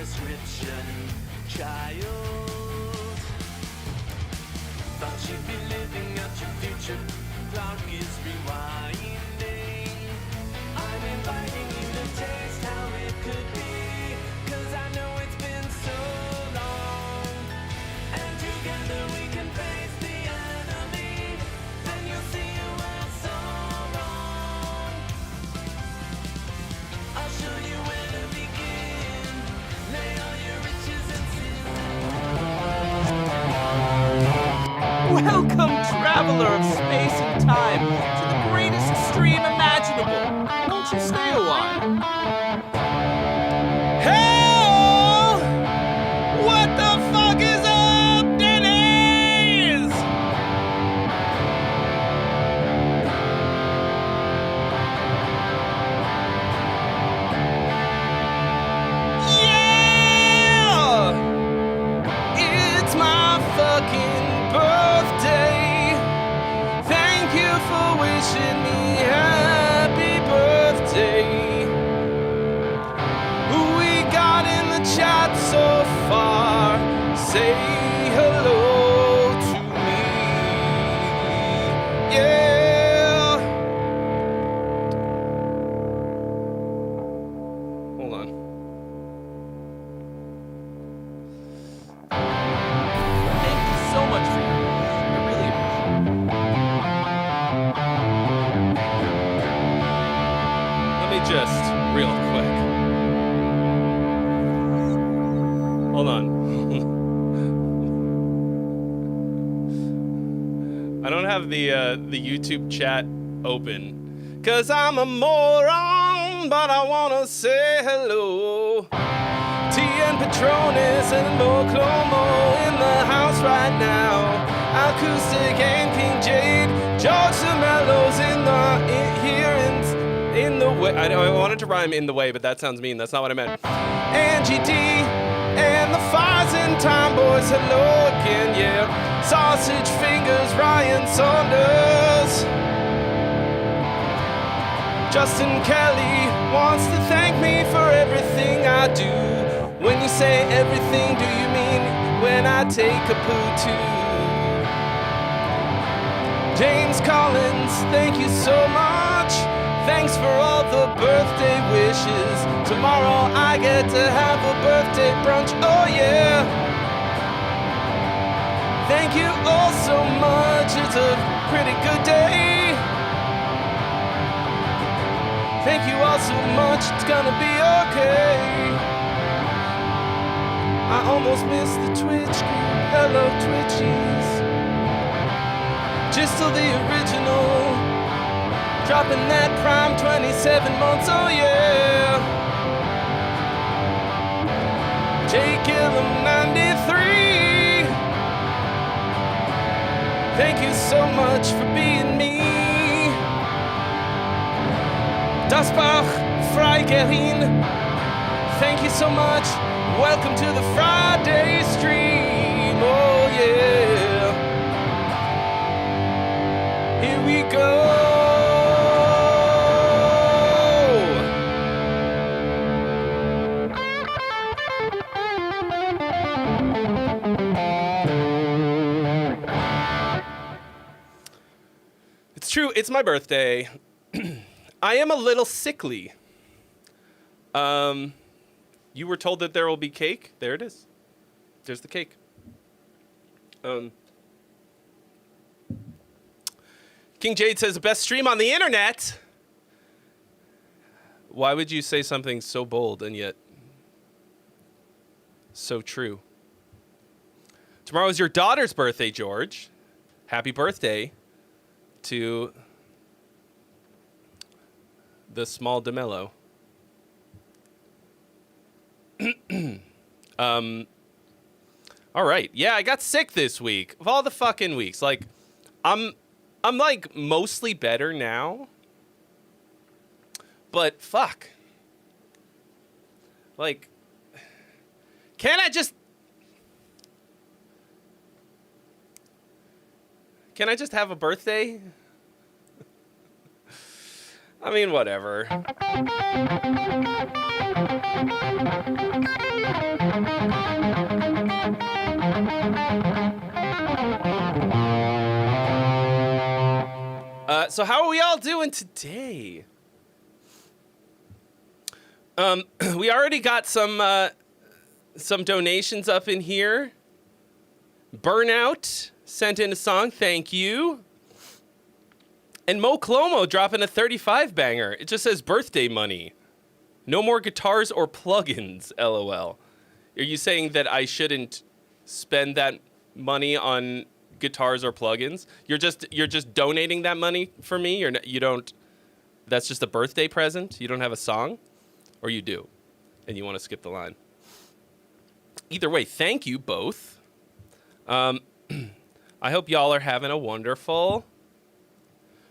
description, child. Thought you'd be living out your future, clock is rewinding. I'm inviting you to taste how it could be, 'cause I know it's been so long. And together we can face the enemy, then you'll see you were so wrong. I'll show you where to begin, lay all your riches and Welcome, traveler of space and time, to the greatest stream imaginable. Won't you stay a while? Hell! What the fuck is up, Dennis? Yeah! It's my fucking birthday. Thank you for wishing me happy birthday. Who we got in the chat so far? Say hello to me. Yeah. Hold on. Thank you so much for your wish. I really appreciate it. Let me just, real quick. Hold on. I don't have the YouTube chat open, 'cause I'm a moron, but I wanna say hello. T and Patronus and Moclomo in the house right now. Acoustic and King Jade, George Samello's in the way. I wanted to rhyme in the way, but that sounds mean. That's not what I meant. Angie D and the Fires in Time Boys, hello again, yeah. Sausage Fingers, Ryan Saunders. Justin Kelly wants to thank me for everything I do. When you say everything, do you mean when I take a poo too? James Collins, thank you so much. Thanks for all the birthday wishes. Tomorrow I get to have a birthday brunch, oh yeah. Thank you all so much, it's a pretty good day. Thank you all so much, it's gonna be okay. I almost missed the Twitch group, hello Twitchies. Just till the original, dropping that prime 27 months, oh yeah. J Gillum 93, thank you so much for being me. Dasbach Freigerin, thank you so much. Welcome to the Friday stream, oh yeah. Here we go. It's true, it's my birthday. I am a little sickly. You were told that there will be cake. There it is. There's the cake. King Jade says, the best stream on the internet. Why would you say something so bold and yet so true? Tomorrow is your daughter's birthday, George. Happy birthday to the small DeMello. All right. Yeah, I got sick this week. Of all the fucking weeks, like, I'm like mostly better now. But fuck. Like, can I just have a birthday? I mean, whatever. So how are we all doing today? We already got some donations up in here. Burnout sent in a song, thank you. And Mo Clomo dropping a 35 banger. It just says birthday money. No more guitars or plugins, LOL. Are you saying that I shouldn't spend that money on guitars or plugins? You're just donating that money for me? You don't, that's just a birthday present? You don't have a song? Or you do, and you want to skip the line? Either way, thank you both. I hope y'all are having a wonderful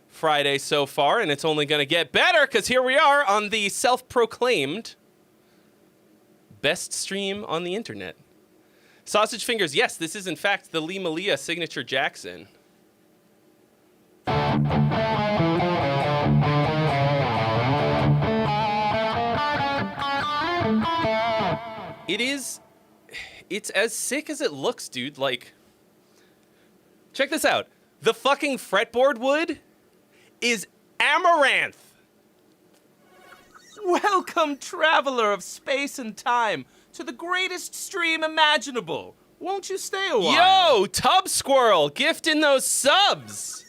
Friday so far, and it's only going to get better because here we are on the self-proclaimed best stream on the internet. Sausage Fingers, yes, this is in fact the Lee Malia signature Jackson. It's as sick as it looks, dude. Like, check this out. The fucking fretboard wood is amaranth. Welcome, traveler of space and time, to the greatest stream imaginable. Won't you stay a while? Yo, Tub Squirrel, gifting those subs.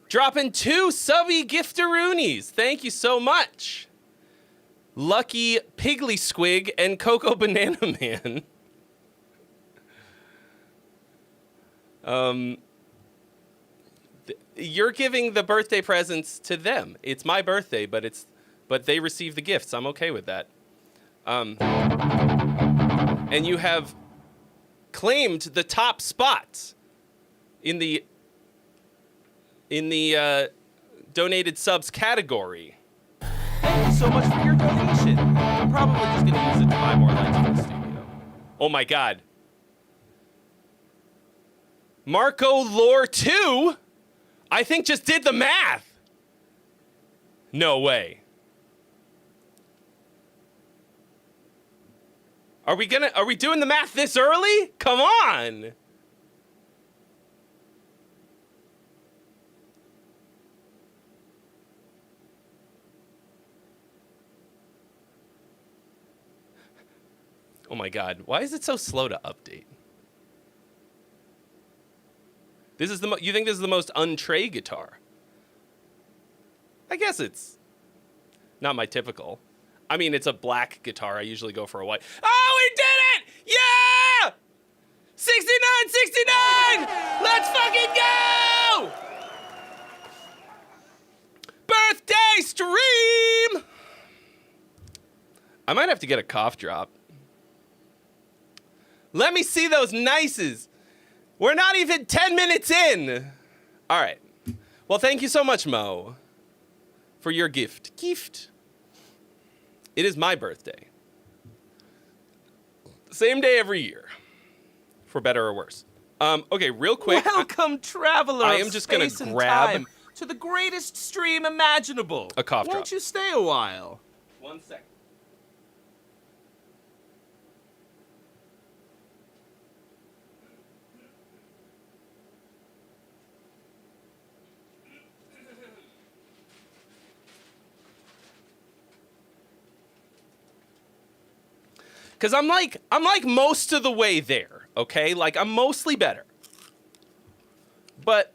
Dropping 2 subby giftaroonies. Thank you so much. Lucky Piggly Squig and Cocoa Banana Man. You're giving the birthday presents to them. It's my birthday, but they receive the gifts. I'm okay with that. And you have claimed the top spot in the donated subs category. Thank you so much for your donation. I'm probably just going to use it to buy more lights for the studio. Oh my God. Marco Lore 2, I think just did the math. No way. Are we doing the math this early? Come on. Oh my God, why is it so slow to update? You think this is the most un-Trey guitar? I guess it's not my typical. I mean, it's a black guitar. I usually go for a white. Oh, we did it! Yeah! 69! Let's fucking go! Birthday stream! I might have to get a cough drop. Let me see those nices. We're not even 10 minutes in. All right. Well, thank you so much, Mo, for your gift. It is my birthday. Same day every year, for better or worse. Okay, real quick. Welcome, traveler I am just gonna space and grab time, to the greatest stream imaginable. a cough drop. Won't you stay a while? 1 second. Because I'm like most of the way there, okay? Like, I'm mostly better. But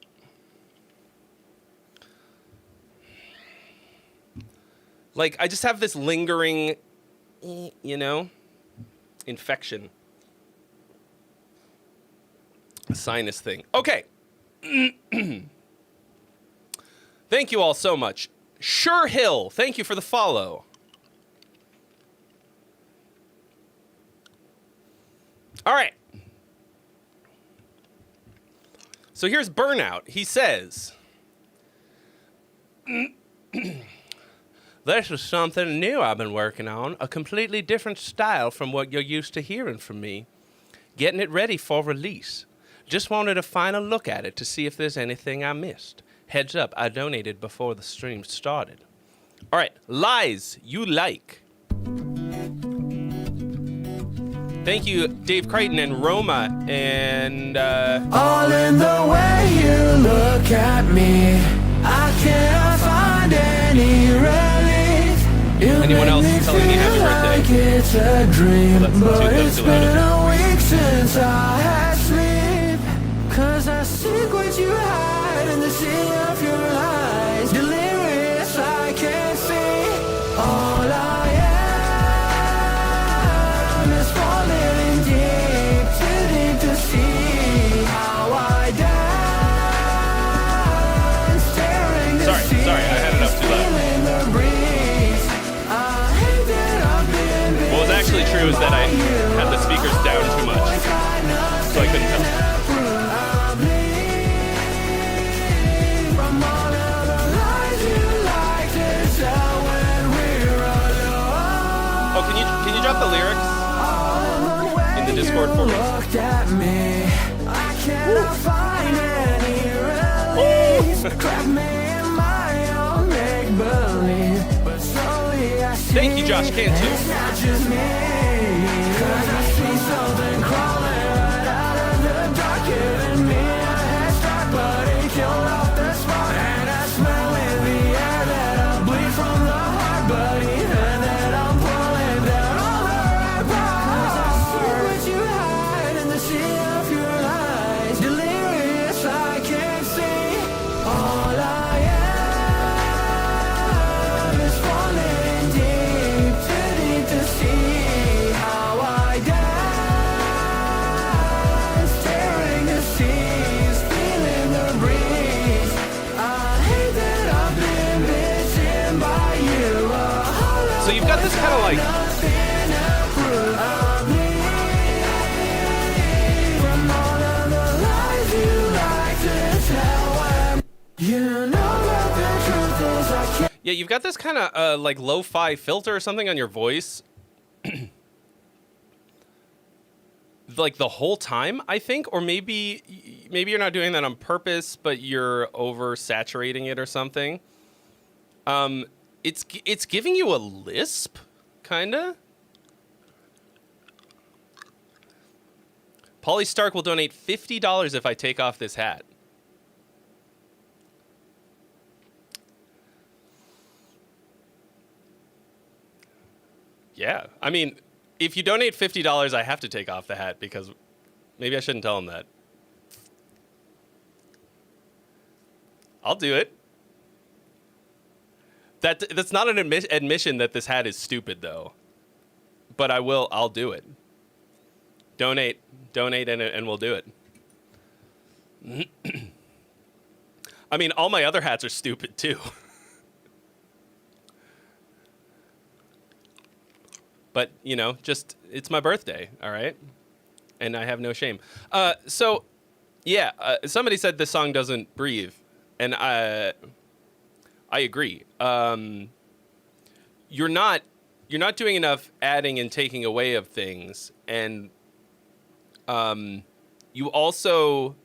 like, I just have this lingering, infection. Sinus thing. Okay. Thank you all so much. Sure Hill, thank you for the follow. All right. So here's Burnout. He says, this is something new I've been working on, a completely different style from what you're used to hearing from me. Getting it ready for release. Just wanted a final look at it to see if there's anything I missed. Heads up, I donated before the stream started. All right, lies you like. Thank you, Dave Crichton and Roma, and all in the way you look at me, I cannot find any relief. Anyone else telling me happy birthday? Like it's a dream, That's but too it's loud. been a week since I had sleep. Cause I seek what you hide in the sea of your eyes. Delirious, I can't see. All I am is falling deep, too deep to see how I die. Staring the sea, Sorry, I had it up too loud. feeling the breeze. I hate that I've been What was actually true is that I had the speakers down too much, so I couldn't tell. Oh, can you drop the lyrics in the Discord for me? Thank you, Josh Cantu. So you've got this kind of like yeah, you've got this kind of like lo-fi filter or something on your voice. Like the whole time, I think, or maybe you're not doing that on purpose, but you're oversaturating it or something. It's giving you a lisp, kinda. Polly Stark will donate $50 if I take off this hat. Yeah, I mean, if you donate $50, I have to take off the hat because maybe I shouldn't tell him that. I'll do it. That's not an admission that this hat is stupid, though. But I'll do it. Donate, and we'll do it. I mean, all my other hats are stupid, too. But, you know, just, it's my birthday, all right? And I have no shame. So, yeah, somebody said this song doesn't breathe. And I agree. You're not doing enough adding and taking away of things, and you also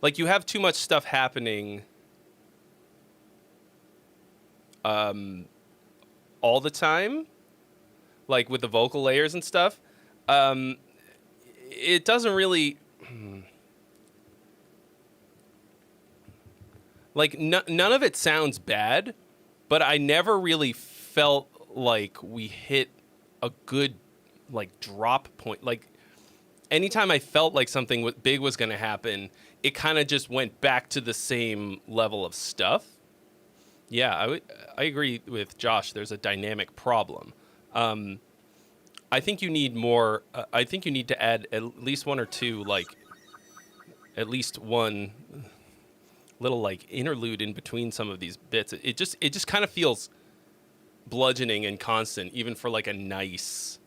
like you have too much stuff happening all the time, like with the vocal layers and stuff. It doesn't really. Like, none of it sounds bad, but I never really felt like we hit a good, like, drop point. Like, anytime I felt like something big was going to happen, it kind of just went back to the same level of stuff. Yeah, I agree with Josh. There's a dynamic problem. I think you need more. I think you need to add at least one or two, like, at least one little like interlude in between some of these bits. It just kind of feels bludgeoning and constant, even for like a nice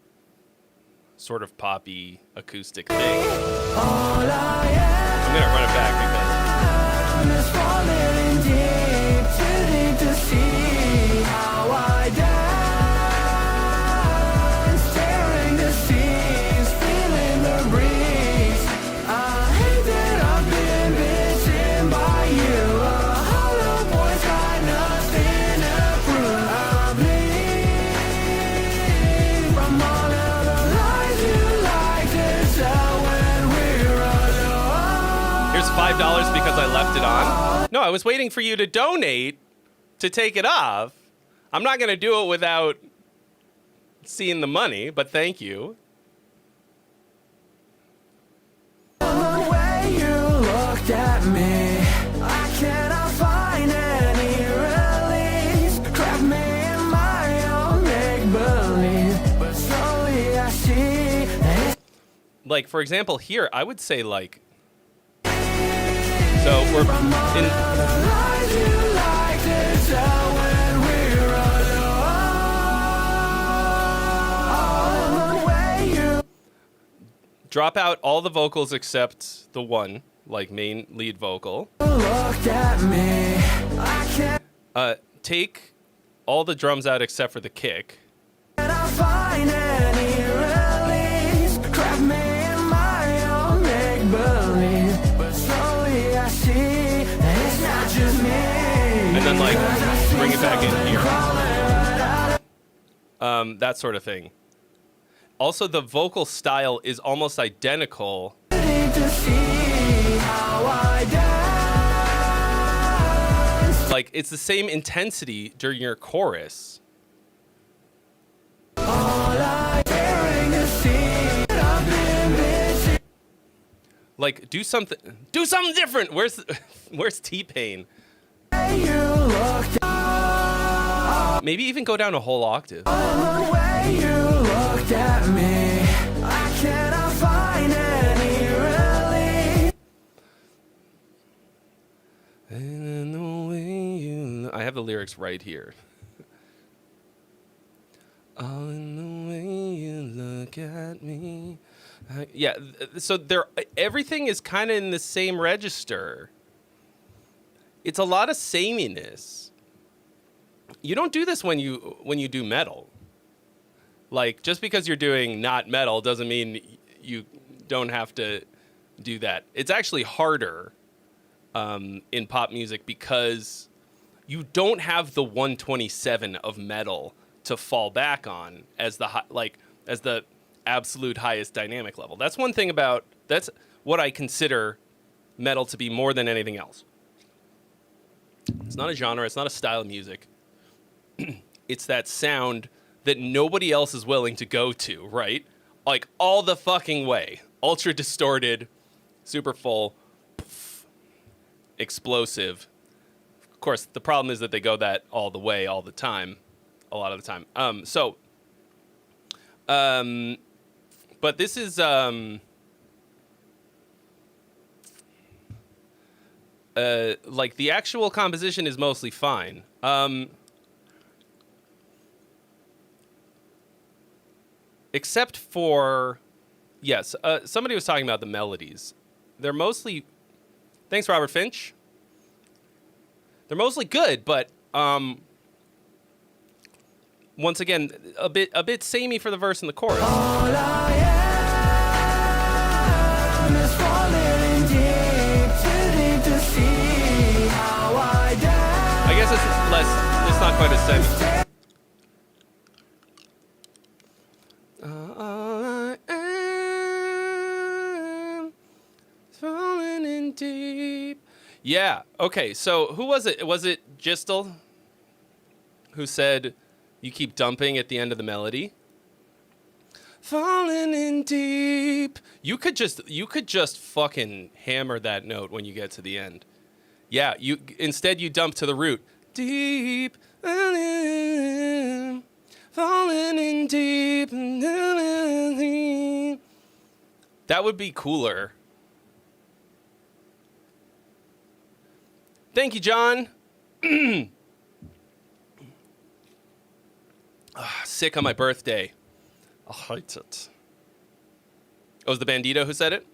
sort of poppy acoustic thing. I'm gonna run it back because $5 because I left it on? No, I was waiting for you to donate to take it off. I'm not going to do it without seeing the money, but thank you. The way you looked at me, I cannot find any release. Trapped me in my own make-believe, but slowly I see that it's Like, for example, here, I would say, like... So, we're in... lies you like to tell when we're alone. The way you Drop out all the vocals except the one, like, main lead vocal. looked at me, I Take all the drums out except for the kick. cannot find any release. Trapped me in my own make-believe, but slowly I see that it's not just me. And then, like, bring it back in here. That sort of thing. Also, the vocal style is almost identical. To see how I dance. Like, it's the same intensity during your chorus. All I'm daring to see that I've been missing. Like, do something different. Where's T-Pain? You looked Maybe even go down a whole octave. the way you looked at me, I cannot find any relief. And the way you... I have the lyrics right here. All in the way you look at me. Yeah, so everything is kind of in the same register. It's a lot of sameness. You don't do this when you do metal. Like, just because you're doing not metal doesn't mean you don't have to do that. It's actually harder in pop music because you don't have the 127 of metal to fall back on as the absolute highest dynamic level. That's one thing that's what I consider metal to be more than anything else. It's not a genre, it's not a style of music. It's that sound that nobody else is willing to go to, right? Like, all the fucking way. Ultra distorted, super full, poof, explosive. Of course, the problem is that they go that all the way, all the time, a lot of the time. But this is, like, the actual composition is mostly fine. Except for, yes, somebody was talking about the melodies. They're mostly, thanks, Robert Finch. They're mostly good, but once again, a bit samey for the verse and the chorus. All I am is falling deep, too deep to see how I dance. I guess it's not quite as semi. All I am is falling in deep. Yeah, okay, so who was it? Was it Gistel who said you keep dumping at the end of the melody? Falling in deep. You could just fucking hammer that note when you get to the end. Yeah, instead you dump to the root. Deep. Falling in deep. That would be cooler. Thank you, John. Sick on my birthday. I hate it. Oh, was the Bandito who said it?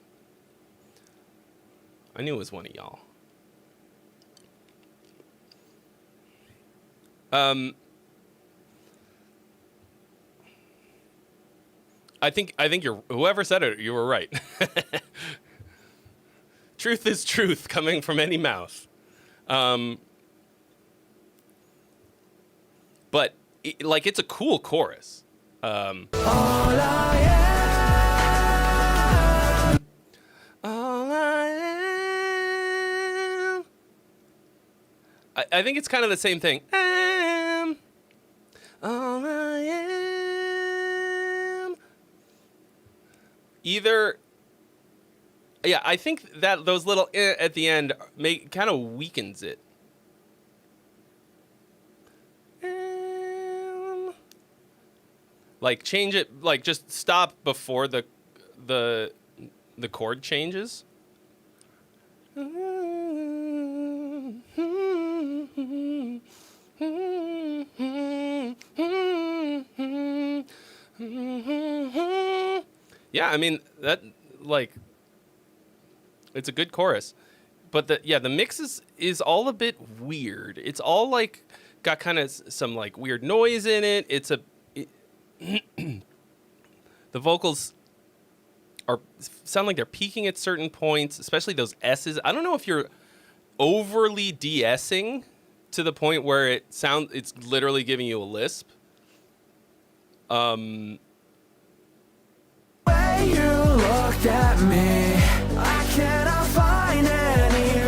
I knew it was one of y'all. I think whoever said it, you were right. Truth is truth coming from any mouth. But it's a cool chorus. All I am. All I I think it's kind of the same thing. All I am. Either, yeah, I think that those little at the end kind of weakens it. Like change it, like just stop before the chord changes. Yeah, I mean that, like, it's a good chorus, but the mix is all a bit weird. It's all like got kind of some like weird noise in it. The vocals sound like they're peaking at certain points, especially those S's. I don't know if you're overly de-essing to the point where it's literally giving you a lisp. Way you looked at me, I cannot find any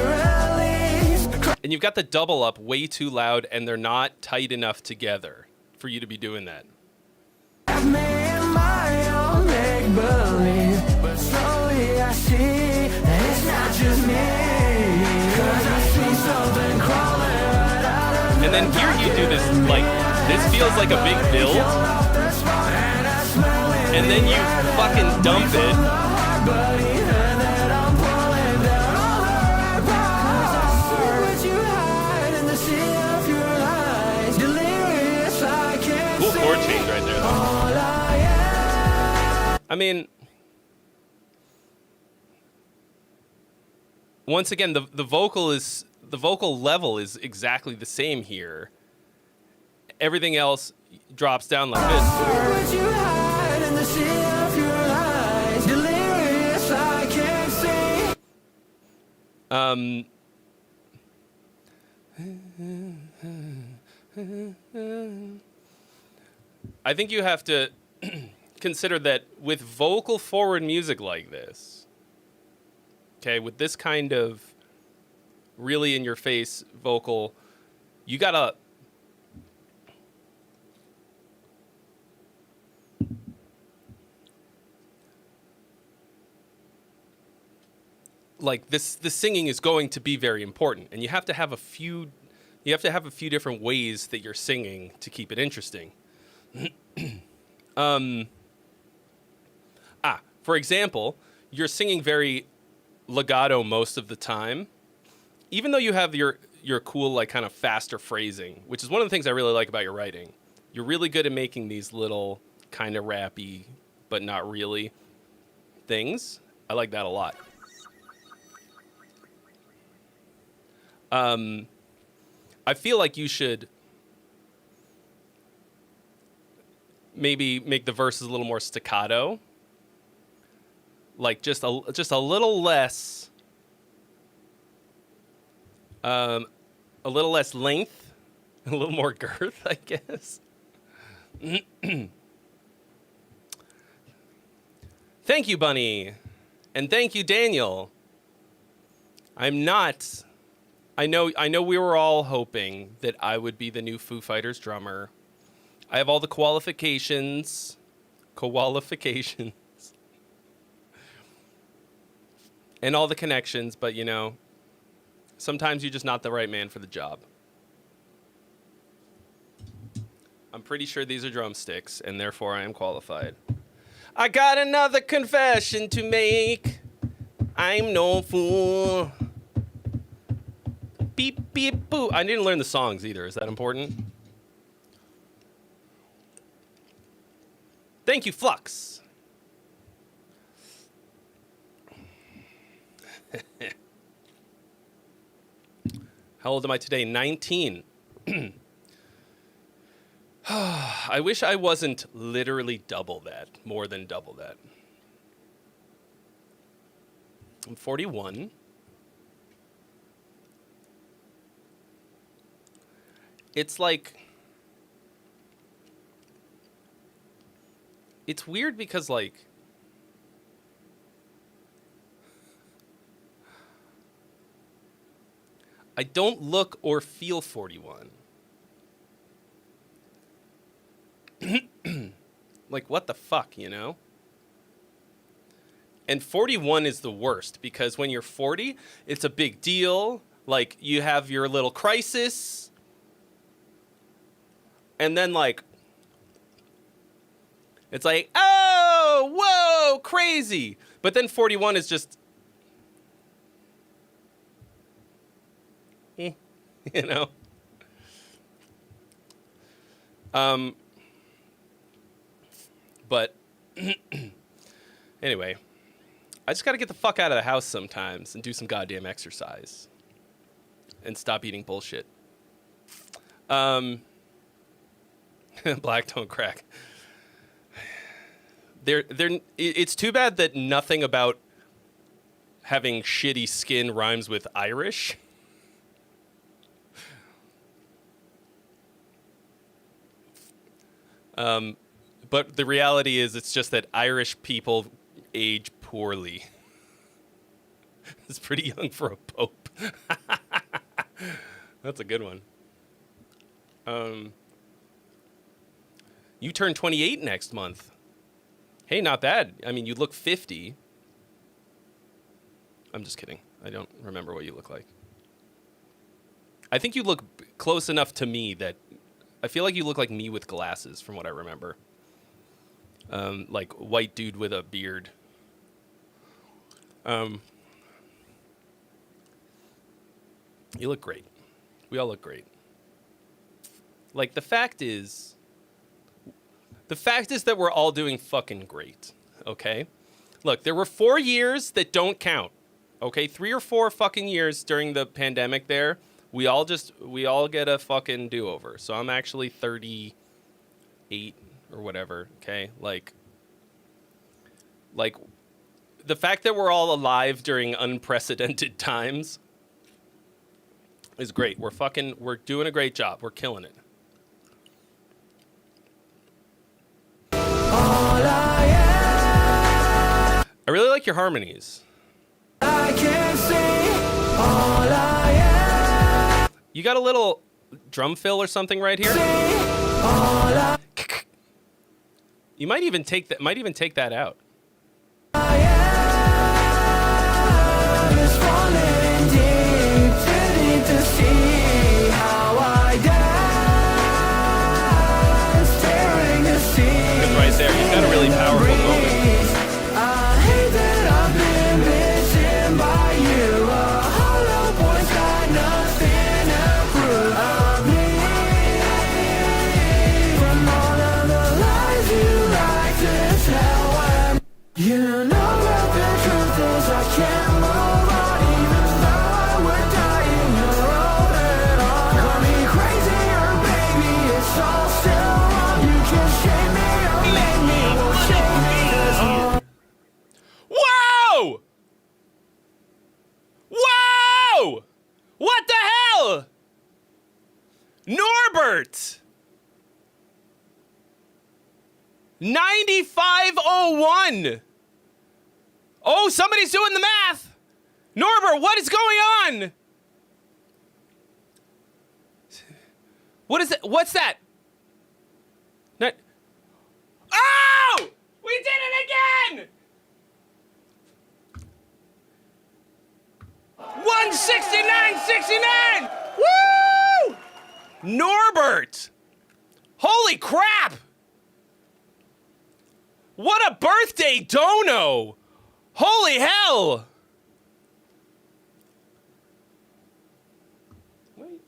relief. And you've got the double up way too loud, and they're not tight enough together for you to be doing that. Me in my own make-believe, but slowly I see that it's not just me, 'cause I see something crawling right out of And then here you do this, like, this feels like a big build, and then you fucking dump it. Cool chord change right there, though. I mean, once again, the vocal level is exactly the same here. Everything else drops down like this. I think you have to consider that with vocal forward music like this, okay, with this kind of really in your face vocal, you gotta like this singing is going to be very important, and you have to have a few different ways that you're singing to keep it interesting. For example, you're singing very legato most of the time, even though you have your cool, like, kind of faster phrasing, which is one of the things I really like about your writing. You're really good at making these little kind of rappy, but not really things. I like that a lot. I feel like you should maybe make the verses a little more staccato. Like just a little less length, a little more girth, I guess. Thank you, Bunny. And thank you, Daniel. I know we were all hoping that I would be the new Foo Fighters drummer. I have all the qualifications. And all the connections, but, you know, sometimes you're just not the right man for the job. I'm pretty sure these are drumsticks, and therefore I am qualified. I got another confession to make. I'm no fool. Beep, beep, boo. I didn't learn the songs either. Is that important? Thank you, Flux. How old am I today? 19. I wish I wasn't literally more than double that. I'm 41. It's like, it's weird because, like, I don't look or feel 41. Like, what the fuck, you know? And 41 is the worst because when you're 40, it's a big deal. Like, you have your little crisis. And then, like, it's like, oh, whoa, crazy. But then 41 is just, you know? But anyway, I just got to get the fuck out of the house sometimes and do some goddamn exercise and stop eating bullshit. Black don't crack. It's too bad that nothing about having shitty skin rhymes with Irish. But the reality is it's just that Irish people age poorly. It's pretty young for a pope. That's a good one. You turn 28 next month. Hey, not bad. I mean, you look 50. I'm just kidding. I don't remember what you look like. I think you look close enough to me that I feel like you look like me with glasses from what I remember. Like white dude with a beard. You look great. We all look great. Like, the fact is that we're all doing fucking great, okay? Look, there were 4 years that don't count, okay? 3 or 4 fucking years during the pandemic there. We all get a fucking do-over. So I'm actually 38 or whatever, okay? Like, the fact that we're all alive during unprecedented times is great. We're doing a great job. We're killing it. I really like your harmonies. I can see all I am. You got a little drum fill or something right here? You might even take that out. Because right there, you've got a really powerful moment. You know that the truth is I can't move on even though we're dying. You're holding on. Call me crazy or baby, it's all still wrong. You can shame me or make me, won't shame me as long. Whoa! Whoa! What the hell? Norbert! 9501! Oh, somebody's doing the math! Norbert, what is going on? What is it? What's that? Oh! We did it again! 169.69! Woo! Norbert! Holy crap! What a birthday dono! Holy hell! Wait.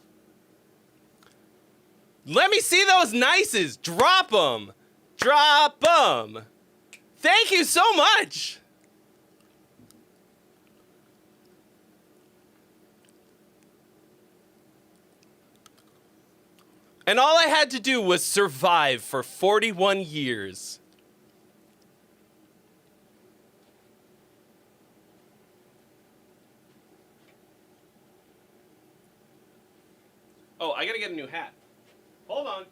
Let me see those nices. Drop them. Drop them. Thank you so much. And all I had to do was survive for 41 years. Oh, I gotta get a new hat. Hold on.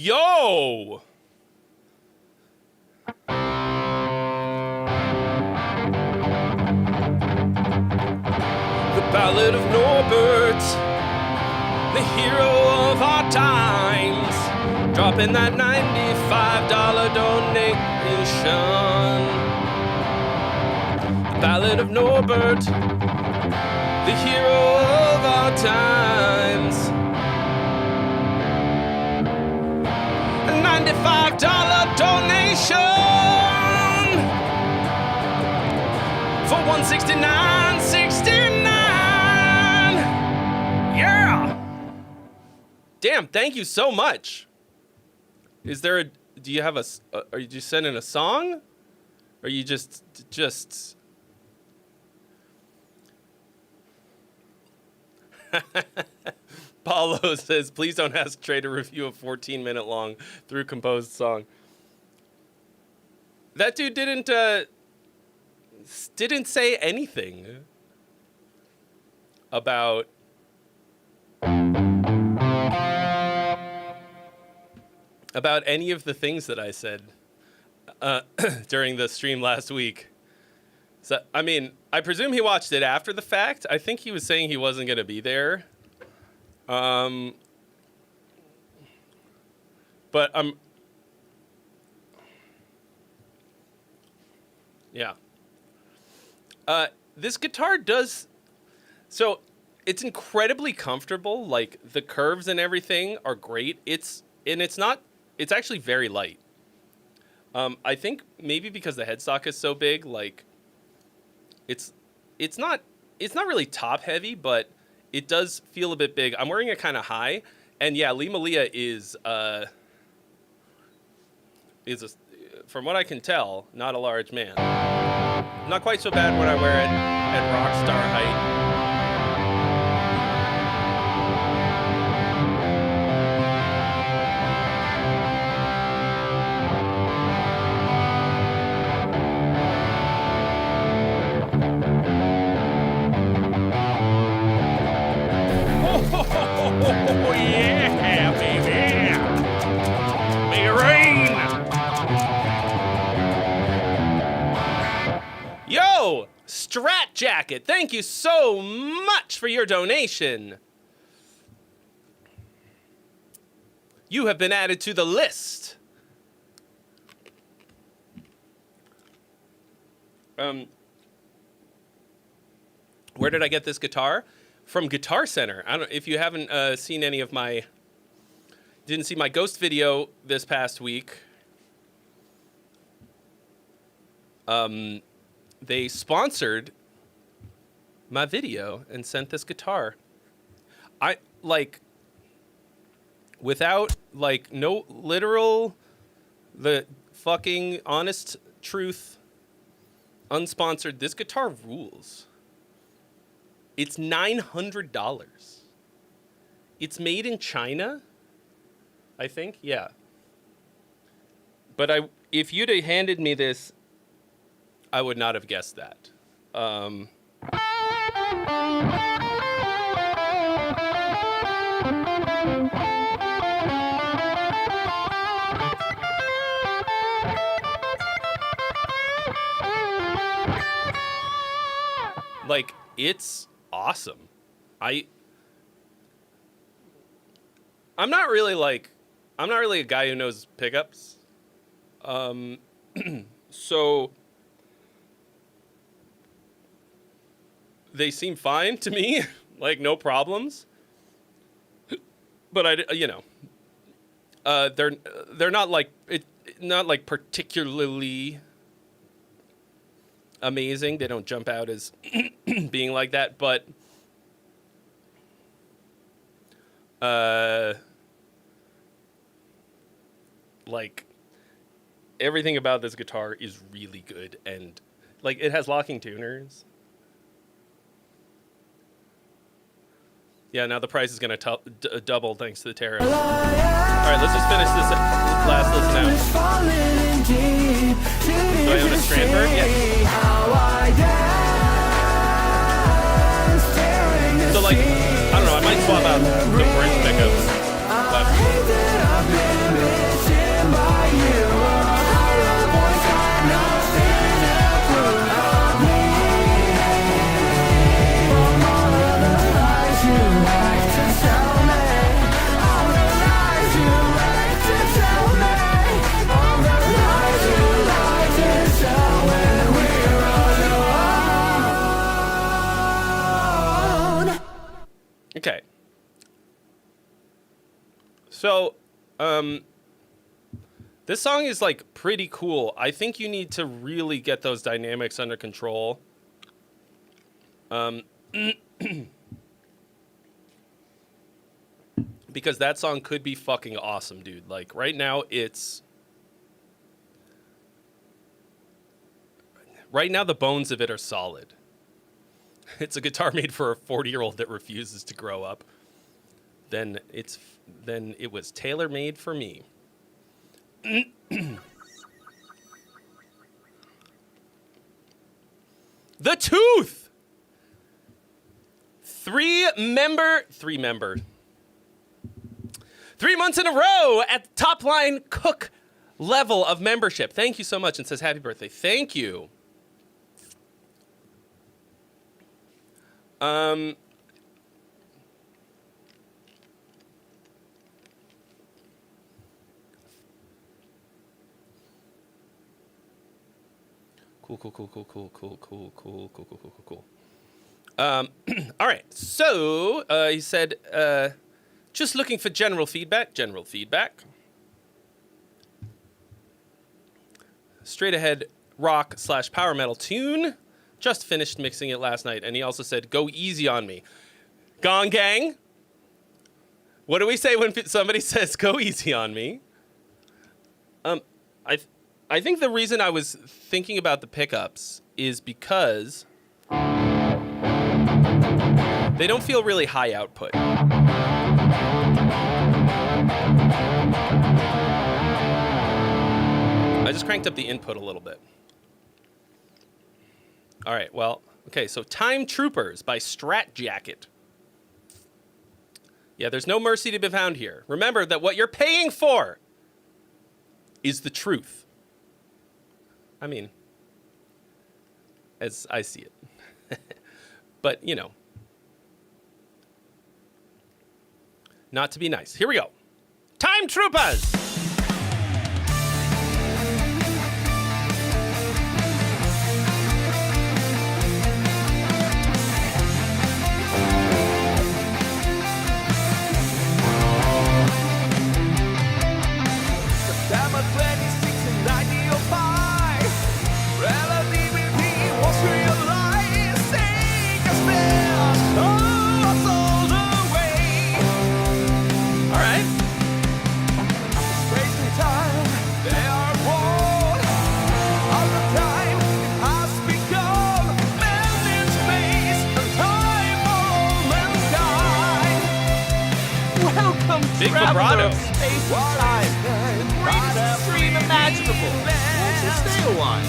Yo! The Ballad of Norbert, the hero of our times, dropping that $95 donation. The Ballad of Norbert, the hero of our times. A $95 donation for $169.69. Yeah. Damn, thank you so much. Is there a, do you have a, are you just sending a song? Or are you just Paulo says, please don't ask Trey to review a 14-minute long through composed song. That dude didn't say anything about any of the things that I said during the stream last week. So, I mean, I presume he watched it after the fact. I think he was saying he wasn't going to be there. But yeah. This guitar does, so it's incredibly comfortable. Like the curves and everything are great. It's actually very light. I think maybe because the headstock is so big, like it's not really top heavy, but it does feel a bit big. I'm wearing it kind of high, and yeah, Lee Malia is from what I can tell, not a large man. Not quite so bad when I wear it at rock star height. Oh, yeah, baby. May it rain. Yo, Strat Jacket, thank you so much for your donation. You have been added to the list. Where did I get this guitar? From Guitar Center. I don't, if you haven't seen any of didn't see my Ghost video this past week. They sponsored my video and sent this guitar. I like, without like no literal, the fucking honest truth, unsponsored, this guitar rules. It's $900. It's made in China, I think. Yeah. But if you'd have handed me this, I would not have guessed that. Like, it's awesome. I'm not really a guy who knows pickups. So they seem fine to me, like no problems. But they're not like particularly amazing. They don't jump out as being like that, but like everything about this guitar is really good, and like it has locking tuners. Yeah, now the price is going to double thanks to the tariff. All right, let's just finish this last listen out. Do I own a Strandberg? Yeah. So, like, I don't know, I might swap out the bridge pickups. But So, this song is like pretty cool. I think you need to really get those dynamics under control. Because that song could be fucking awesome, dude. Like right now the bones of it are solid. It's a guitar made for a 40-year-old that refuses to grow up. Then it was tailor-made for me. The Tooth. 3 months in a row at the top line cook level of membership. Thank you so much, and says happy birthday. Thank you. Cool. All right. So he said, just looking for general feedback. Straight ahead rock / power metal tune. Just finished mixing it last night. And he also said, go easy on me. Gong Gang. What do we say when somebody says, go easy on me? I think the reason I was thinking about the pickups is because they don't feel really high output. I just cranked up the input a little bit. All right, well, okay, so Time Troopers by Strat Jacket. Yeah, there's no mercy to be found here. Remember that what you're paying for is the truth. I mean, as I see it. But, you know, not to be nice. Here we go. Time Troopers! Big vibrato. Space and time. The greatest stream imaginable. Won't you stay a while?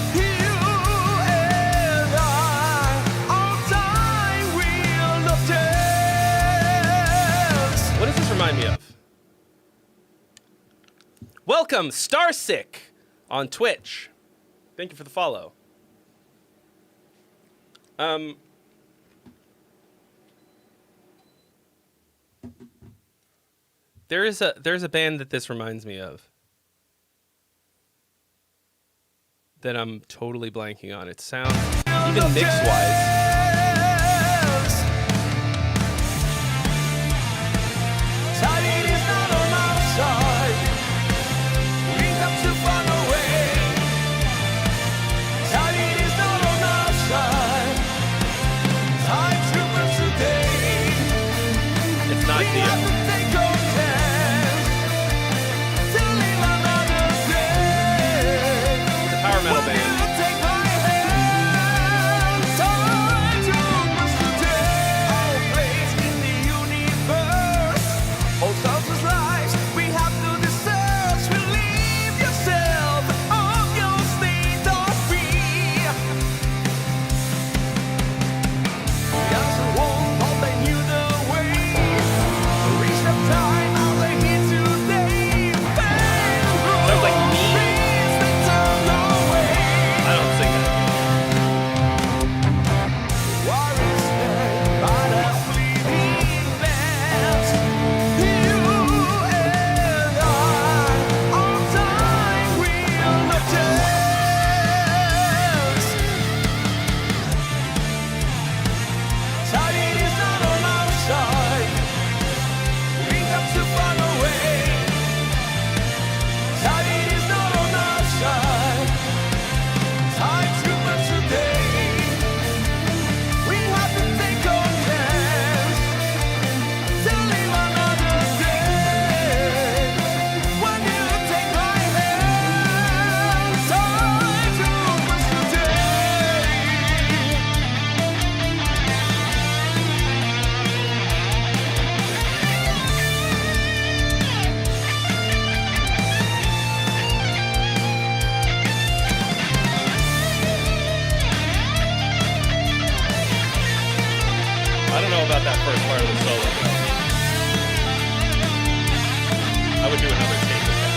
What does this remind me of? Welcome, Starsick on Twitch. Thank you for the follow. There's a band that this reminds me of that I'm totally blanking on. It sounds, even mix-wise. It's not the power metal band. I don't know about that first part of the solo, though. I would do another take with that.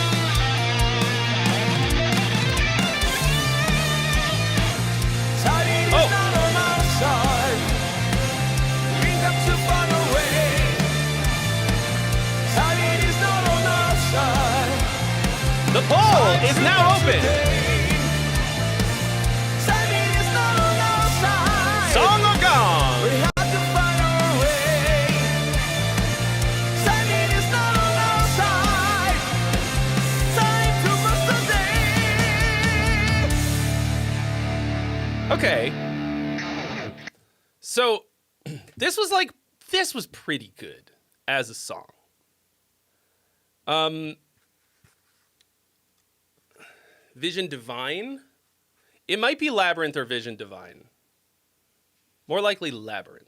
Oh! The poll is now open. Song or gone? We have to find our way. Signing is not on our side. Time to bust the day. Okay. So this was pretty good as a song. Vision Divine? It might be Labyrinth or Vision Divine. More likely Labyrinth.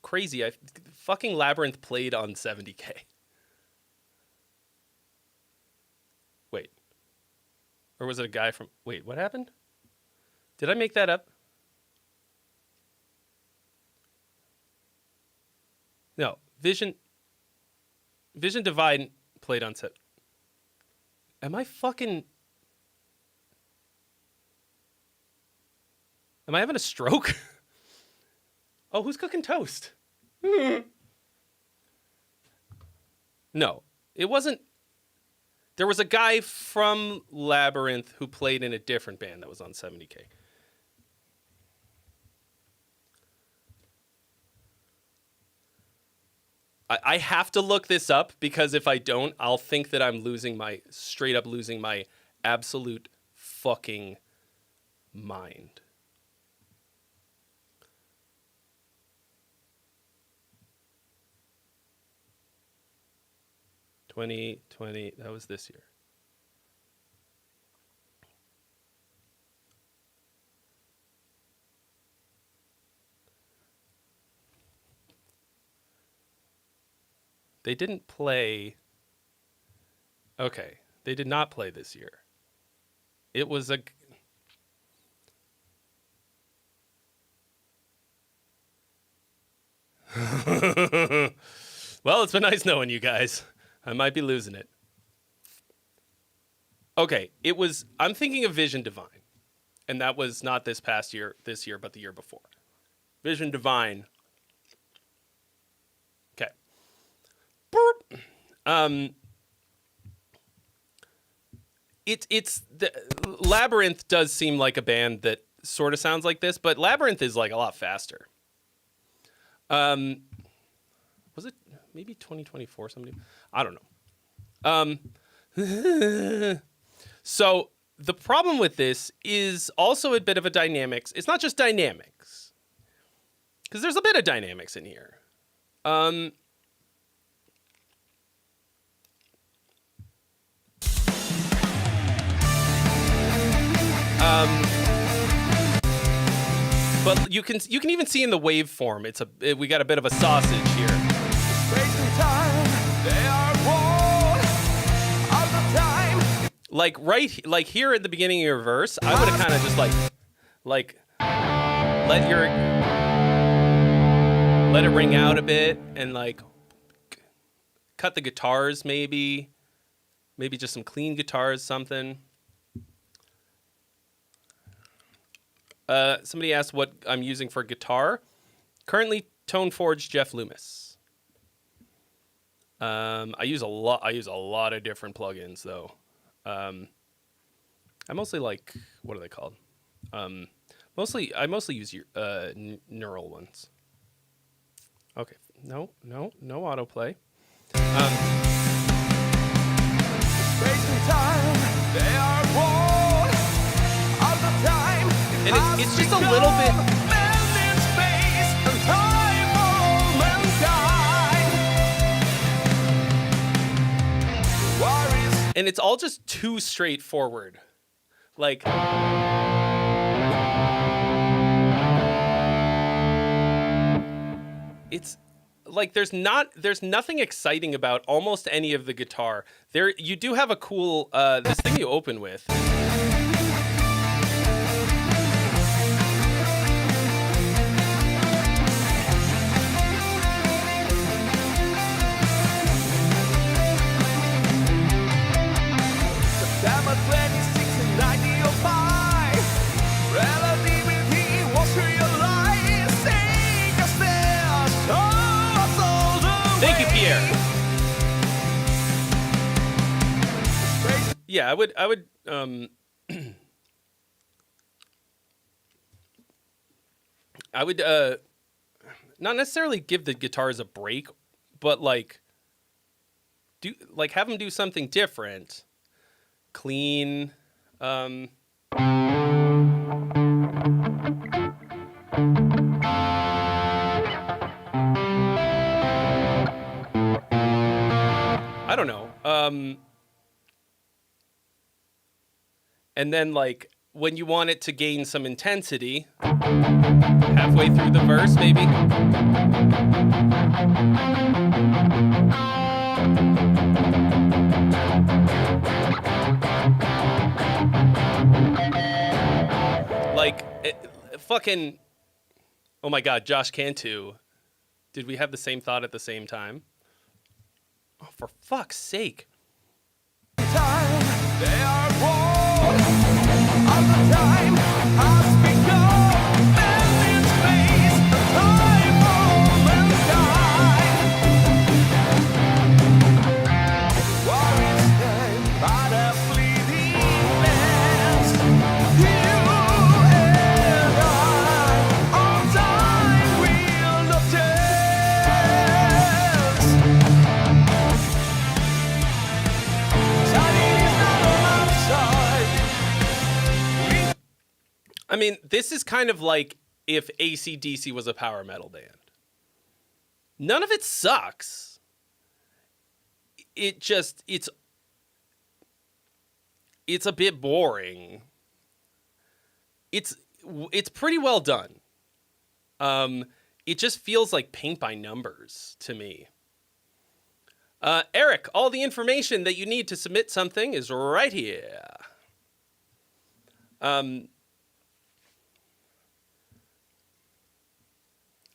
Crazy. Fucking Labyrinth played on 70K. Wait. Or was it a guy from... Wait, what happened? Did I make that up? No. Vision Divine played on set. Am I having a stroke? Oh, who's cooking toast? No, it wasn't. There was a guy from Labyrinth who played in a different band that was on 70K. I have to look this up because if I don't, I'll think that I'm losing my absolute fucking mind. $2020, that was this year. They didn't play. Okay, they did not play this year. It was a. Well, it's been nice knowing you guys. I might be losing it. Okay, it was. I'm thinking of Vision Divine, and that was not this year, but the year before. Vision Divine. Okay. Burp. It's the Labyrinth does seem like a band that sort of sounds like this, but Labyrinth is like a lot faster. Was it maybe 2024 somebody? I don't know. So the problem with this is also a bit of a dynamics. It's not just dynamics, because there's a bit of dynamics in here. But you can even see in the waveform, we got a bit of a sausage here. Space and time, they are born all the time. Like here at the beginning of your verse, I would have kind of just let it ring out a bit and like cut the guitars maybe just some clean guitars, something. Somebody asked what I'm using for guitar. Currently, Tone Forge Jeff Loomis. I use a lot of different plugins though. I mostly like, what are they called? I mostly use your neural ones. Okay, no autoplay. Space and time, they are born all the time. And it's just a little bit. In space and time for all mankind. Worries. And it's all just too straightforward. Like. It's like there's nothing exciting about almost any of the guitar. You do have a cool this thing you open with. yeah, I would I would not necessarily give the guitars a break, but like have them do something different, clean. I don't know. And then like when you want it to gain some intensity, halfway through the verse, maybe. Like, fucking, oh my God, Josh Cantu. Did we have the same thought at the same time? Oh, for fuck's sake. Time they are born. All the time has begun. And in space, the time moment died. War is time, but a fleeting glance. You and I, on time will not dance. Time is not on our side. I mean, this is kind of like if AC/DC was a power metal band. None of it sucks. It's a bit boring. It's pretty well done. It just feels like paint by numbers to me. Eric, all the information that you need to submit something is right here.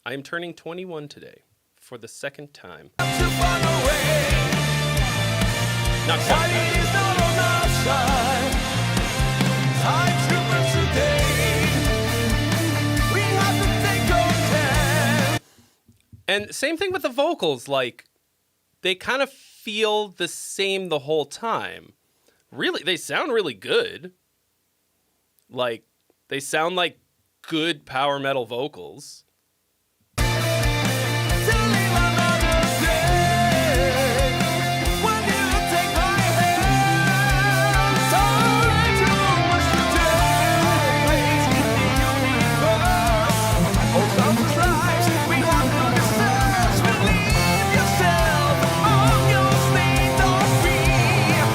I am turning 21 today for the second time. To find a way. Not quite. Time is not on our side. Time troopers today. We have to take our time. And same thing with the vocals. Like, they kind of feel the same the whole time. Really, they sound really good. Like, they sound like good power metal vocals. To live another day. When you take my hand. Time troopers today. Place in the universe. Oh, countless lives we have to research. Believe yourself on your state of being.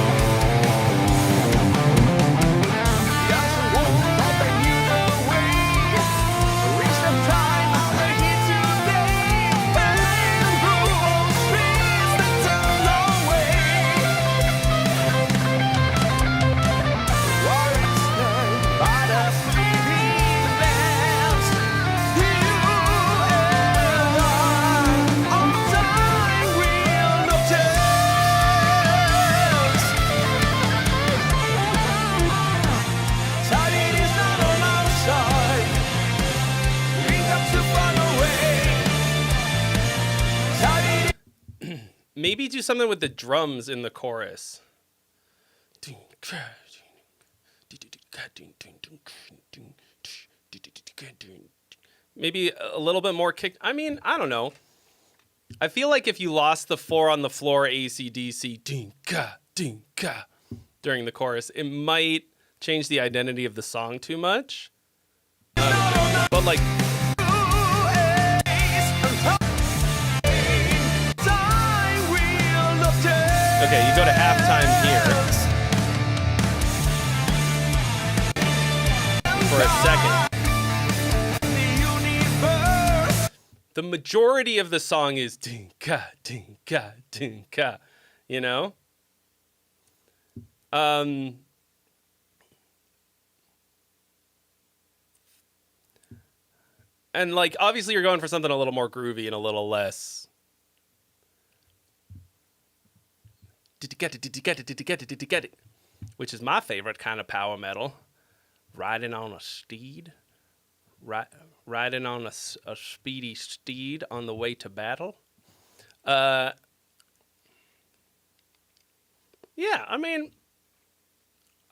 The answer won't open you the way. Reach the time we're here today. Bang through all streets that turn our way. War is done by the fleeting glance. You and I, on time will not dance. Time is not on our side. We got to find a way. Time Maybe do something with the drums in the chorus. Maybe a little bit more kick. I mean, I don't know. I feel like if you lost the 4 on the floor AC/DC during the chorus, it might change the identity of the song too much. But like, okay, you go to halftime here for a second. The majority of the song is dinka, dinka, dinka, you know? And like, obviously you're going for something a little more groovy and a little less. Did you get it? Did you get it? Did you get it? Did you get it? Which is my favorite kind of power metal. Riding on a steed. Riding on a speedy steed on the way to battle. Yeah, I mean,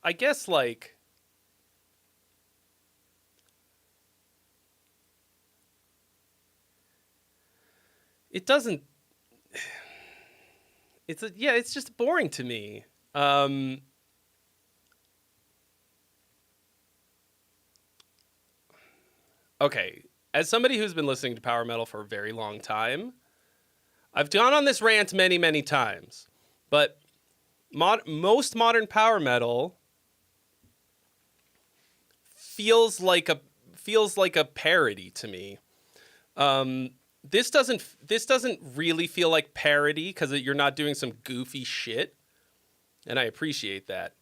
I guess like it doesn't. It's just boring to me. Okay, as somebody who's been listening to power metal for a very long time, I've gone on this rant many, many times, but most modern power metal feels like a parody to me. This doesn't really feel like parody because you're not doing some goofy shit, and I appreciate that.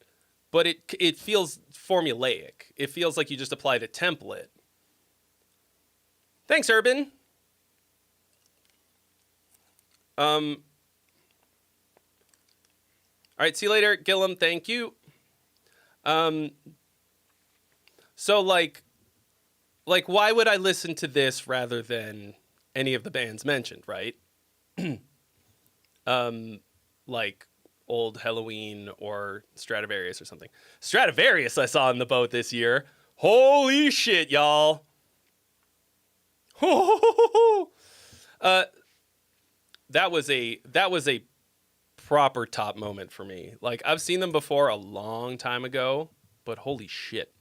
But it feels formulaic. It feels like you just applied a template. Thanks, Urban. All right, see you later, Gillum. Thank you. So like why would I listen to this rather than any of the bands mentioned, right? Like Old Halloween or Stradivarius or something. Stradivarius I saw in the boat this year. Holy shit, y'all. That was a proper top moment for me. Like, I've seen them before a long time ago, but holy shit.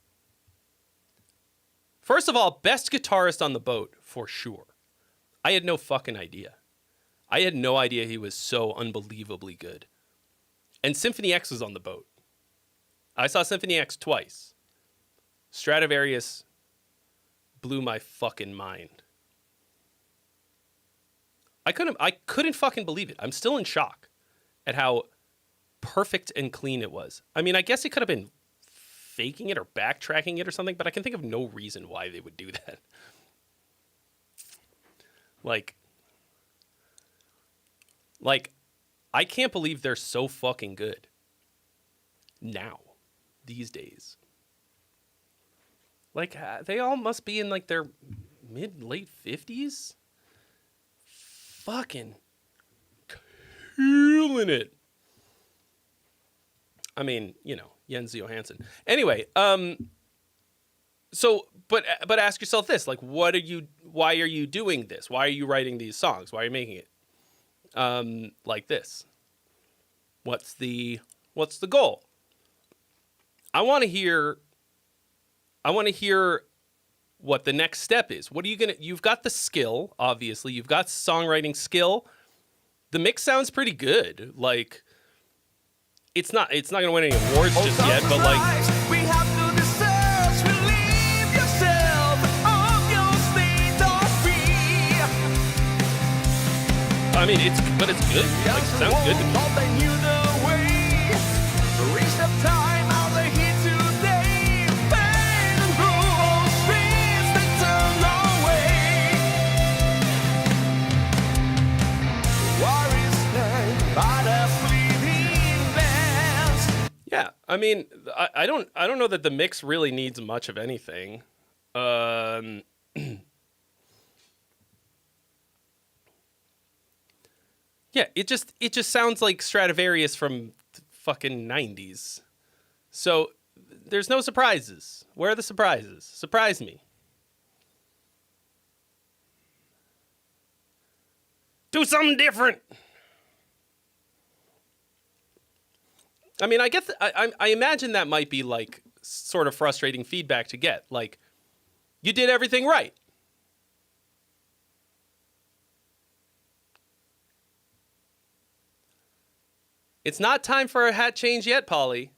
First of all, best guitarist on the boat, for sure. I had no fucking idea. I had no idea he was so unbelievably good. And Symphony X was on the boat. I saw Symphony X twice. Stradivarius blew my fucking mind. I couldn't fucking believe it. I'm still in shock at how perfect and clean it was. I mean, I guess it could have been faking it or backtracking it or something, but I can think of no reason why they would do that. Like, I can't believe they're so fucking good now, these days. Like, they all must be in, like, their mid-late 50s? Fucking killing it. I mean, you know, Jens Johansson. Anyway, so, but ask yourself this, like, why are you doing this? Why are you writing these songs? Why are you making it like this? What's the goal? I want to hear what the next step is. What are you you've got the skill, obviously. You've got songwriting skill. The mix sounds pretty good. Like, it's not going to win any awards just yet, but like, we have to discuss, relieve yourself of your state of free. I mean, it's good. Like, it sounds good to me. Thought they knew the way. Reached the time out the heat today. Bang and rule streets that turn away. War is led by the fleeting bands. Yeah, I mean, I don't know that the mix really needs much of anything. Yeah, it just sounds like Stradivarius from the fucking 90s. So there's no surprises. Where are the surprises? Surprise me. Do something different. I mean, I get I imagine that might be like sort of frustrating feedback to get. Like, you did everything right. It's not time for a hat change yet, Polly.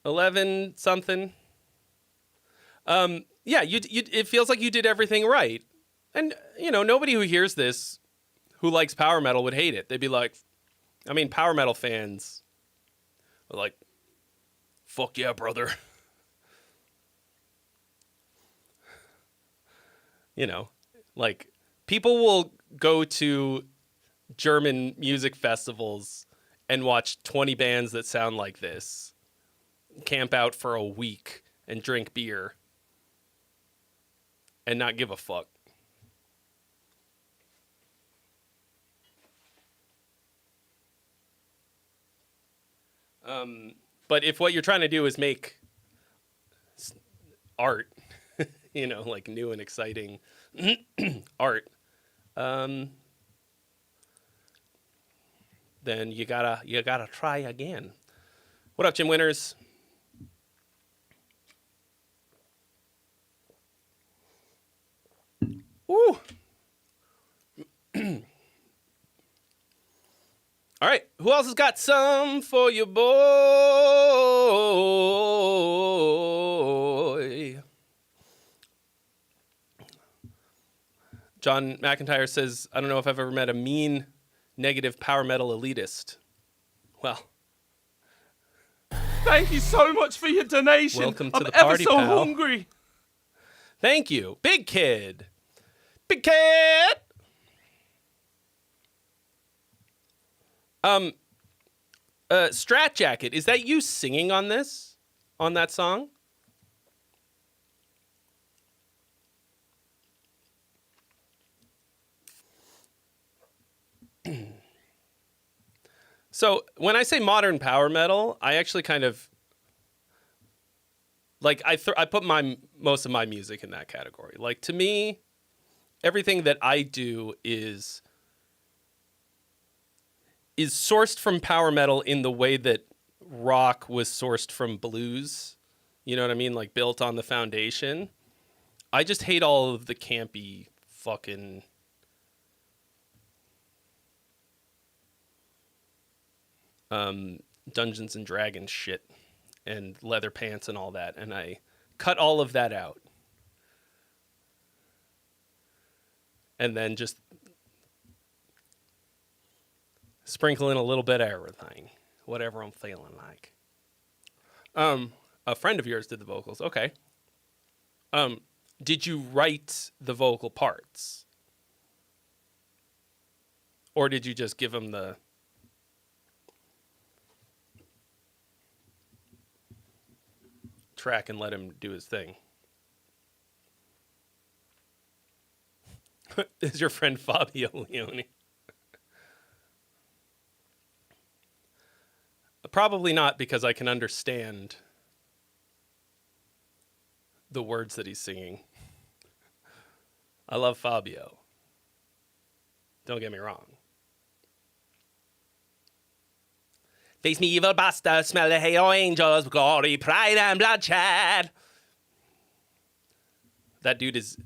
11 something. Yeah, it feels like you did everything right. And, you know, nobody who hears this who likes power metal would hate it. They'd be like, I mean, power metal fans are like, fuck yeah, brother. You know, like, people will go to German music festivals and watch 20 bands that sound like this, camp out for a week and drink beer and not give a fuck. But if what you're trying to do is make art, like new and exciting art, then you gotta try again. What up, Jim Winters? Woo! All right, who else has got some for you, boy? John McIntyre says, I don't know if I've ever met a mean, negative power metal elitist. Well, Thank you so much for your donation. Welcome to I'm the party, ever so pal. hungry. Thank you. Big Kid. Big Kid! Strat Jacket, is that you singing on this? On that song? So, when I say modern power metal, I actually kind of like I put most of my music in that category. Like, to me, everything that I do is sourced from power metal in the way that rock was sourced from blues. You know what I mean? Like, built on the foundation. I just hate all of the campy fucking Dungeons and Dragons shit and leather pants and all that, and I cut all of that out. And then just sprinkle in a little bit of everything, whatever I'm feeling like. A friend of yours did the vocals. Okay. Did you write the vocal parts? Or did you just give him the track and let him do his thing? Is your friend Fabio Leone? Probably not, because I can understand the words that he's singing. I love Fabio. Don't get me wrong. Face me, evil bastard, smell the halo angels, glory, pride, and bloodshed. That dude is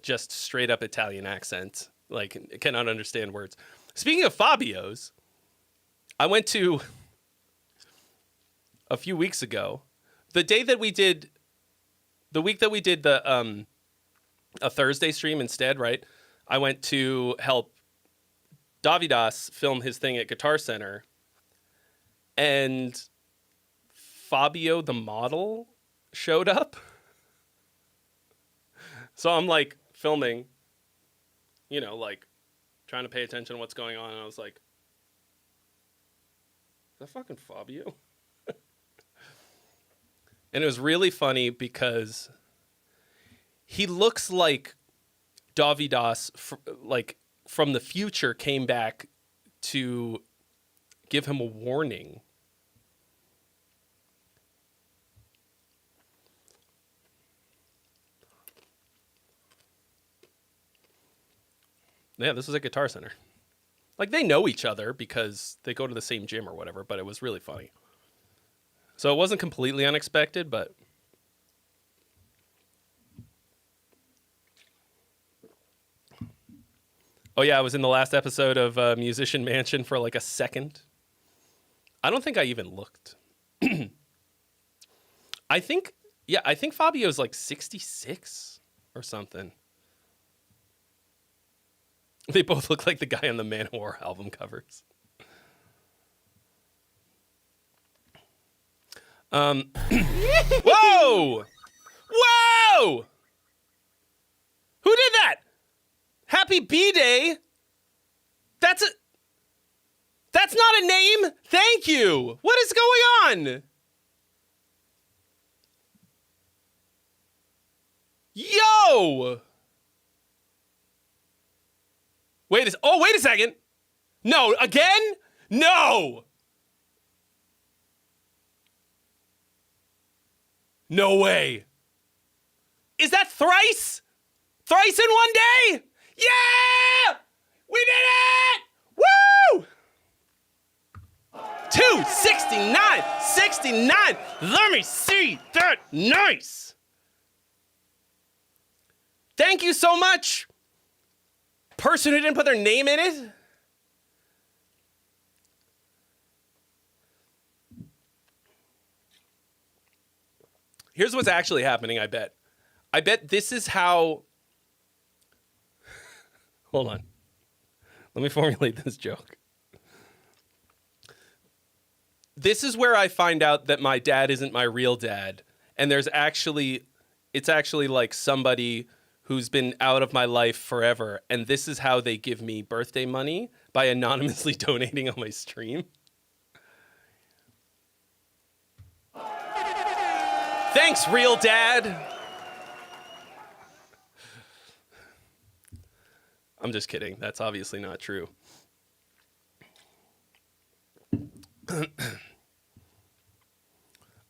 just straight up Italian accent. Like, cannot understand words. Speaking of Fabios, I went to, a few weeks ago, the week that we did the a Thursday stream instead, right? I went to help Davidas film his thing at Guitar Center, and Fabio the model showed up. So I'm like filming, like trying to pay attention to what's going on, and I was like, is that fucking Fabio? And it was really funny because he looks like Davidas, from the future, came back to give him a warning. Yeah, this was at Guitar Center. Like, they know each other because they go to the same gym or whatever, but it was really funny. So it wasn't completely unexpected, but oh yeah, I was in the last episode of Musician Mansion for like a second. I don't think I even looked. I think Fabio's like 66 or something. They both look like the guy on the Manowar album covers. Whoa! Whoa! Who did that? Happy B-Day? That's not a name. Thank you. What is going on? Yo! Wait a second. No, again? No! No way. Is that thrice? Thrice in one day? Yeah! We did it! Woo! 269, 69. Let me see that. Nice. Thank you so much. Person who didn't put their name in it. Here's what's actually happening, I bet. I bet this is how... Hold on. Let me formulate this joke. This is where I find out that my dad isn't my real dad. And it's actually like somebody who's been out of my life forever. And this is how they give me birthday money, by anonymously donating on my stream. Thanks, real dad. I'm just kidding. That's obviously not true. I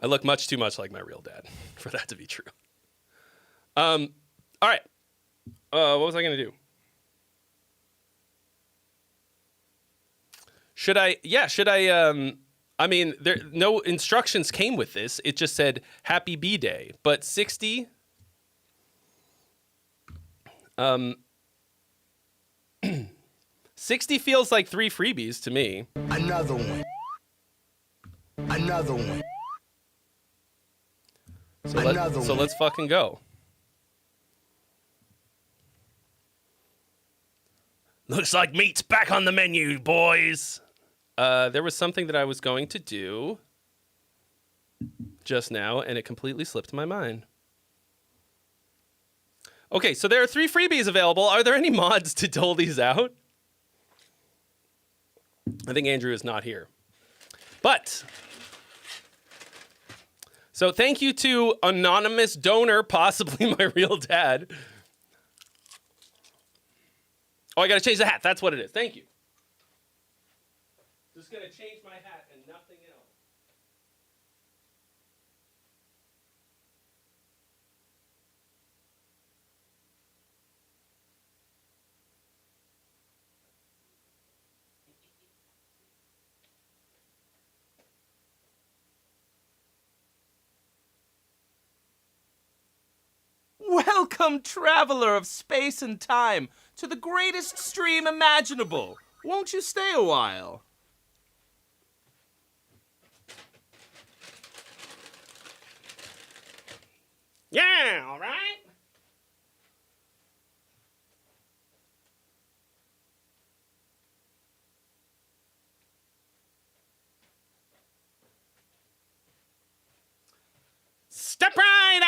look much too much like my real dad for that to be true. All right. What was I going to do? Should I, I mean, no instructions came with this. It just said Happy B-Day, but 60, 60 feels like 3 freebies to me. Another one. Another one. So let's fucking go. Looks like meat's back on the menu, boys. There was something that I was going to do just now, and it completely slipped my mind. Okay, so there are 3 freebies available. Are there any mods to dole these out? I think Andrew is not here. But, so thank you to anonymous donor, possibly my real dad. Oh, I gotta change the hat. That's what it is. Thank you. Just gonna change my hat and nothing else. Welcome, traveler of space and time, to the greatest stream imaginable. Won't you stay a while? Yeah, all right. Step right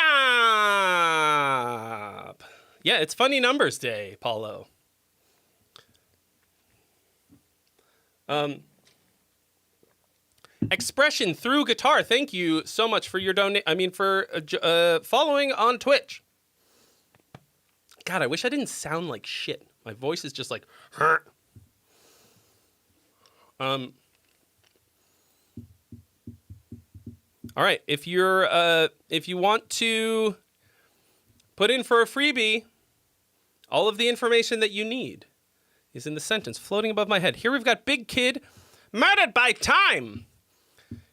up. Yeah, it's Funny Numbers Day, Paulo. Expression through guitar. Thank you so much for your for following on Twitch. God, I wish I didn't sound like shit. My voice is just like, All right, if you want to put in for a freebie, all of the information that you need is in the sentence floating above my head. Here we've got Big Kid, Murdered by Time.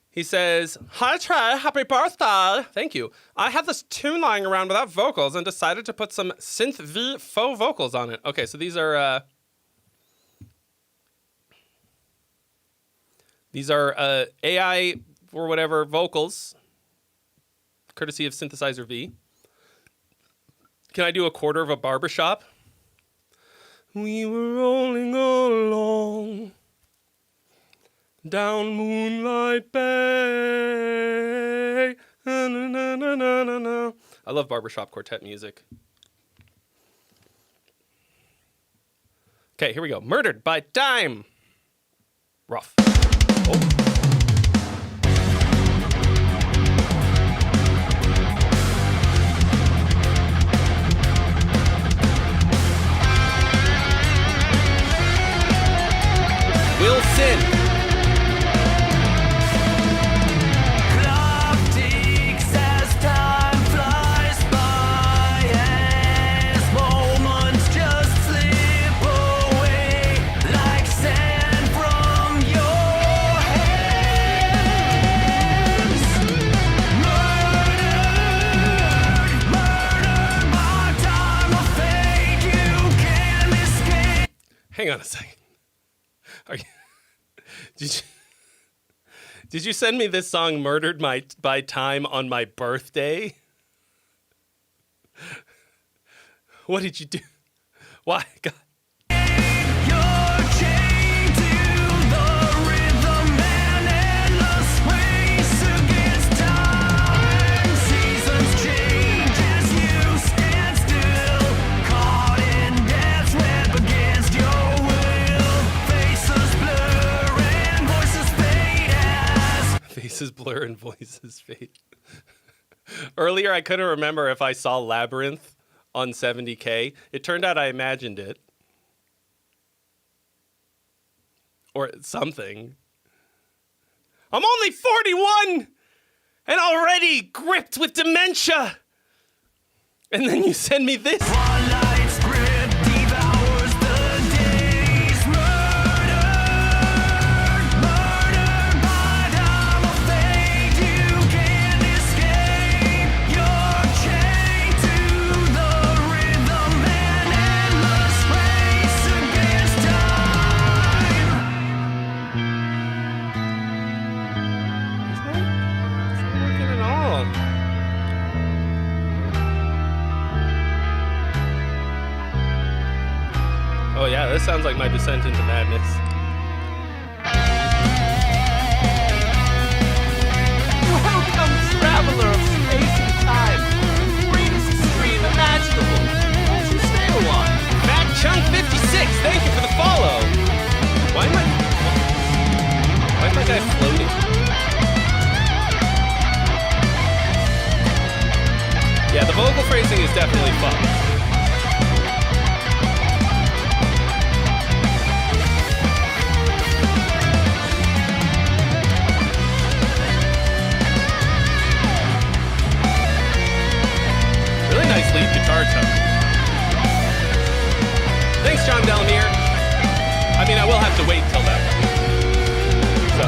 He says, "Hi Trey, happy birthday." Thank you. I had this tune lying around without vocals and decided to put some synth V faux vocals on it. Okay, so these are AI or whatever vocals, courtesy of Synthesizer V. Can I do a quarter of a barbershop? We were rolling along down Moonlight Bay. Na, na, na, na, na, na. I love barbershop quartet music. Okay, here we go. Murdered by Time. Rough. Oh. Wilson. Clock ticks as time hang on a second. Are you, did you send me this song "Murdered by Time" on my birthday? What did you do? Why? God. You're chained to the rhythm and endless race against time. Seasons change as you stand still, caught in death's web against your will. Faces blur and voices fade as Faces blur and voices fade. Earlier, I couldn't remember if I saw Labyrinth on 70K. It turned out I imagined it. Or something. I'm only 41 and already gripped with dementia. And then you send me this. one light's grip devours the days. Murdered by time of fate. You can't escape. You're chained to the rhythm and endless race against time. It's not working at all. Oh yeah, this sounds like my descent into madness. Welcome, traveler of space and time. The greatest stream imaginable. Won't you stay a while? Matt Chung 56, thank you for the follow. Why am I guy floating? Yeah, the vocal phrasing is definitely fucked. Really nice lead guitar tone. Thanks, John Delamere. I mean, I will have to wait till that. So.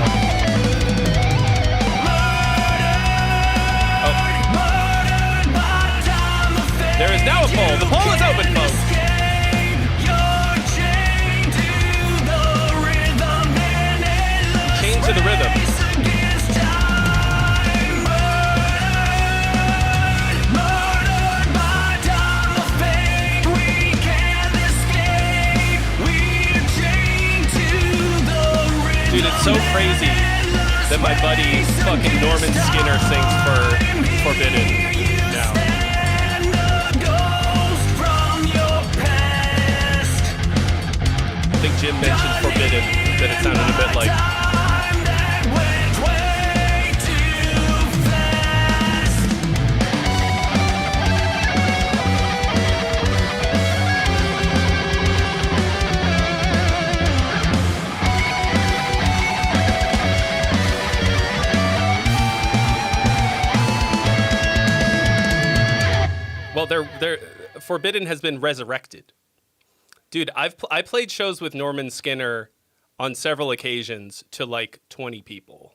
Oh. There is now a poll. The poll is open, folks. Chained to the rhythm. Dude, it's so crazy that my buddy fucking Norman Skinner sings for Forbidden now. I think Jim mentioned Forbidden, that it sounded a bit like. Well, Forbidden has been resurrected. Dude, I played shows with Norman Skinner on several occasions to like 20 people.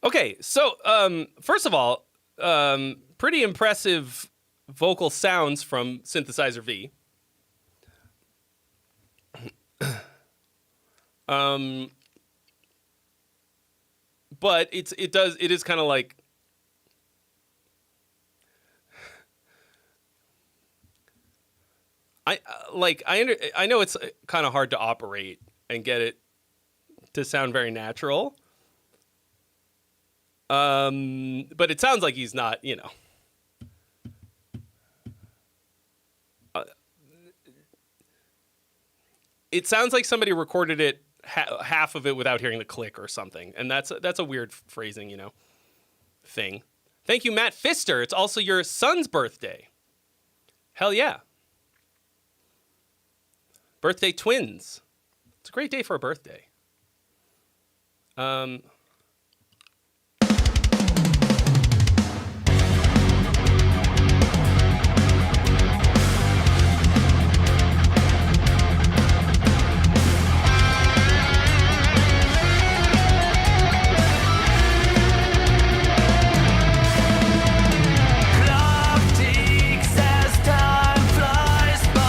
Okay, so first of all, pretty impressive vocal sounds from Synthesizer V. But it is kind of like, I know it's kind of hard to operate and get it to sound very natural. But it sounds like he's not, you know. It sounds like somebody recorded it half of it without hearing the click or something, and that's a weird phrasing, you know, thing. Thank you, Matt Pfister. It's also your son's birthday. Hell yeah. Birthday twins. It's a great day for a birthday. Clock ticks as time flies by.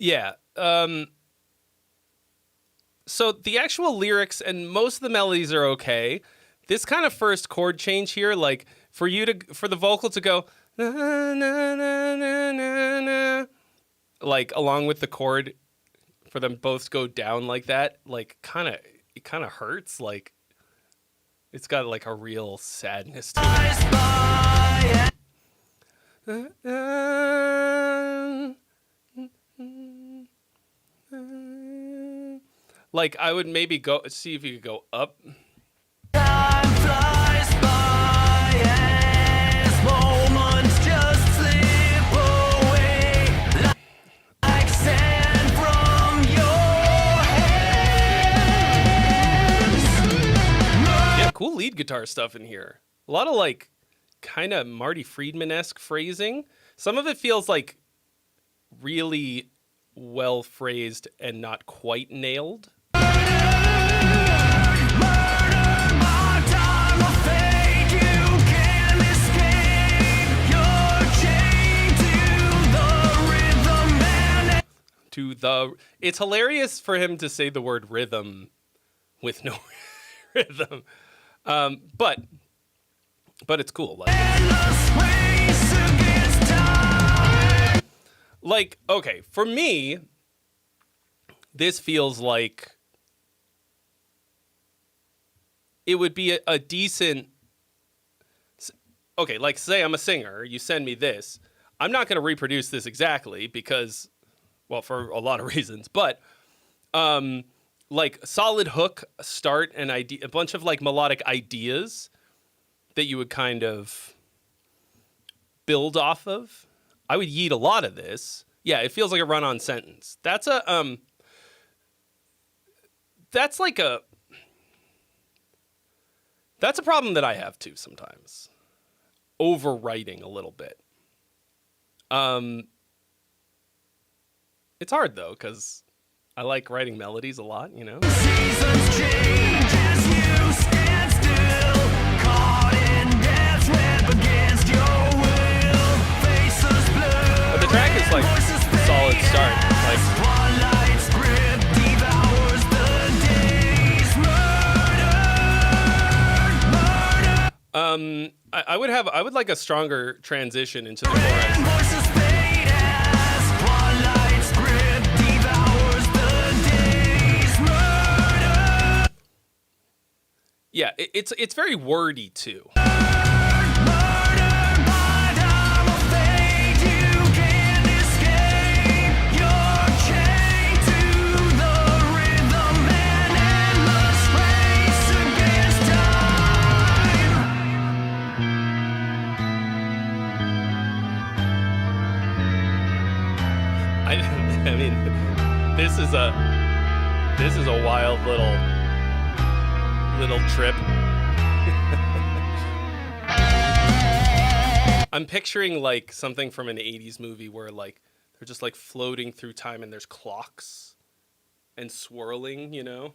Yeah. So the actual lyrics and most of the melodies are okay. This kind of first chord change here, like for the vocal to go na, na, na, na, na, na, like along with the chord, for them both to go down like that, like it kind of hurts. Like it's got like a real sadness to it. Like I would maybe go see if you could go up. Time flies by as moments just slip away like sand from your hands. Yeah, cool lead guitar stuff in here. A lot of like kind of Marty Friedman-esque phrasing. Some of it feels like really well phrased and not quite nailed. It's hilarious for him to say the word rhythm with no rhythm, but it's cool. Like, okay, for me, this feels like it would be a decent. Okay, like say I'm a singer, you send me this. I'm not going to reproduce this exactly because, well, for a lot of reasons, but like solid hook, start, and idea, a bunch of like melodic ideas that you would kind of build off of. I would yeet a lot of this. Yeah, it feels like a run-on sentence. That's a problem that I have too sometimes. Overwriting a little bit. It's hard though, because I like writing melodies a lot, you know? Seasons change as you stand still, caught in death's web against your will. Faces blur. But the track is like a solid start. Like Twilight's grip devours the days. Murdered. I would like a stronger transition into the chorus. Voices fade as twilight's grip devours the days. Murdered. Yeah, it's very wordy too. Murdered by time of fate, you can't escape. You're chained to the rhythm and endless race against time. I mean, this is a wild little trip. I'm picturing like something from an 80s movie where like they're just like floating through time and there's clocks and swirling, you know?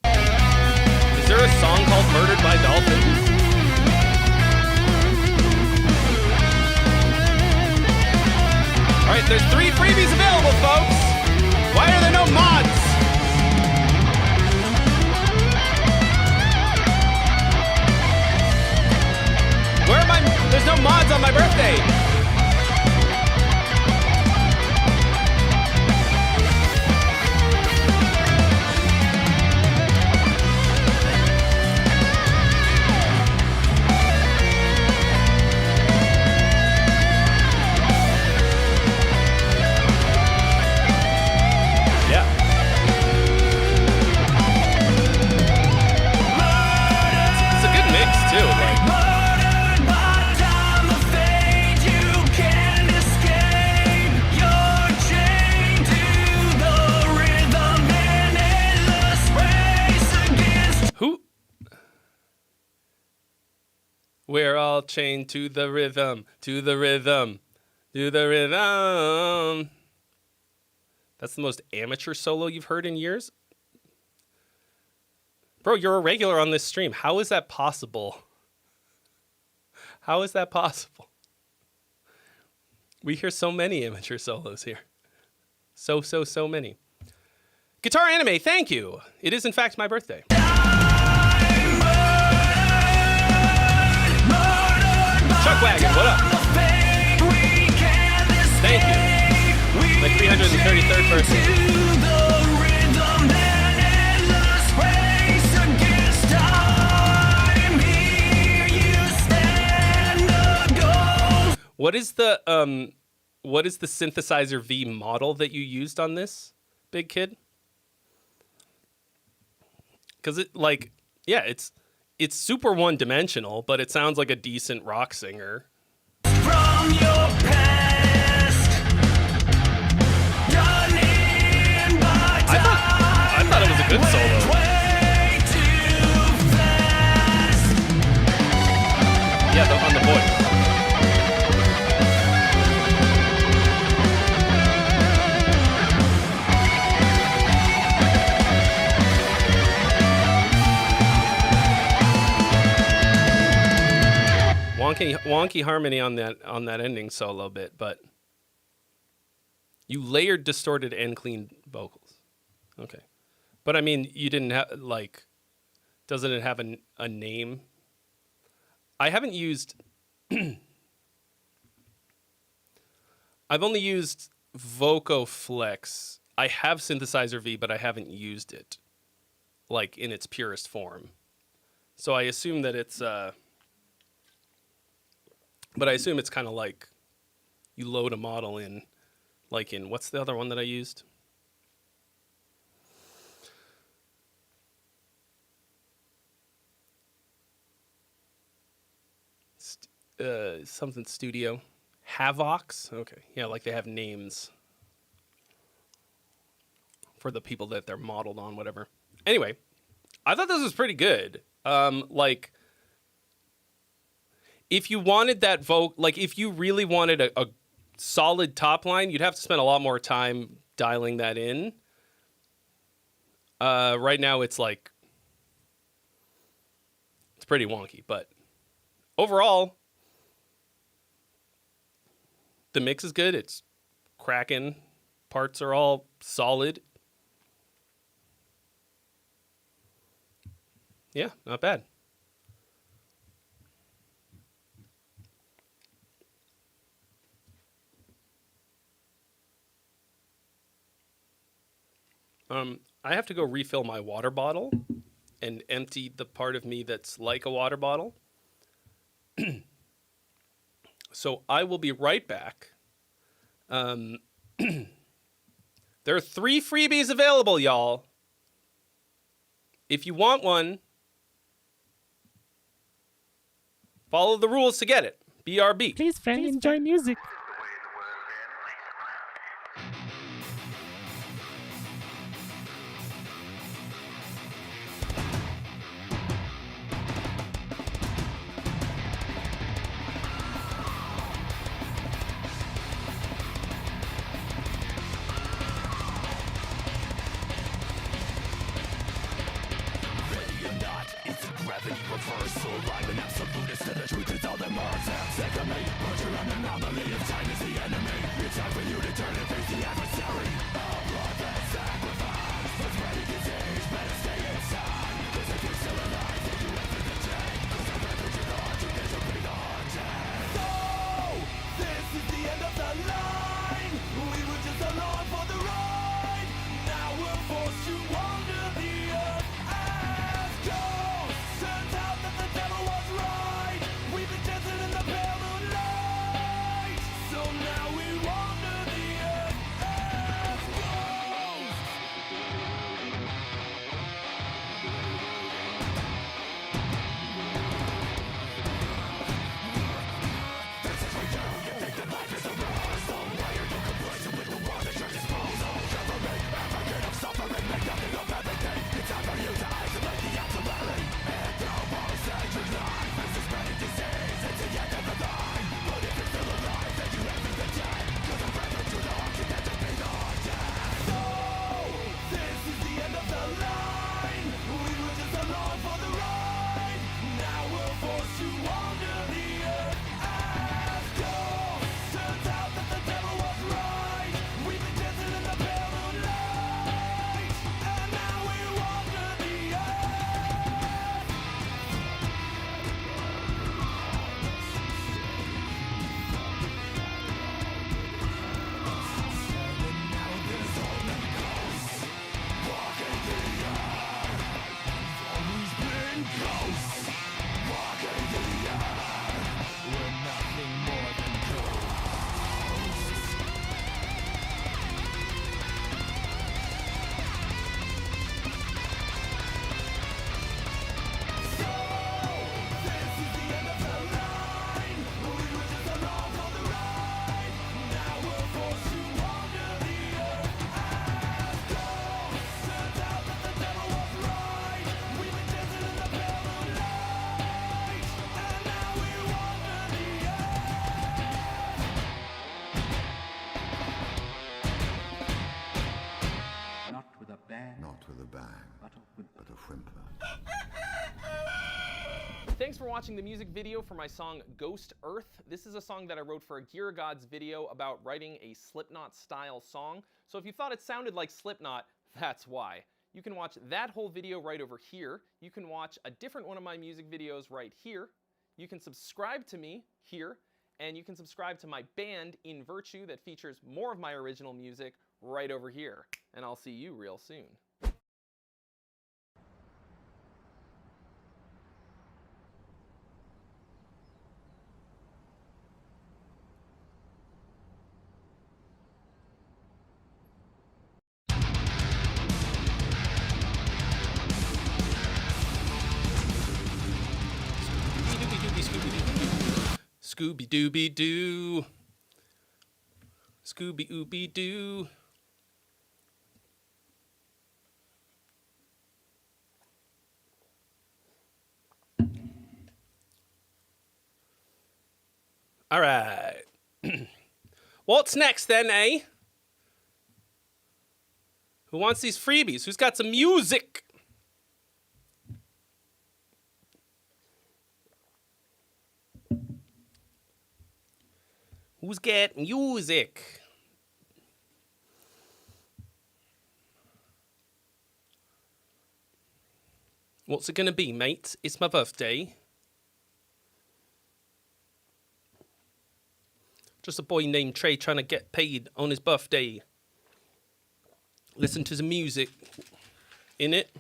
Is there a song called Murdered by Dolphins? All right, there's 3 freebies available, folks. Why are there no mods? Where am I? There's no mods on my birthday. Yeah. It's a good mix too. Like. Murdered by time of fate, you can't escape. You're chained to the rhythm and endless race against. Who? We're all chained to the rhythm, to the rhythm, to the rhythm. That's the most amateur solo you've heard in years? Bro, you're a regular on this stream. How is that possible? How is that possible? We hear so many amateur solos here. So many. Guitar Anime, thank you. It is in fact my birthday. Chuck Wagon, what up? Thank you. My 333rd birthday. What is the synthesizer V model that you used on this, big kid? Because it's super one-dimensional, but it sounds like a decent rock singer. From your past, running by I thought it was a good solo. way too fast. Yeah, on the voice. Wonky harmony on that ending solo bit, but you layered distorted and clean vocals. Okay. But I mean, you didn't have doesn't it have a name? I haven't used I've only used VocoFlex. I have Synthesizer V, but I haven't used it in its purest form. So I assume that it's but I assume it's kind of like you load a model in, what's the other one that I used? Something Studio. Havocs? Okay. Yeah, they have names for the people that they're modeled on, whatever. Anyway, I thought this was pretty good. If you wanted that if you really wanted a solid top line, you'd have to spend a lot more time dialing that in. Right now, it's pretty wonky, but overall, the mix is good. It's cracking. Parts are all solid. Yeah, not bad. I have to go refill my water bottle and empty the part of me that's like a water bottle. So I will be right back. There are 3 freebies available, y'all. If you want one, follow the rules to get it. BRB. Please, friend, enjoy music. Reversal, I'm an absolutist, and the truth is all that matters. Secondly, but you're an anomaly of time. Thanks for watching the music video for my song Ghost Earth. This is a song that I wrote for a Gear Gods video about writing a Slipknot-style song. So if you thought it sounded like Slipknot, that's why. You can watch that whole video right over here. You can watch a different one of my music videos right here. You can subscribe to me here. And you can subscribe to my band, In Virtue, that features more of my original music right over here. And I'll see you real soon. Scooby-Dooby-Doo. Scooby-Ooby-Doo. All right. What's next then, eh? Who wants these freebies? Who's got some music? Who's got music? What's it gonna be, mate? It's my birthday. Just a boy named Trey trying to get paid on his birthday. Listen to the music in it.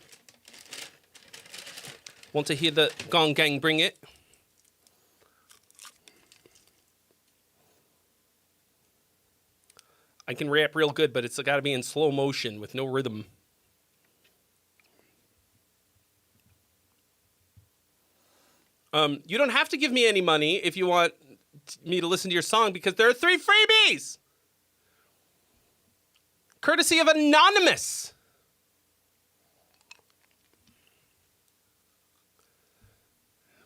Want to hear the Gong Gang bring it? I can rap real good, but it's got to be in slow motion with no rhythm. You don't have to give me any money if you want me to listen to your song, because there are 3 freebies! Courtesy of Anonymous!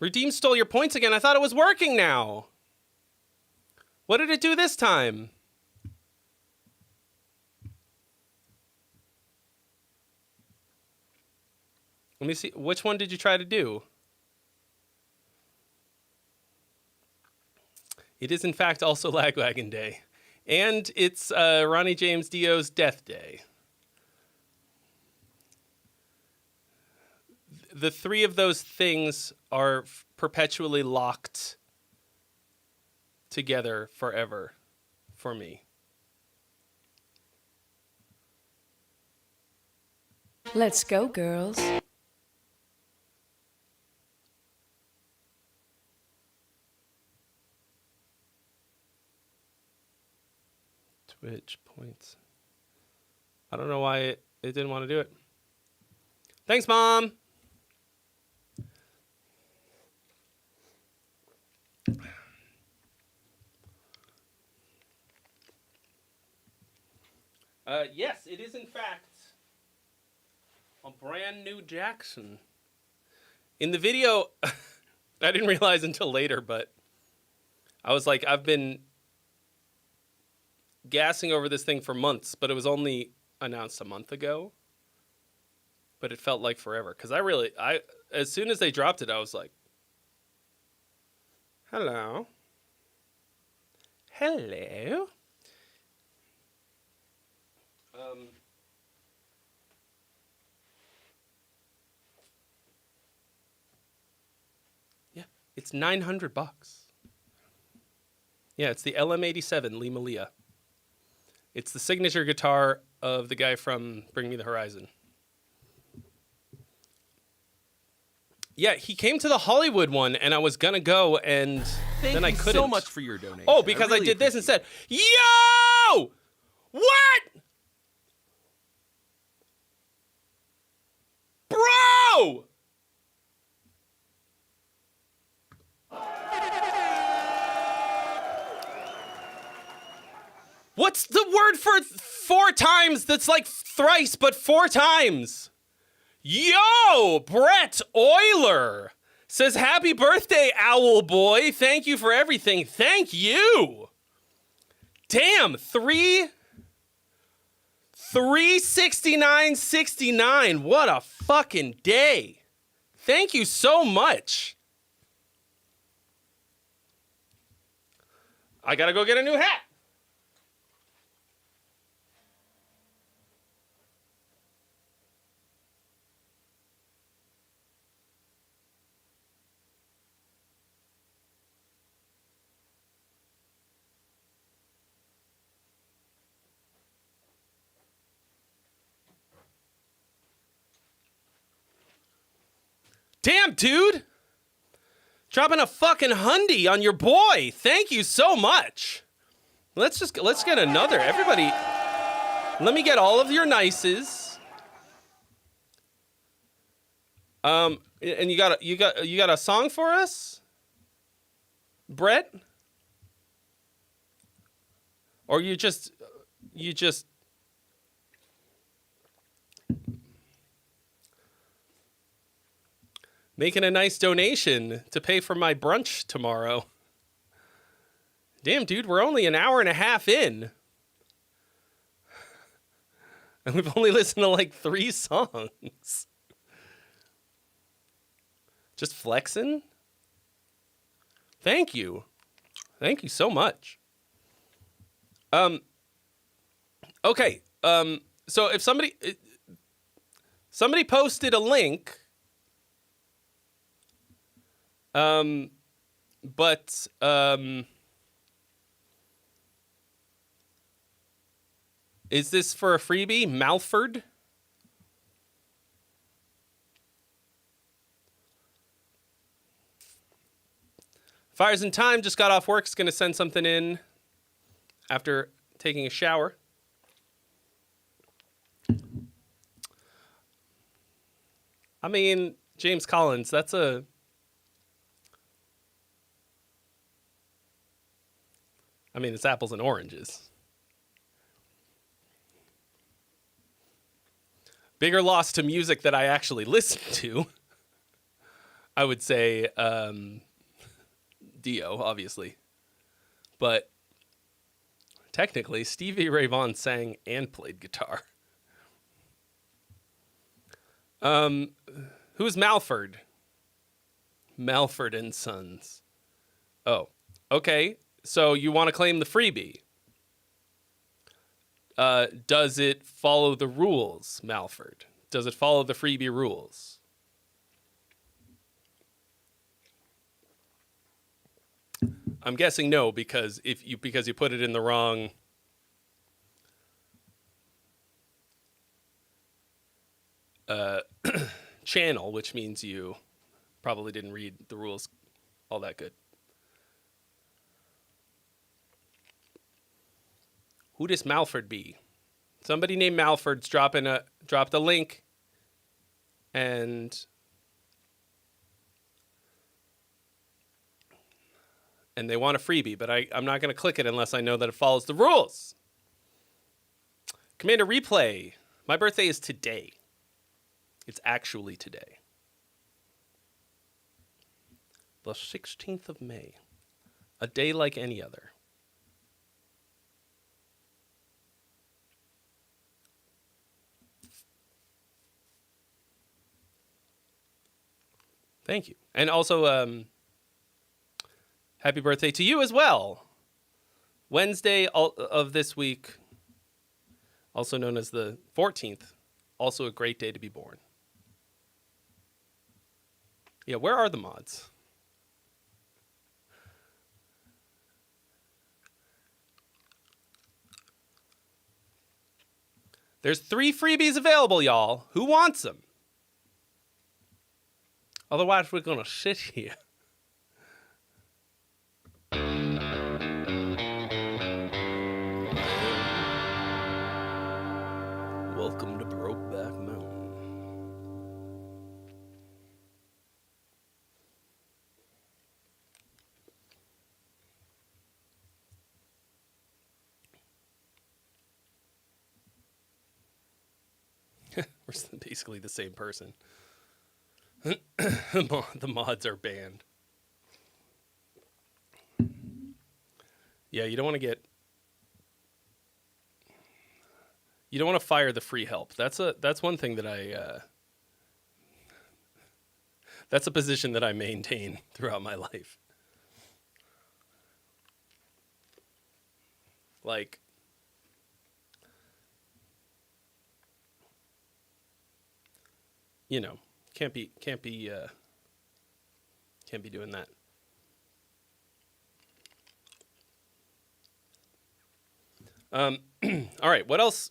Redeem stole your points again. I thought it was working now. What did it do this time? Let me see. Which one did you try to do? It is, in fact, also Lagwagon Day. And it's Ronnie James Dio's death day. The 3 of those things are perpetually locked together forever for me. Let's go, girls. Twitch points. I don't know why it didn't want to do it. Thanks, Mom. Yes, it is in fact a brand new Jackson. In the video, I didn't realize until later, but I was like, I've been gassing over this thing for months, but it was only announced a month ago. But it felt like forever, because as soon as they dropped it, I was like, hello. Hello. Yeah, it's $900. Yeah, it's the LM87 Lima Leah. It's the signature guitar of the guy from Bring Me the Horizon. Yeah, he came to the Hollywood one, and I was gonna go, and then I couldn't. Thank you so much for your donation. Oh, because I did this and said, yo! What? Bro! What's the word for 4 times that's like thrice, but 4 times? Yo, Brett Euler says, happy birthday, Owl Boy. Thank you for everything. Thank you. Damn, 369.69. What a fucking day. Thank you so much. I gotta go get a new hat. Damn, dude. Dropping a fucking hundy on your boy. Thank you so much. Let's get another. Everybody, let me get all of your nices. And you got a song for us, Brett? Or you just making a nice donation to pay for my brunch tomorrow. Damn, dude, we're only an hour and a half in. And we've only listened to like 3 songs. Just flexing? Thank you. Thank you so much. Okay. So if somebody posted a link, but is this for a freebie? Malford? Fires in Time just got off work. Is going to send something in after taking a shower. I mean, James Collins, that's a... I mean, it's apples and oranges. Bigger loss to music that I actually listen to. I would say Dio, obviously. But technically, Stevie Ray Vaughan sang and played guitar. Who's Malford? Malford and Sons. Oh, okay. So you want to claim the freebie. Does it follow the rules, Malford? Does it follow the freebie rules? I'm guessing no, because you put it in the wrong channel, which means you probably didn't read the rules all that good. Who does Malford be? Somebody named Malford's dropped a link, and they want a freebie, but I'm not going to click it unless I know that it follows the rules. Commander Replay. My birthday is today. It's actually today. The 16th of May. A day like any other. Thank you. And also, happy birthday to you as well. Wednesday of this week, also known as the 14th, also a great day to be born. Yeah, where are the mods? There's 3 freebies available, y'all. Who wants them? Otherwise, we're going to sit here. Welcome to Brokeback Mountain. We're basically the same person. The mods are banned. Yeah, you don't want to fire the free help. That's one thing that that's a position that I maintain throughout my life. Like, you know, can't be doing that. All right, what else?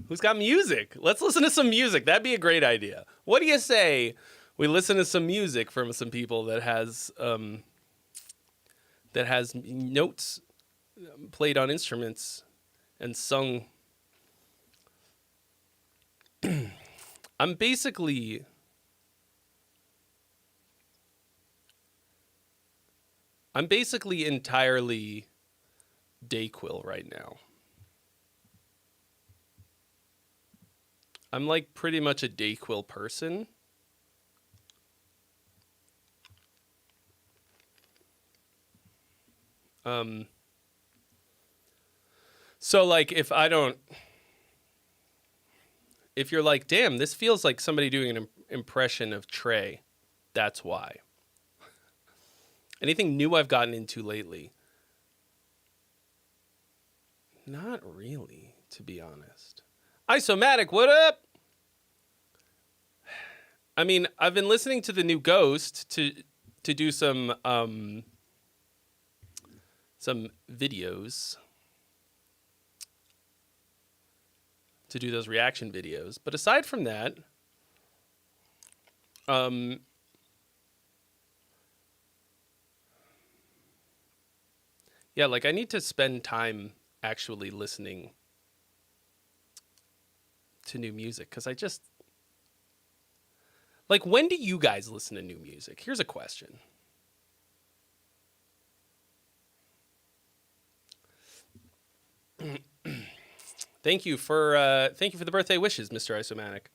Who's got music? Let's listen to some music. That'd be a great idea. What do you say we listen to some music from some people that has notes played on instruments and sung? I'm basically entirely Dayquil right now. I'm like pretty much a Dayquil person. So like if you're like, damn, this feels like somebody doing an impression of Trey, that's why. Anything new I've gotten into lately? Not really, to be honest. Isomatic, what up? I mean, I've been listening to the new Ghost to do some videos. To do those reaction videos. But aside from that, yeah, like I need to spend time actually listening to new music, because I just, like, when do you guys listen to new music? Here's a question. Thank you for the birthday wishes, Mr. Isomatic.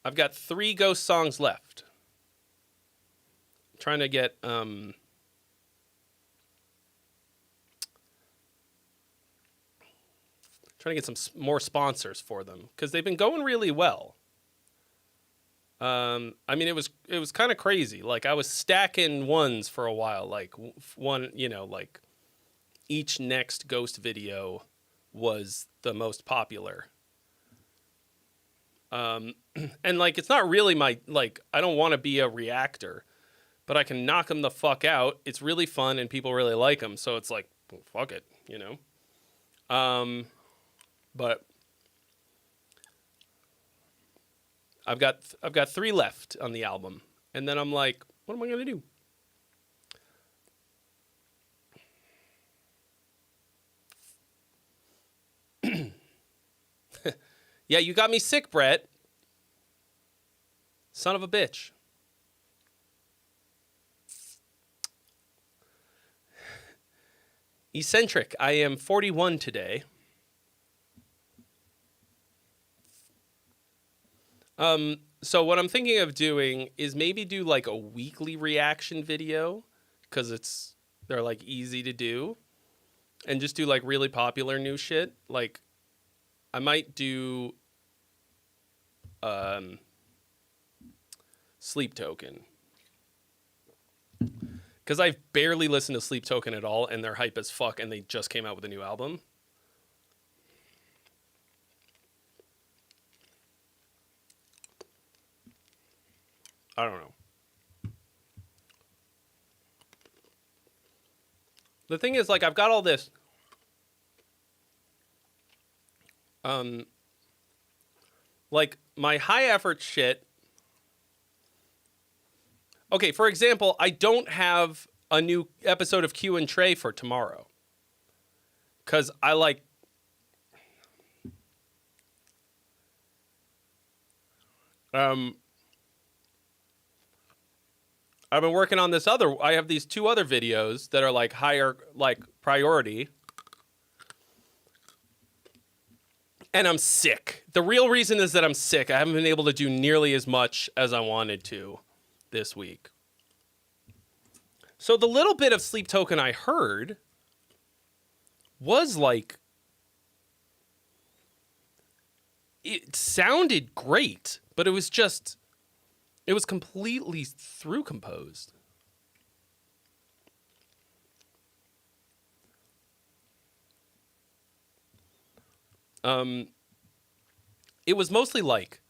I've got 3 Ghost songs left. I'm trying to get trying to get some more sponsors for them, because they've been going really well. I mean, it was kind of crazy. Like, I was stacking ones for a while. Like, one, you know, like, each next Ghost video was the most popular. And, like, it's not really my, like, I don't want to be a reactor, but I can knock them the fuck out. It's really fun, and people really like them. So it's like, well, fuck it, you know? But I've got 3 left on the album, and then I'm like, what am I gonna do? Yeah, you got me sick, Brett. Son of a bitch. Eccentric. I am 41 today. So what I'm thinking of doing is maybe do like a weekly reaction video, because they're like easy to do, and just do like really popular new shit. Like, I might do Sleep Token, because I've barely listened to Sleep Token at all, and they're hype as fuck, and they just came out with a new album. I don't know. The thing is, like, I've got all this like, my high effort shit. Okay, for example, I don't have a new episode of Q and Trey for tomorrow, because I like, I've been working on this I have these 2 other videos that are like higher, like, priority. And I'm sick. The real reason is that I'm sick. I haven't been able to do nearly as much as I wanted to this week. So the little bit of Sleep Token I heard was like it sounded great, but it was completely through composed. It was mostly like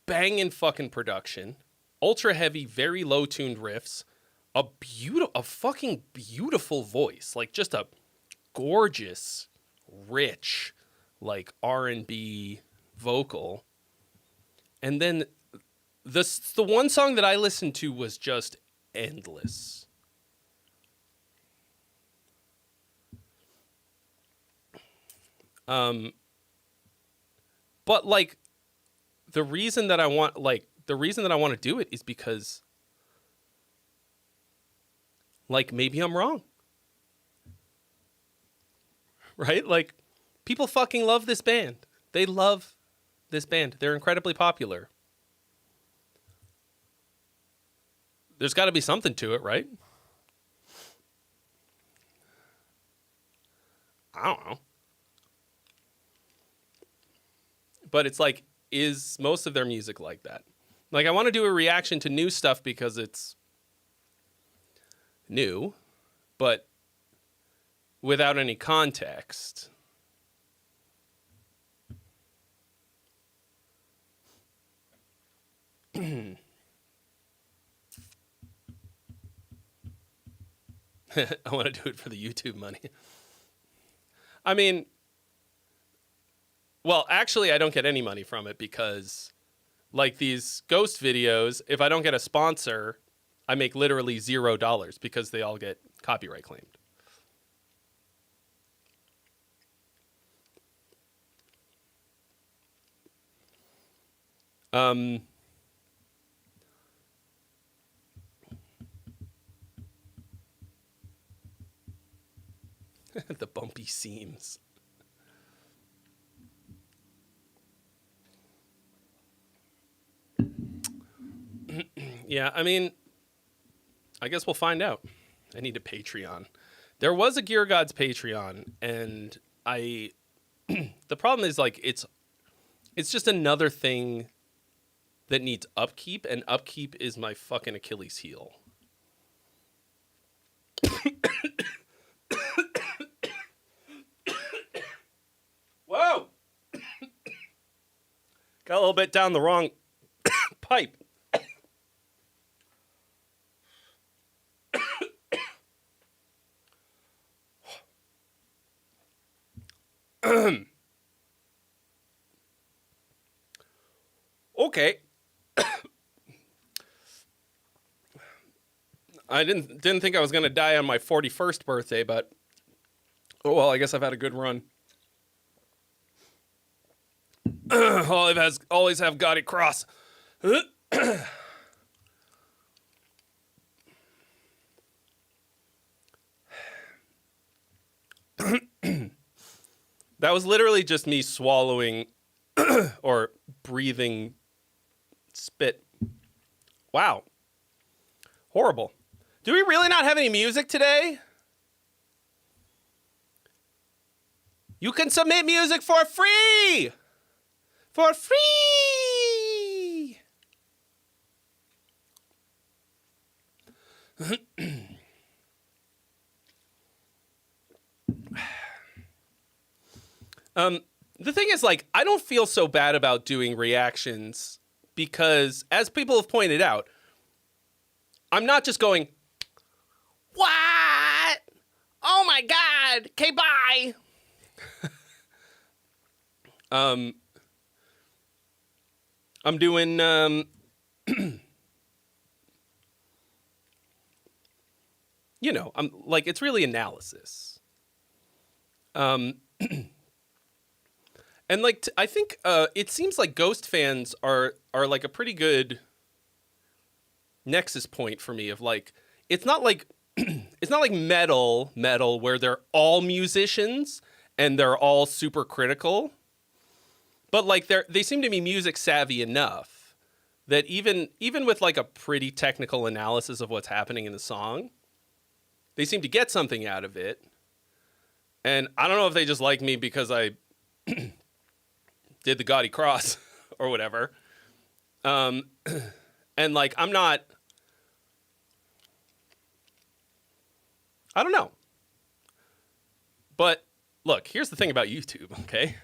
banging fucking production, ultra heavy, very low tuned riffs, a fucking beautiful voice, like just a gorgeous, rich, like R&B vocal. And then the one song that I listened to was just endless. But like the reason that I want to do it is because like maybe I'm wrong. Right? Like people fucking love this band. They love this band. They're incredibly popular. There's got to be something to it, right? I don't know. But it's like, is most of their music like that? Like, I want to do a reaction to new stuff because it's new, but without any context. I want to do it for the YouTube money. I mean, well, actually, I don't get any money from it because, like these ghost videos, if I don't get a sponsor, I make literally $0 because they all get copyright claimed. The bumpy seams. Yeah, I mean, I guess we'll find out. I need a Patreon. There was a Gear Gods Patreon, and the problem is like it's just another thing that needs upkeep, and upkeep is my fucking Achilles heel. Whoa! Got a little bit down the wrong pipe. Okay. I didn't think I was going to die on my 41st birthday, but oh well, I guess I've had a good run. Always have got it cross. That was literally just me swallowing or breathing spit. Wow. Horrible. Do we really not have any music today? You can submit music for free! For free! The thing is, like, I don't feel so bad about doing reactions because, as people have pointed out, I'm not just going, what? Oh my God. Okay, bye. I'm doing, you know, I'm like, it's really analysis. And like, I think, it seems like Ghost fans are like a pretty good nexus point for me of like, it's not like metal where they're all musicians and they're all super critical, but like they seem to be music savvy enough that even with like a pretty technical analysis of what's happening in the song, they seem to get something out of it. And I don't know if they just like me because I did the gaudy cross or whatever. And like, I don't know. But look, here's the thing about YouTube, okay?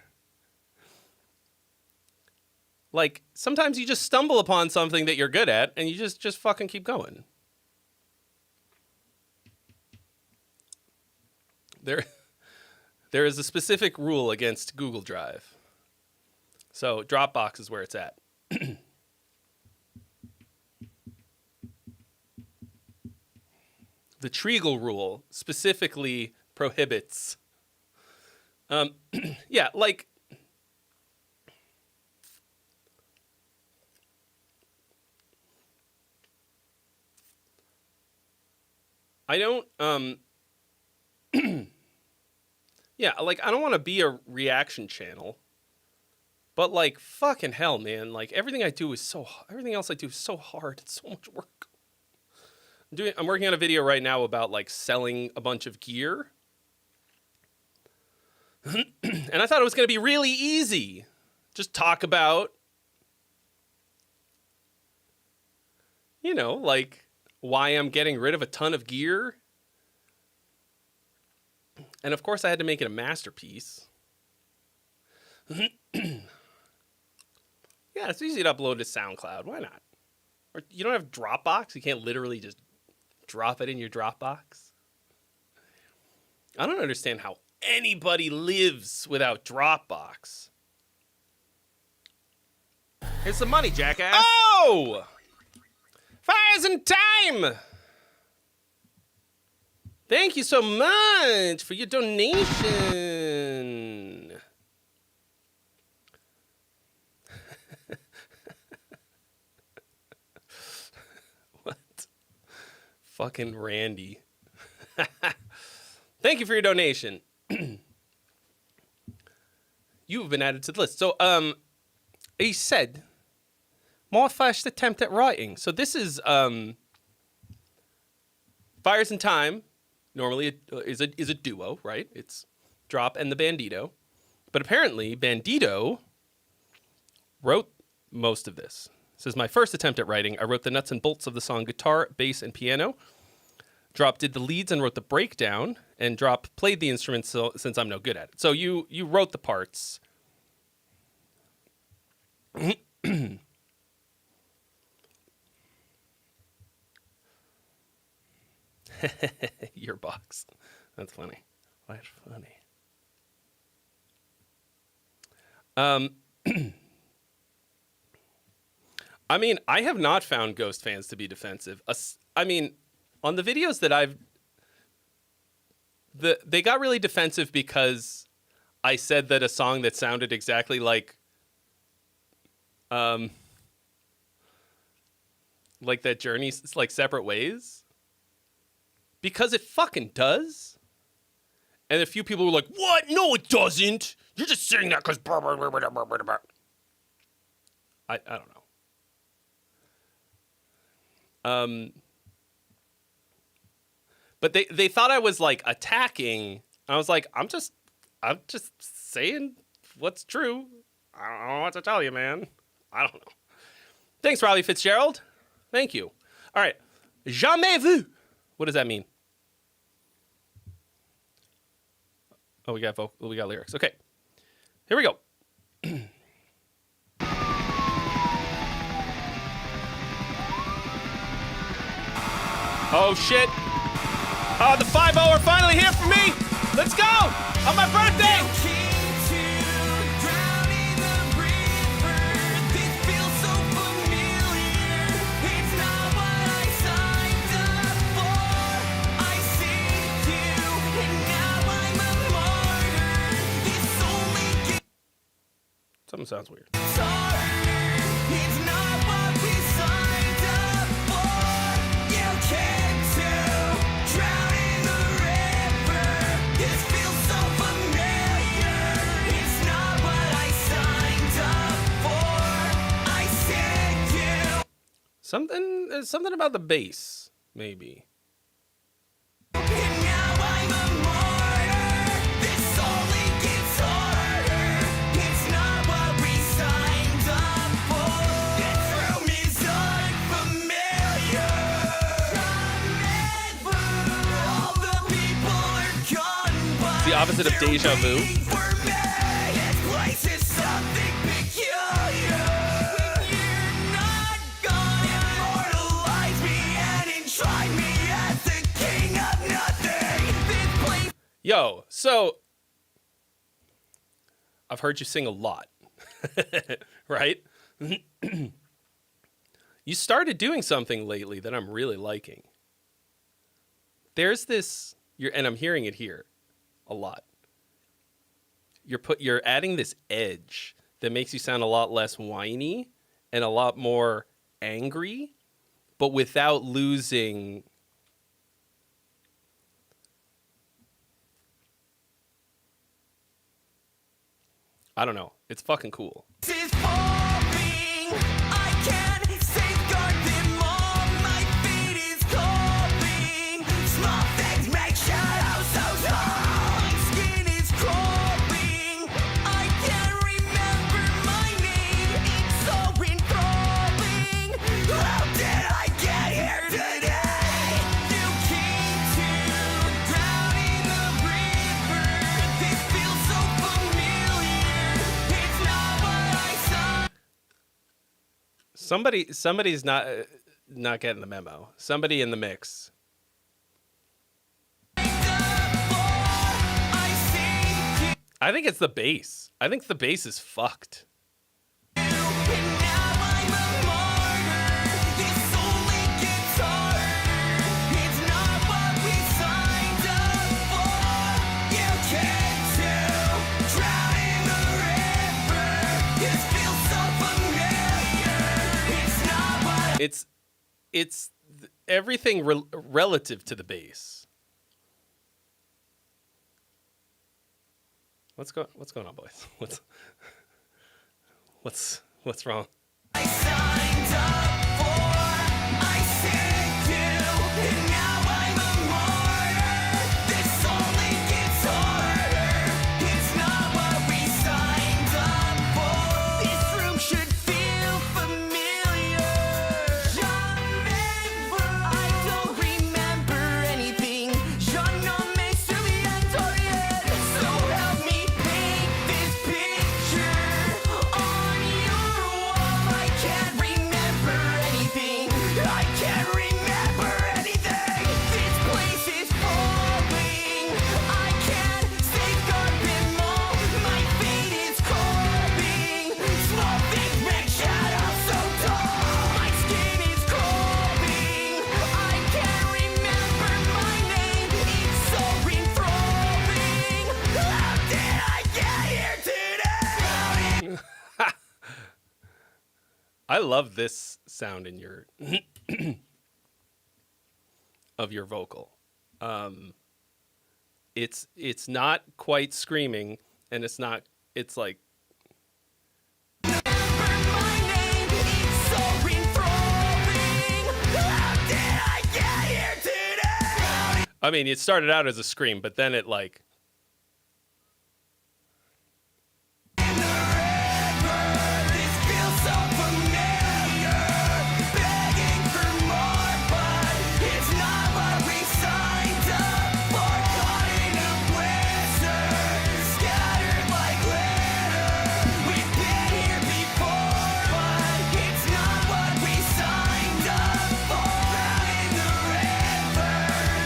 Like, sometimes you just stumble upon something that you're good at and you just fucking keep going. There is a specific rule against Google Drive. So Dropbox is where it's at. The Tregle Rule specifically prohibits. Yeah, like, I don't, yeah, like, I don't want to be a reaction channel, but like, fucking hell, man, like, everything else I do is so hard. It's so much work. I'm working on a video right now about like selling a bunch of gear. And I thought it was going to be really easy. Just talk about, you know, like why I'm getting rid of a ton of gear. And of course I had to make it a masterpiece. Yeah, it's easy to upload to SoundCloud. Why not? Or you don't have Dropbox? You can't literally just drop it in your Dropbox? I don't understand how anybody lives without Dropbox. Here's some money, jackass. Oh! Fires in time! Thank you so much for your donation. What? Fucking Randy. Thank you for your donation. You've been added to the list. So, he said, my first attempt at writing. So this is, Fires in Time. Normally it is a duo, right? It's Drop and the Bandito. But apparently Bandito wrote most of this. This is my first attempt at writing. I wrote the nuts and bolts of the song guitar, bass, and piano. Drop did the leads and wrote the breakdown, and Drop played the instruments since I'm no good at it. So you wrote the parts. Your box. That's funny. That's funny. I mean, I have not found Ghost fans to be defensive. I mean, on the videos that they got really defensive because I said that a song that sounded exactly like that Journey's like Separate Ways. Because it fucking does. And a few people were like, what? No, it doesn't. You're just saying that because I don't know. But they thought I was like attacking. I was like, I'm just saying what's true. I don't know what to tell you, man. I don't know. Thanks, Robbie Fitzgerald. Thank you. All right. Jamais vu. What does that mean? Oh, we got lyrics. Okay. Here we go. Oh, shit. Oh, the 5-0 are finally here for me. Let's go. On my birthday. Something sounds weird. Something about the bass, maybe. opposite of deja vu. For me, this place is something peculiar. You're not gonna immortalize me and enshrine me as the king of nothing. This place. Yo, so I've heard you sing a lot, right? You started doing something lately that I'm really liking. There's this, and I'm hearing it here a lot. You're adding this edge that makes you sound a lot less whiny and a lot more angry, but without losing. I don't know. It's fucking cool. This is falling. I can't safeguard them all. My fate is calling. Small things make shadows so tall. My skin is crawling. I can't remember my name. It's so enthralling. How did I get here today? You came to drown in the river. This feels so familiar. It's not what I saw. Somebody's not getting the memo. Somebody in the mix. I think it's the bass. I think the bass is fucked. It's everything relative to the bass. What's going on, boys? What's wrong? I signed up for, I said do, and now I'm a martyr. This only gets harder. It's not what we signed up for. This room should feel familiar. I don't remember anything. Je ne me souviens de rien. So help me paint this picture on your wall. I can't remember anything. I can't remember anything. This place is falling. I can't safeguard them all. My fate is calling. Small things make shadows so tall. My skin is crawling. I can't remember my name. It's so enthralling. How did I get here today? I love this sound in your of your vocal. It's not quite screaming, and it's like Remember my name. It's so enthralling. How did I get here today? I mean, it started out as a scream, but then it like In the river, this feels so familiar. Begging for more, but it's not what we signed up for. Caught in a blizzard, scattered like glitter. We've been here before, but it's not what we signed up for. Out in the river,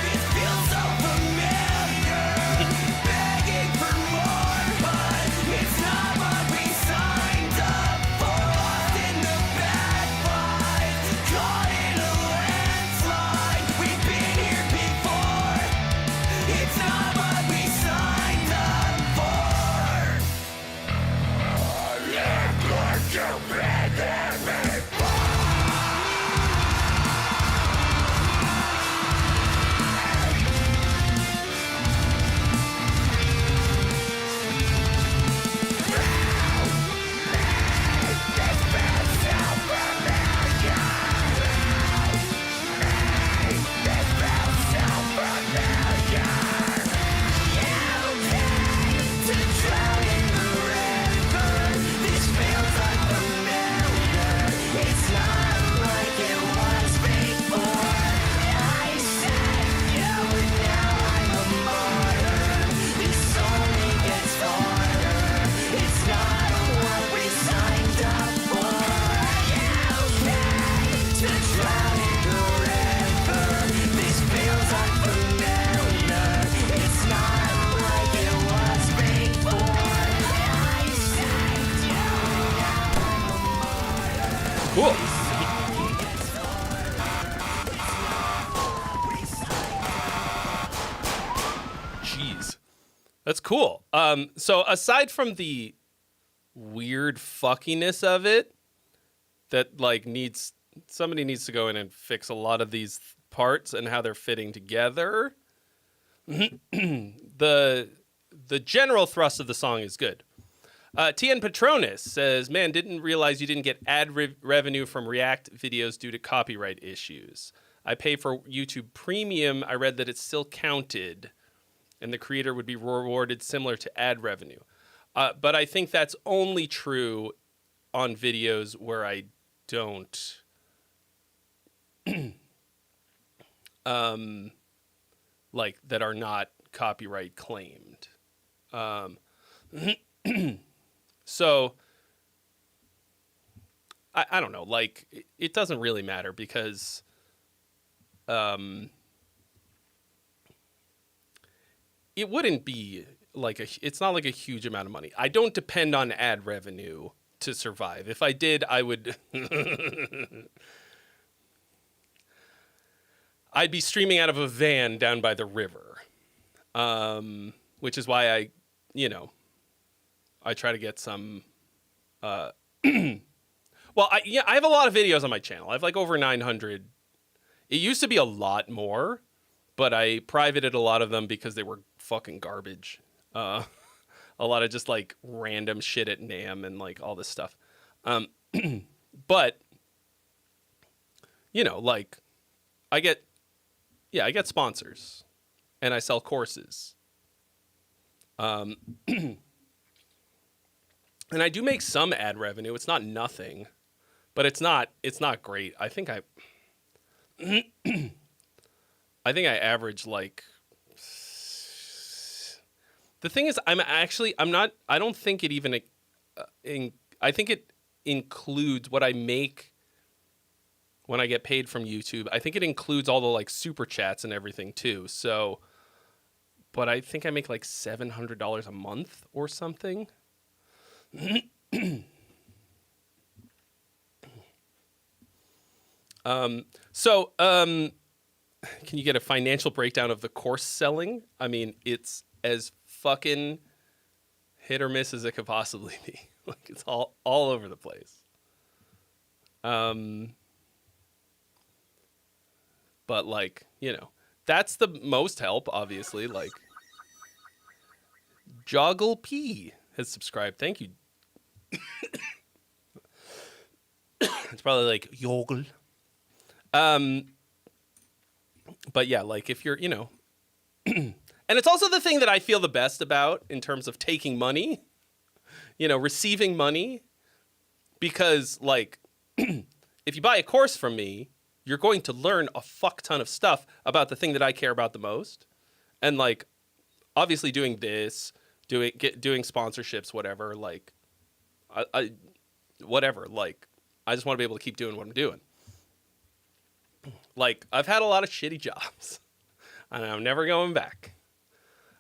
this feels so familiar. cool. So aside from the weird fuckiness of it, that like somebody needs to go in and fix a lot of these parts and how they're fitting together. The general thrust of the song is good. TN Patronus says, man, didn't realize you didn't get ad revenue from React videos due to copyright issues. I pay for YouTube Premium. I read that it's still counted and the creator would be rewarded similar to ad revenue. But I think that's only true on videos where I don't like that are not copyright claimed. So I don't know, like it doesn't really matter because it wouldn't be like it's not like a huge amount of money. I don't depend on ad revenue to survive. If I did, I would I'd be streaming out of a van down by the river. Which is why I try to get some well, I have a lot of videos on my channel. I have like over 900. It used to be a lot more, but I privated a lot of them because they were fucking garbage. A lot of just like random shit at NAMM and like all this stuff. But like I get sponsors and I sell courses. And I do make some ad revenue. It's not nothing, but it's not great. I think I average like, the thing is I don't think it even, I think it includes what I make when I get paid from YouTube. I think it includes all the like super chats and everything too. So, but I think I make like $700 a month or something. Can you get a financial breakdown of the course selling? I mean, it's as fucking hit or miss as it could possibly be. Like it's all over the place. But like, that's the most help, obviously. Like Joggle P has subscribed. Thank you. It's probably like Yoggle. But yeah, like if you're, and it's also the thing that I feel the best about in terms of taking money, receiving money, because like if you buy a course from me, you're going to learn a fuck ton of stuff about the thing that I care about the most. And like, obviously doing this, doing sponsorships, whatever, like whatever, like I just want to be able to keep doing what I'm doing. Like I've had a lot of shitty jobs and I'm never going back.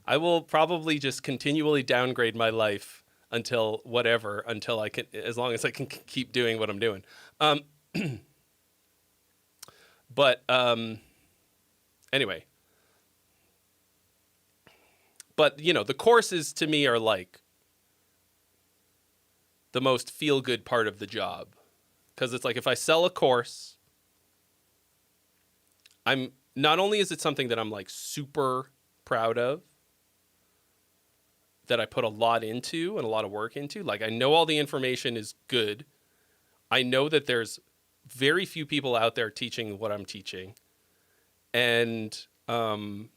I will probably just continually downgrade my life until I can, as long as I can keep doing what I'm doing. But anyway, but the courses to me are like the most feel good part of the job. Cause it's like, if I sell a course, not only is it something that I'm like super proud of, that I put a lot into and a lot of work into. Like I know all the information is good. I know that there's very few people out there teaching what I'm teaching. And even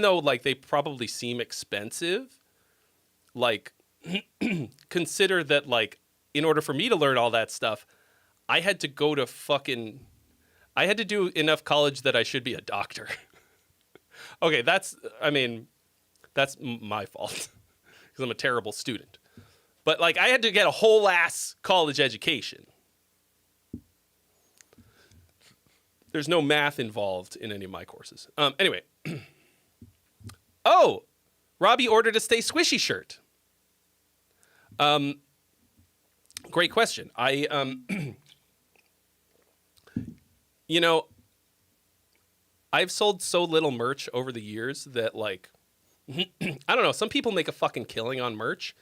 though like they probably seem expensive, like consider that like in order for me to learn all that stuff, I had to do enough college that I should be a doctor. Okay, that's my fault because I'm a terrible student. But like I had to get a whole ass college education. There's no math involved in any of my courses. Anyway. Oh, Robbie ordered a Stay Squishy shirt. Great question. I've sold so little merch over the years that like I don't know. Some people make a fucking killing on merch.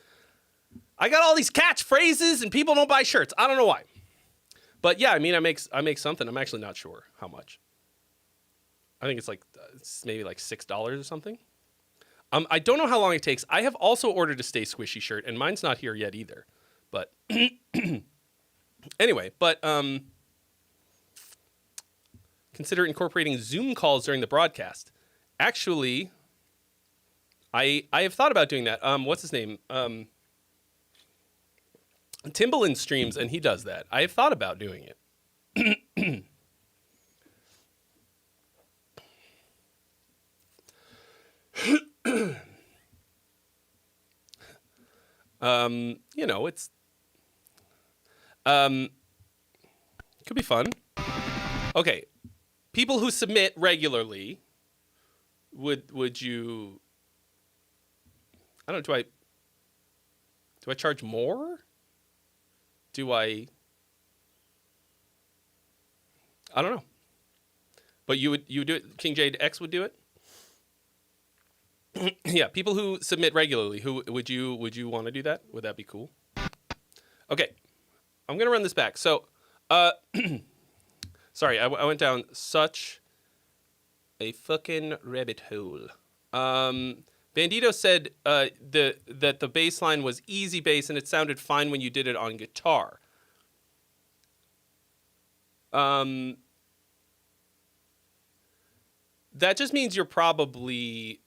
I got all these catchphrases and people don't buy shirts. I don't know why. But yeah, I mean, I make something. I'm actually not sure how much. I think it's like maybe like $6 or something. I don't know how long it takes. I have also ordered a Stay Squishy shirt, and mine's not here yet either. But anyway, consider incorporating Zoom calls during the broadcast. Actually, I have thought about doing that. What's his name? Timbaland streams, and he does that. I have thought about doing it. You know, it's could be fun. Okay, people who submit regularly, would you? I don't know. Do I charge more? I don't know. But you would do it? King Jade X would do it? Yeah, people who submit regularly, who would you want to do that? Would that be cool? Okay. I'm going to run this back. So, sorry, I went down such a fucking rabbit hole. Bandito said that the bass line was easy bass and it sounded fine when you did it on guitar. That just means you're probably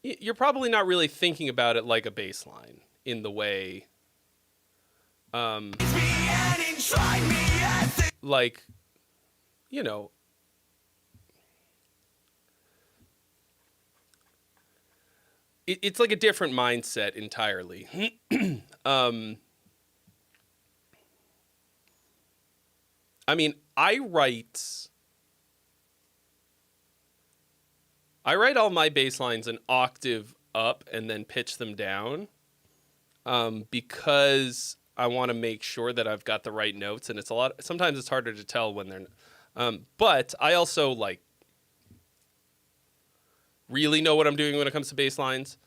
you're probably not really thinking about it like a bass line in the way like, you know, it's like a different mindset entirely. I mean, I write all my bass lines an octave up and then pitch them down, because I want to make sure that I've got the right notes, and sometimes it's harder to tell when they're, but I also like really know what I'm doing when it comes to bass lines.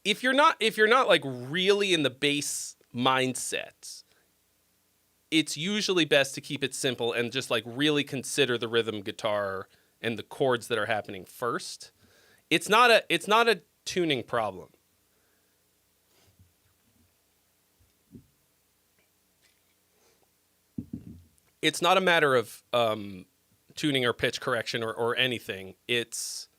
If you're not like really in the bass mindset, it's usually best to keep it simple and just like really consider the rhythm guitar and the chords that are happening first. It's not a tuning problem. It's not a matter of tuning or pitch correction or anything. It's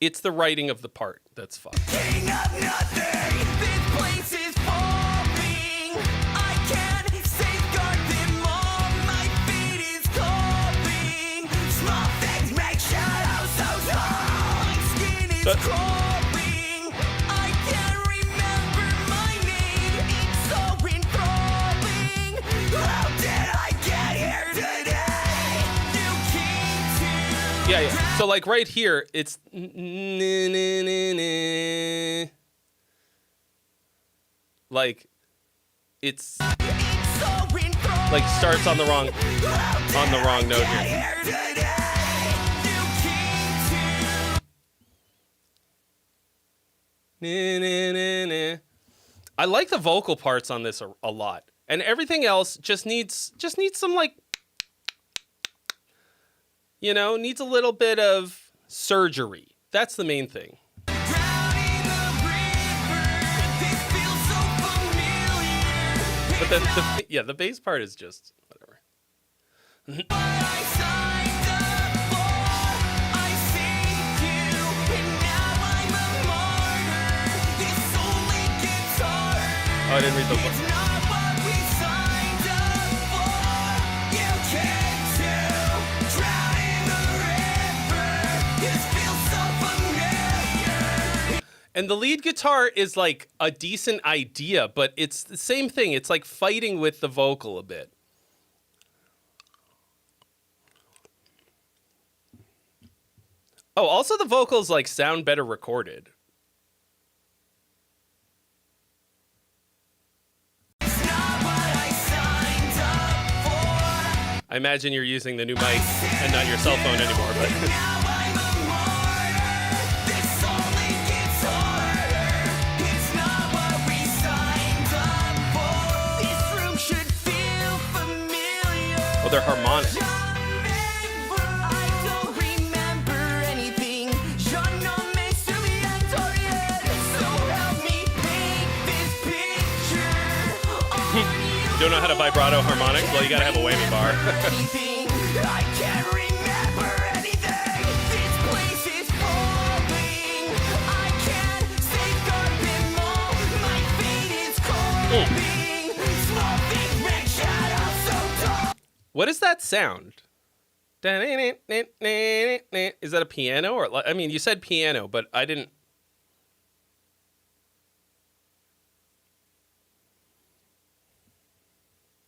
it's the writing of the part that's fun. King of nothing, this place is falling. I can't safeguard them all. My feet is calling. Small things make shadows so tall. My skin is crawling. I can't remember my name. It's so enthralling. How did I get here today? You came to. Yeah. So like right here, it's like it's like starts on the wrong note here. I like the vocal parts on this a lot, and everything else just needs some like, you know, needs a little bit of surgery. That's the main thing. But the bass part is just whatever. Oh, I didn't read the book. And the lead guitar is like a decent idea, but it's the same thing. It's like fighting with the vocal a bit. Oh, also the vocals like sound better recorded. I imagine you're using the new mic and not your cell phone anymore, but Now I'm a martyr. This only gets harder. It's not what we signed up for. This room should feel familiar. oh, they're harmonic. I don't remember anything. Je ne me souviens de rien. So help me paint this picture. Don't know how to vibrato harmonics? Well, you gotta have a whammy bar. Anything. I can't remember anything. This place is falling. I can't safeguard them all. My fate is calling. Small things make shadows so tall. What is that sound? Is that a piano? Or I mean, you said piano, but I didn't.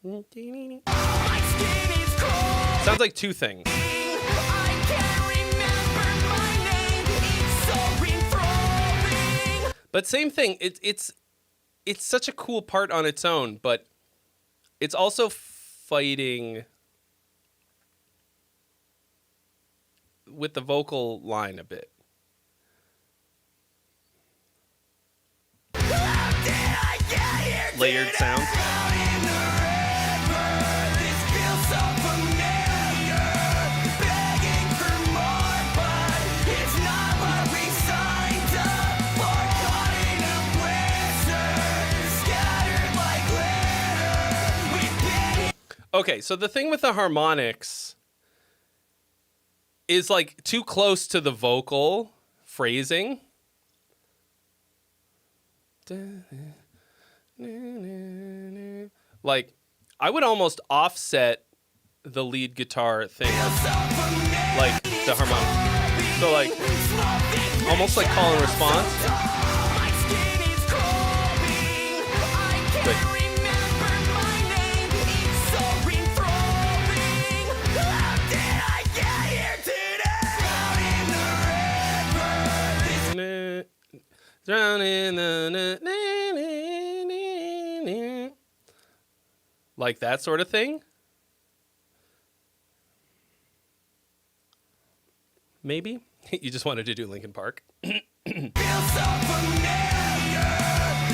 My skin is cold. Sounds like two things. I can't remember my name. It's so enthralling. But same thing. It's such a cool part on its own, but it's also fighting with the vocal line a bit. How did I get here Layered today? sounds. Out in the river, this feels so familiar. Begging for more, but it's not what we signed up for. Caught in a blizzard, scattered like glitter. We've been Okay, so the thing with the harmonics is like too close to the vocal phrasing. Like, I would almost offset the lead guitar thing, like the harmonics. So like, almost like call and response. My skin is crawling. I can't Like- remember my name. It's so enthralling. How did I get here today? Out in the river, this Drown in the like that sort of thing. Maybe you just wanted to do Linkin Park. feels so familiar.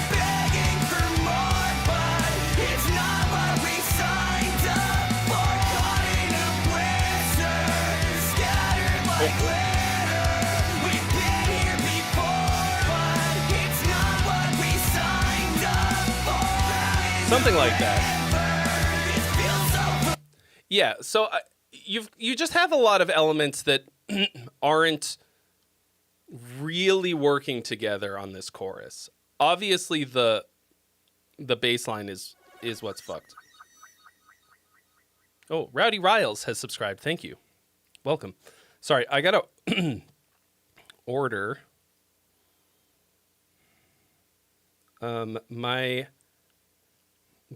Begging for more, but it's not what we signed up for. Caught in a blizzard, scattered like glitter. We've been here before, but it's not what we signed up for. Something like that. This feels so Yeah, so you just have a lot of elements that aren't really working together on this chorus. Obviously, the bass line is what's fucked. Oh, Rowdy Riles has subscribed. Thank you. Welcome. Sorry, I gotta order my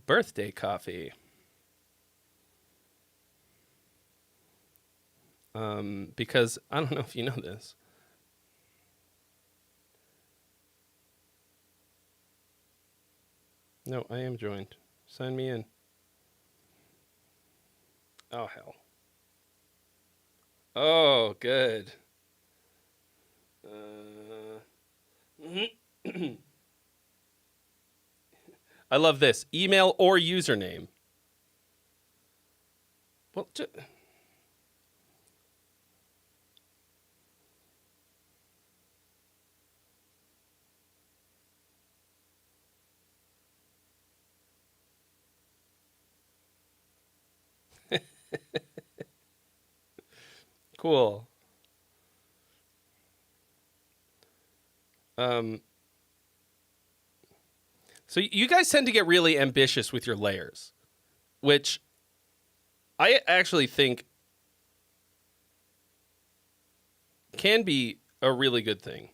birthday coffee. Because I don't know if you know this. No, I am joined. Sign me in. Oh, hell. Oh, good. I love this. Email or username. Well, cool. So you guys tend to get really ambitious with your layers, which I actually think can be a really good thing.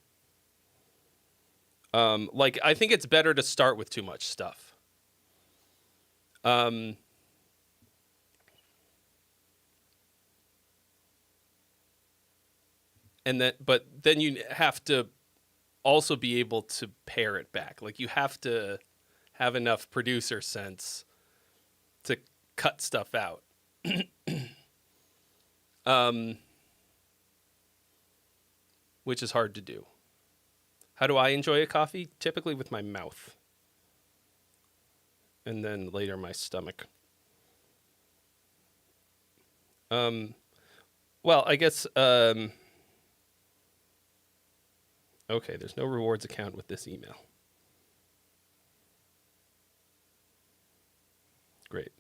Like, I think it's better to start with too much stuff. And but then you have to also be able to pare it back. Like, you have to have enough producer sense to cut stuff out. which is hard to do. How do I enjoy a coffee? Typically with my mouth. And then later my stomach. Well, I guess, okay, there's no rewards account with this email. Great.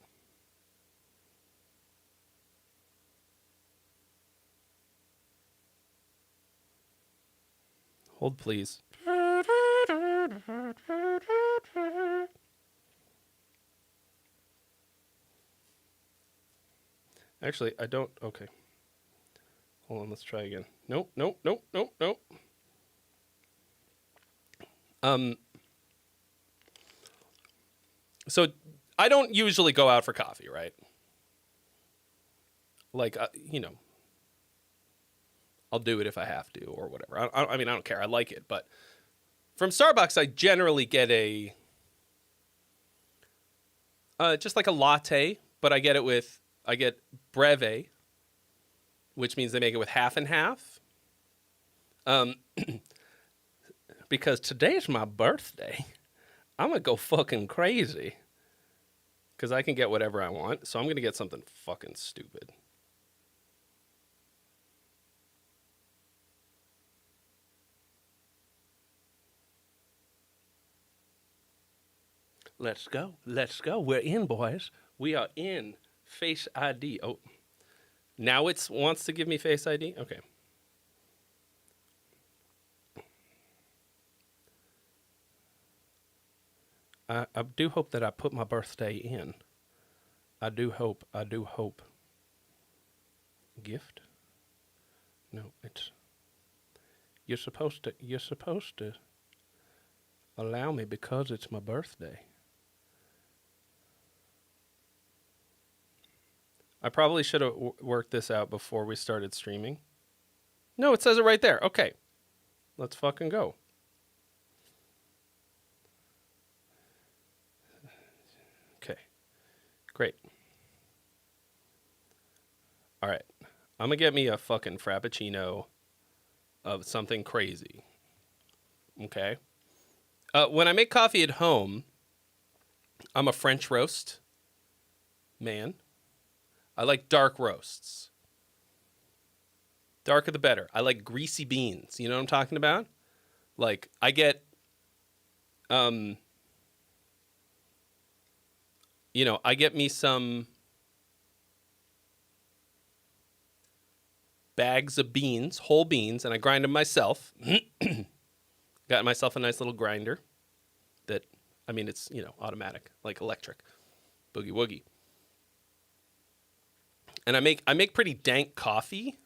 Hold, please. Actually, I don't. Okay. Hold on, let's try again. Nope, nope, nope, nope, nope. So I don't usually go out for coffee, right? Like, you know, I'll do it if I have to or whatever. I mean, I don't care. I like it. But from Starbucks, I generally get a, just like a latte, but I get breve, which means they make it with half and half. Because today's my birthday. I'm going to go fucking crazy. Because I can get whatever I want. So I'm going to get something fucking stupid. Let's go. Let's go. We're in, boys. We are in. Face ID. Oh. Now it wants to give me Face ID? Okay. I do hope that I put my birthday in. I do hope. Gift? No, it's... You're supposed to allow me because it's my birthday. I probably should have worked this out before we started streaming. No, it says it right there. Okay. Let's fucking go. Okay. Great. All right. I'm going to get me a fucking Frappuccino of something crazy. Okay. When I make coffee at home, I'm a French roast man. I like dark roasts. Darker the better. I like greasy beans. You know what I'm talking about? Like, I get, I get me some bags of beans, whole beans, and I grind them myself. Got myself a nice little grinder that, I mean, it's, automatic, like electric. Boogie woogie. And I make pretty dank coffee.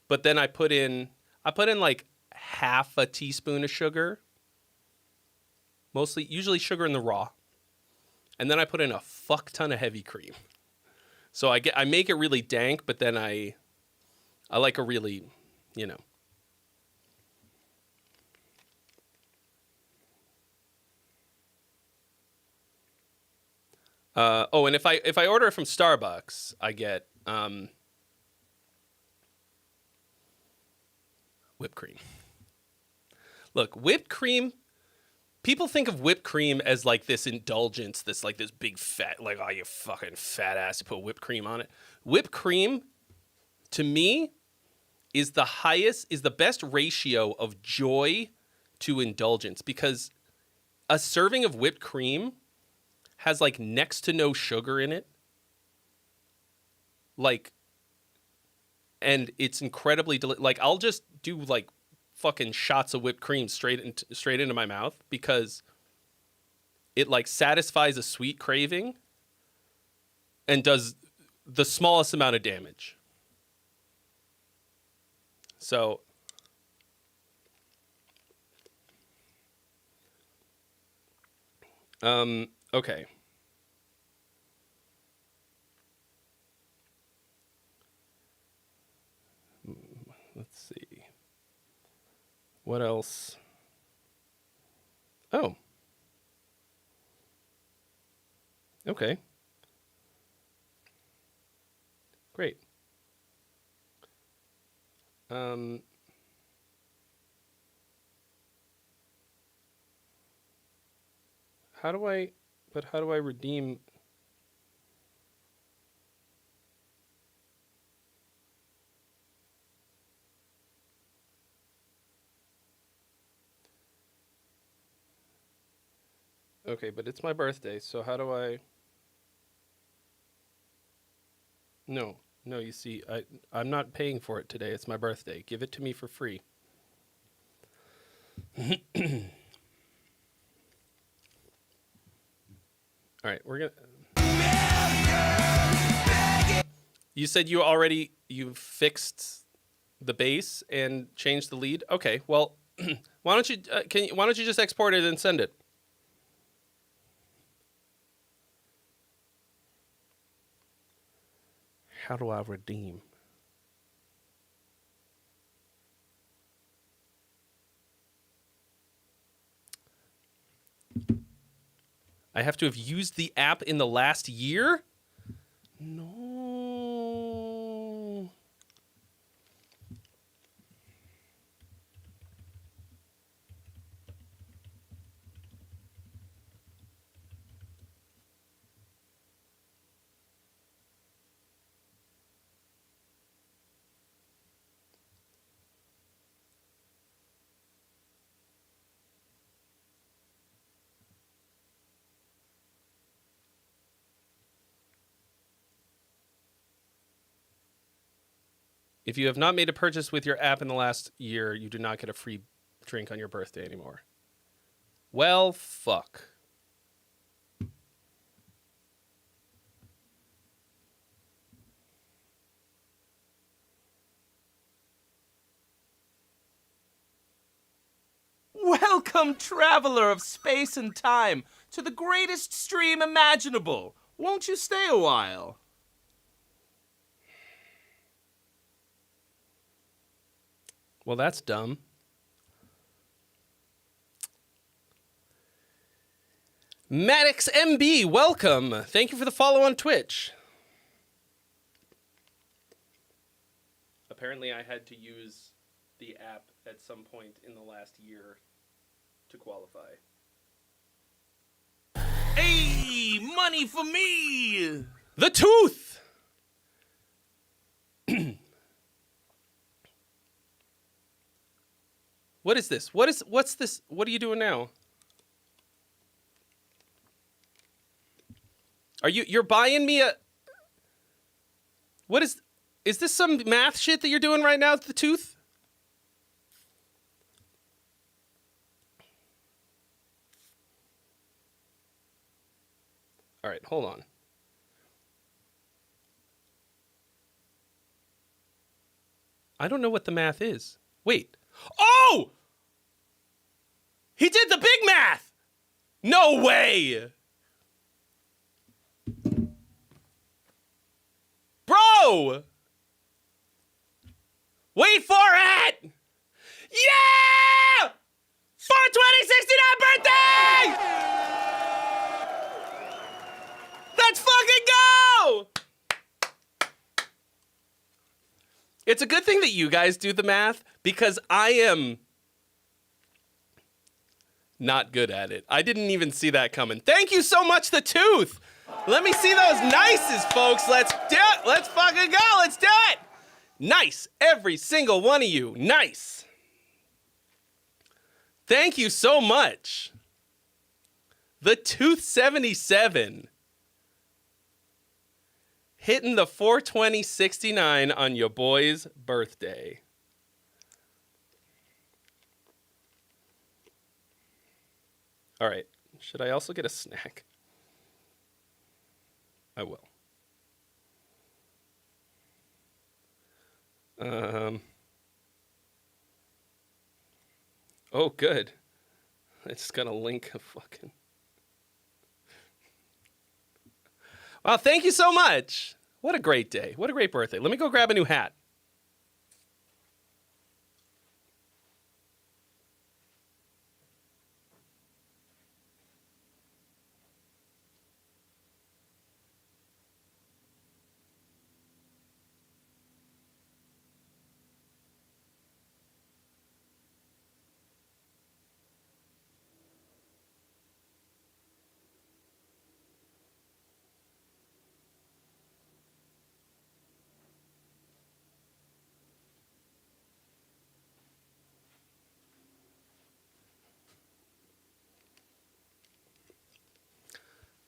But then I put in like half a teaspoon of sugar. Usually sugar in the raw. And then I put in a fuck ton of heavy cream. So I make it really dank, but then I like a really, and if I order it from Starbucks, I get whipped cream. Look, whipped cream. People think of whipped cream as like this indulgence, this big fat, like, oh, you fucking fat ass, you put whipped cream on it. Whipped cream, to me, is the best ratio of joy to indulgence, because a serving of whipped cream has like next to no sugar in it. Like, and it's incredibly like, I'll just do like fucking shots of whipped cream straight into my mouth, because it like satisfies a sweet craving and does the smallest amount of damage. So okay. Let's see. What else? Oh. Okay. Great. How do I redeem? Okay, but it's my birthday, so how do I? No, you see, I'm not paying for it today. It's my birthday. Give it to me for free. All right, we're gonna. You said you fixed the bass and changed the lead. Okay, well, why don't you just export it and send it? How do I redeem? I have to have used the app in the last year? No. If you have not made a purchase with your app in the last year, you do not get a free drink on your birthday anymore. Well, fuck. Welcome, traveler of space and time, to the greatest stream imaginable. Won't you stay a while? Well, that's dumb. Maddox MB, welcome. Thank you for the follow on Twitch. Apparently, I had to use the app at some point in the last year to qualify. Hey, money for me! The Tooth! What is this? What's this? What are you doing now? You're buying me a... What is this some math shit that you're doing right now, The Tooth? All right, hold on. I don't know what the math is. Wait. Oh! He did the big math! No way! Bro! Wait for it! Yeah! 4/20/69 birthday! Let's fucking go! It's a good thing that you guys do the math because I am not good at it. I didn't even see that coming. Thank you so much, The Tooth. Let me see those nices, folks. Let's do it. Let's fucking go. Let's do it. Nice. Every single one of you. Nice. Thank you so much. The Tooth 77. Hitting the 4/20/69 on your boy's birthday. All right. Should I also get a snack? I will. Oh, good. I just got a link of fucking... Wow, thank you so much. What a great day. What a great birthday. Let me go grab a new hat.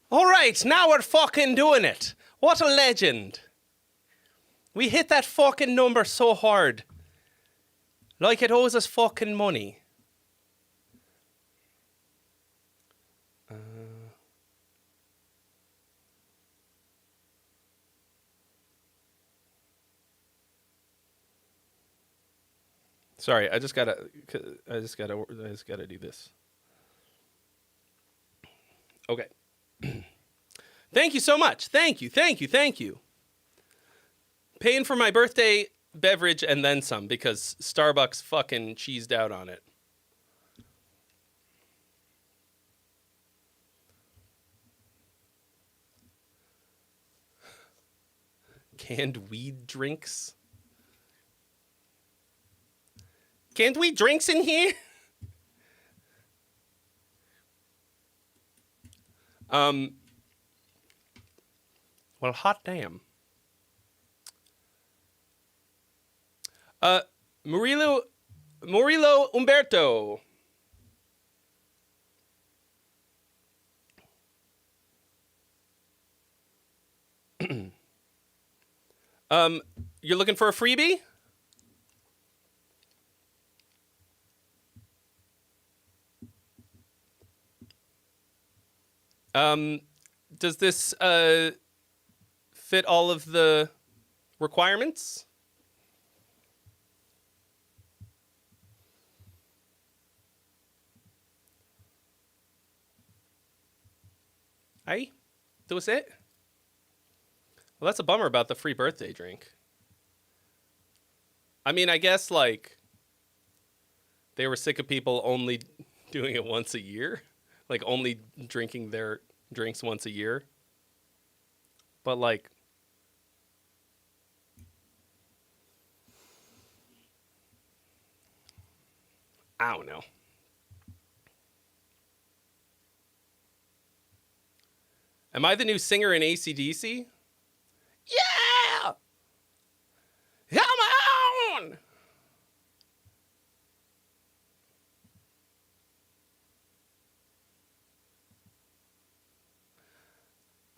All right, now we're fucking doing it. What a legend. We hit that fucking number so hard. Like it owes us fucking money. Sorry, I just gotta do this. Okay. Thank you so much. Thank you. Paying for my birthday beverage and then some because Starbucks fucking cheesed out on it. Canned weed drinks. Canned weed drinks in here? Well, hot damn. Murilo Umberto. You're looking for a freebie? Does this fit all of the requirements? Aye, that was it? Well, that's a bummer about the free birthday drink. I mean, I guess, like, they were sick of people only doing it once a year. Like, only drinking their drinks once a year. But, like, I don't know. Am I the new singer in AC/DC? Yeah! Come on!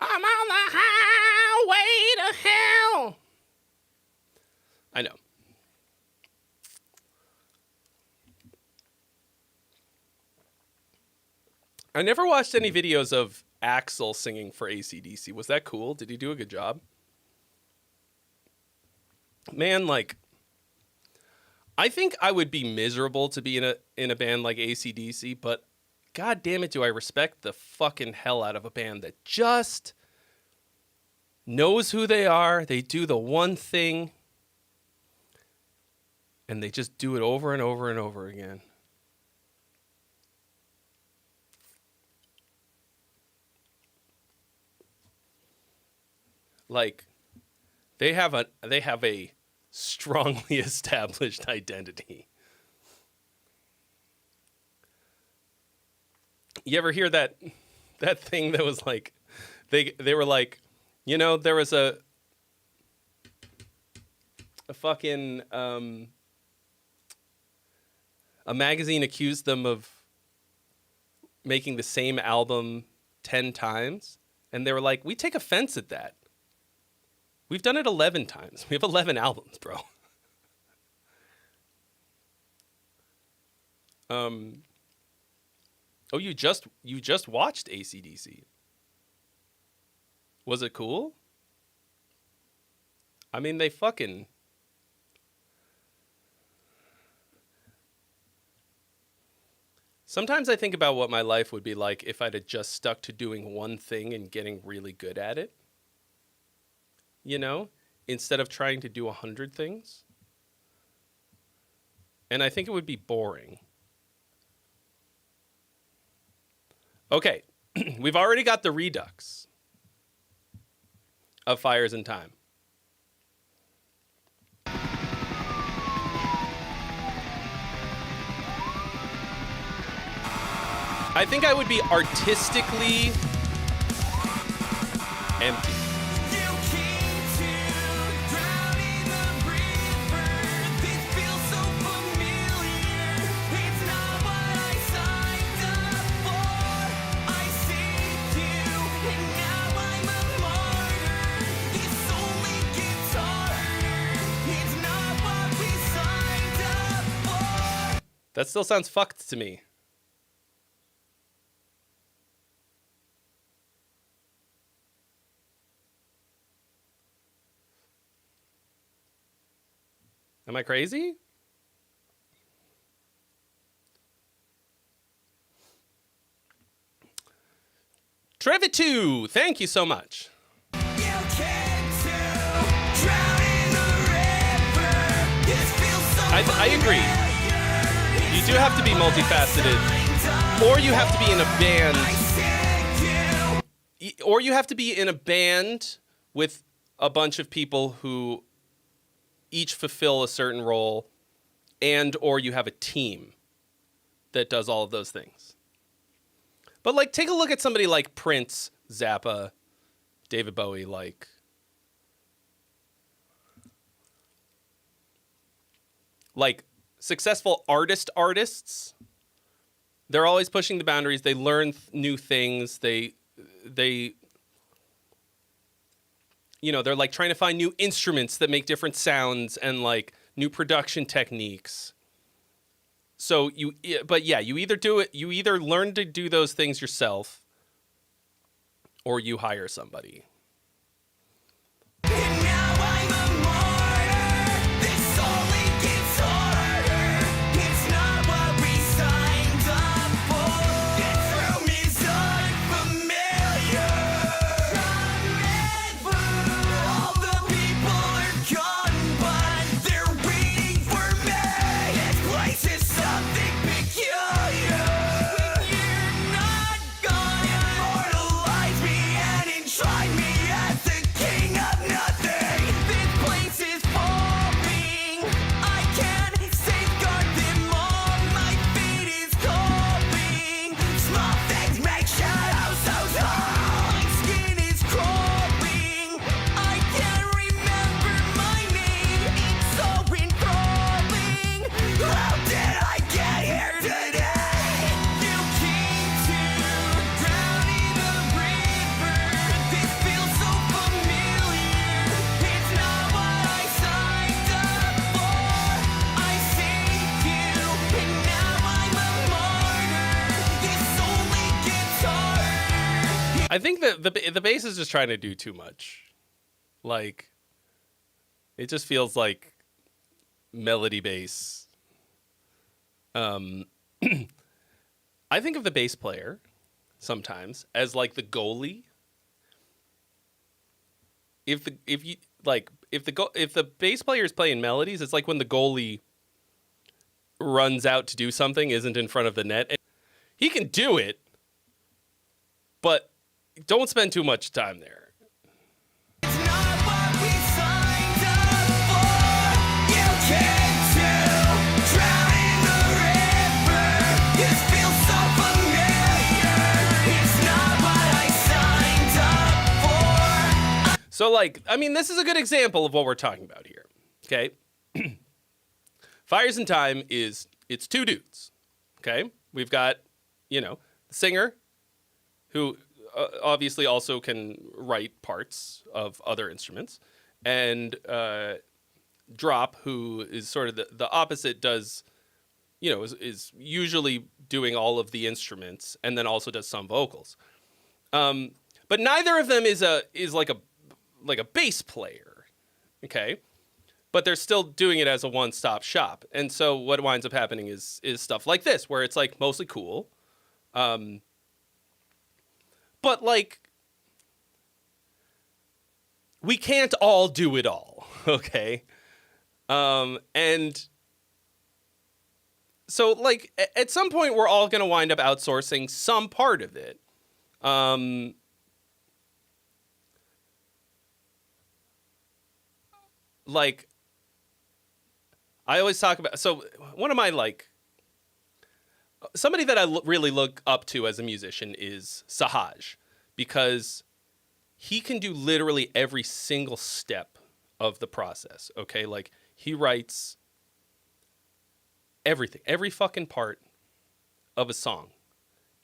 I'm on the highway to hell. I know. I never watched any videos of Axl singing for AC/DC. Was that cool? Did he do a good job? Man, like, I think I would be miserable to be in a band like AC/DC, but God damn it, do I respect the fucking hell out of a band that just knows who they are. They do the one thing, and they just do it over and over and over again. Like, they have a strongly established identity. You ever hear that thing that was like, they were like, you know, there was a fucking a magazine accused them of making the same album 10 times, and they were like, we take offense at that. We've done it 11 times. We have 11 albums, bro. Oh, you just watched AC/DC. Was it cool? I mean, they fucking... Sometimes I think about what my life would be like if I'd have just stuck to doing one thing and getting really good at it. You know, instead of trying to do 100 things. And I think it would be boring. Okay, we've already got the redux of Fires in Time. I think I would be artistically empty. That still sounds fucked to me. Am I crazy? Trevitu, thank you so much. I agree. You do have to be multifaceted, or you have to be in a band, or you have to be in a band with a bunch of people who each fulfill a certain role, and or you have a team that does all of those things. But like, take a look at somebody like Prince, Zappa, David Bowie, like successful artists. They're always pushing the boundaries. They learn new things. They you know, they're like trying to find new instruments that make different sounds and like new production techniques. So you either learn to do those things yourself or you hire somebody. I think that the bass is just trying to do too much. Like, it just feels like melody bass. I think of the bass player sometimes as like the goalie. If the bass player is playing melodies, it's like when the goalie runs out to do something, isn't in front of the net. He can do it, but don't spend too much time there. It's not what we signed up for. You came to drown in the river. This feels so familiar. It's not what I signed up for. So, like, I mean, this is a good example of what we're talking about here. Okay? Fires in Time it's two dudes. Okay? We've got, you know, the singer who obviously also can write parts of other instruments, and Drop, who is sort of the opposite, does, you know, is usually doing all of the instruments and then also does some vocals. But neither of them is like a bass player, okay? But they're still doing it as a one-stop shop. And so what winds up happening is stuff like this, where it's like mostly cool. But, like, we can't all do it all, okay? And so, like, at some point, we're all going to wind up outsourcing some part of it. Like, I always talk about... So, one of my, like... Somebody that I really look up to as a musician is Sahaj, because he can do literally every single step of the process, okay? Like, he writes everything, every fucking part of a song,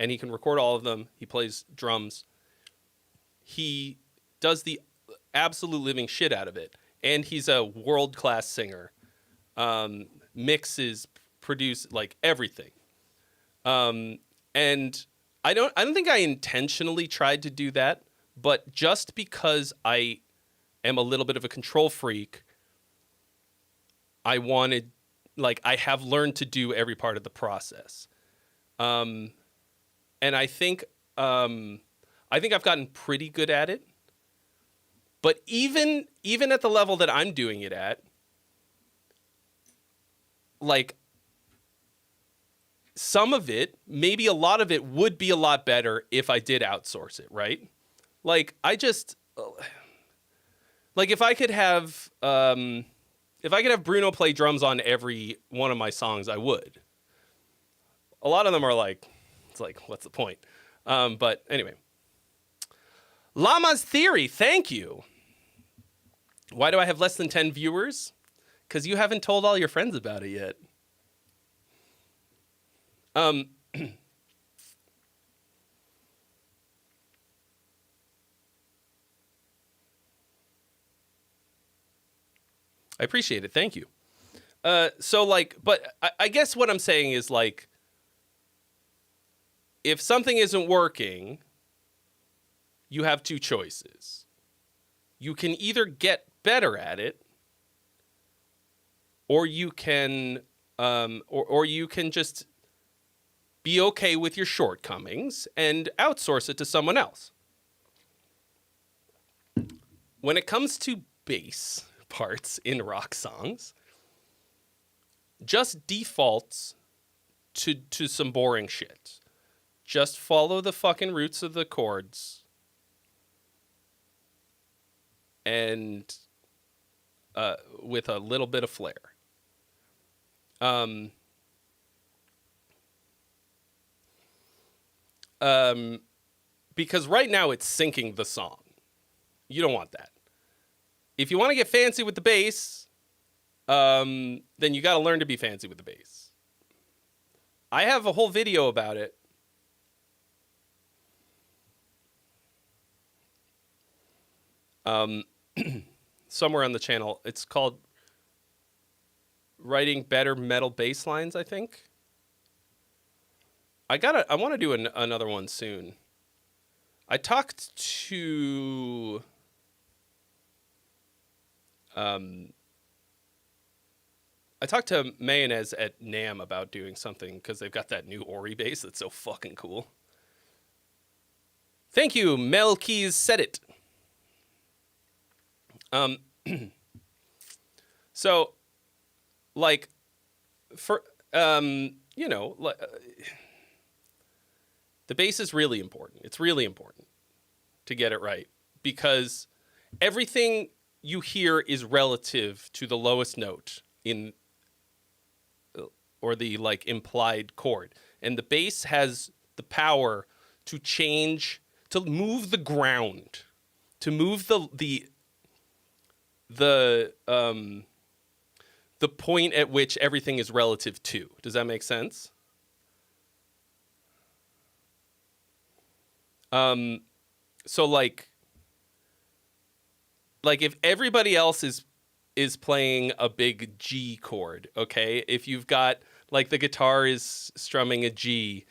and he can record all of them. He plays drums. He does the absolute living shit out of it, and he's a world-class singer. Mixes, produce like everything. And I don't think I intentionally tried to do that, but just because I am a little bit of a control freak, I wanted, like, I have learned to do every part of the process. And I think I've gotten pretty good at it. But even at the level that I'm doing it at, like, some of it, maybe a lot of it would be a lot better if I did outsource it, right? Like, like if I could have Bruno play drums on every one of my songs, I would. A lot of them are like, it's like, what's the point? But anyway. Llama's Theory, thank you. Why do I have less than 10 viewers? Because you haven't told all your friends about it yet. I appreciate it. Thank you. So, like, but I guess what I'm saying is, like, if something isn't working, you have two choices. You can either get better at it, or you can, or you can just be okay with your shortcomings and outsource it to someone else. When it comes to bass parts in rock songs, just defaults to some boring shit. Just follow the fucking roots of the chords and with a little bit of flair. Because right now it's syncing the song. You don't want that. If you want to get fancy with the bass, then you got to learn to be fancy with the bass. I have a whole video about it. Somewhere on the channel. It's called Writing Better Metal Bass Lines, I think. I want to do another one soon. I talked to Mayonnaise at NAMM about doing something because they've got that new Ori bass that's so fucking cool. Thank you, Mel Keys said it. So, like, for you know, like, the bass is really important. It's really important to get it right because everything you hear is relative to the lowest note in, or the, like, implied chord. And the bass has the power to change, to move the ground, to move the point at which everything is relative to. Does that make sense? So like if everybody else is playing a big G chord, okay? If you've got, like, the guitar is strumming a G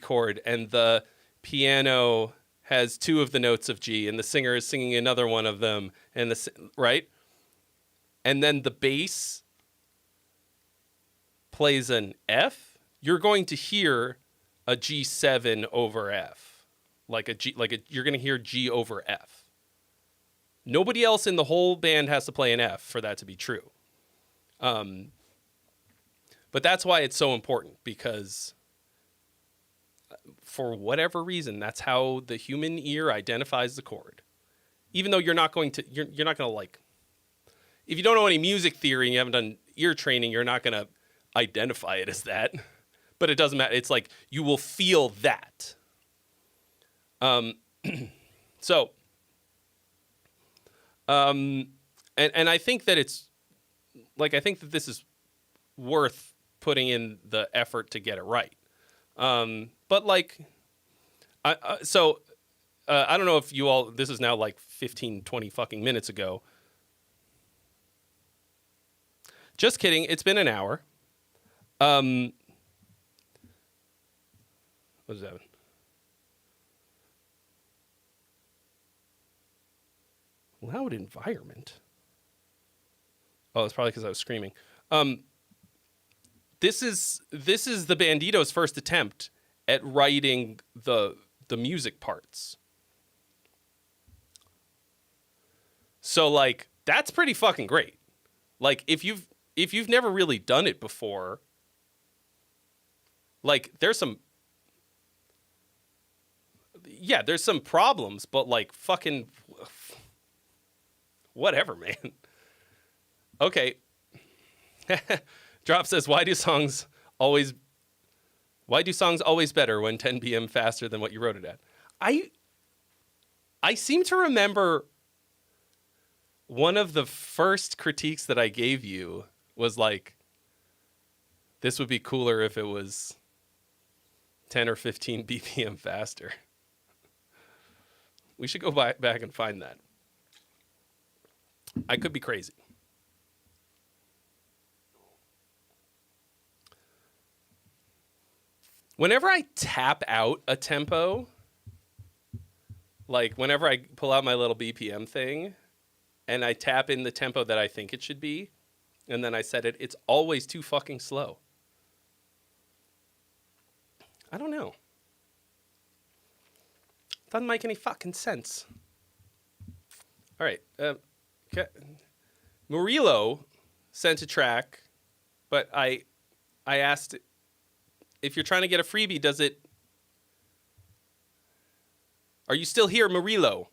chord, and the piano has two of the notes of G, and the singer is singing another one of them, and right? And then the bass plays an F, you're going to hear a G7 over F. You're going to hear G over F. Nobody else in the whole band has to play an F for that to be true. But that's why it's so important, because for whatever reason, that's how the human ear identifies the chord. Even though you're not going to, like, if you don't know any music theory and you haven't done ear training, you're not going to identify it as that. But it doesn't matter. It's like you will feel that. So, and I think that it's, like, I think that this is worth putting in the effort to get it right. But, like, I don't know if you all, this is now like 15, 20 fucking minutes ago. Just kidding. It's been an hour. What is that? Loud environment. Oh, it's probably because I was screaming. This is the Bandito's first attempt at writing the music parts. So like that's pretty fucking great. Like if you've never really done it before, like there's some problems, but like fucking whatever, man. Okay. Drop says, why do songs always better when 10 p.m. faster than what you wrote it at? I seem to remember one of the first critiques that I gave you was like, this would be cooler if it was 10 or 15 BPM faster. We should go back and find that. I could be crazy. Whenever I tap out a tempo, like whenever I pull out my little BPM thing and I tap in the tempo that I think it should be, and then I set it, it's always too fucking slow. I don't know. Doesn't make any fucking sense. All right. Murillo sent a track, but I asked if you're trying to get a freebie, does it... Are you still here, Murillo?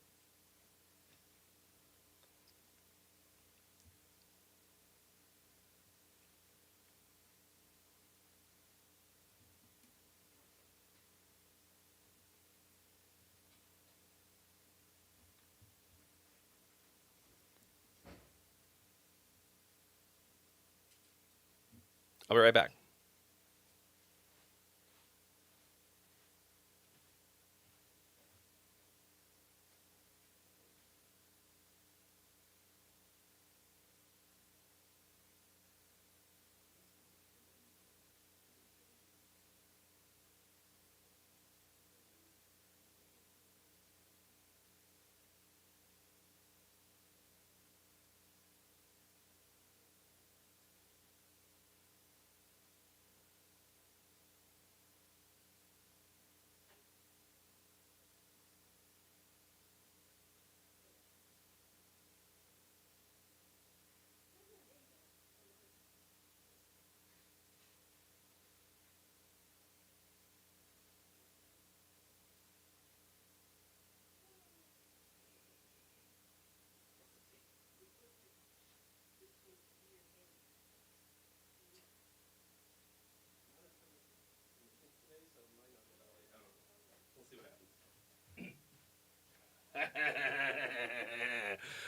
I'll be right back.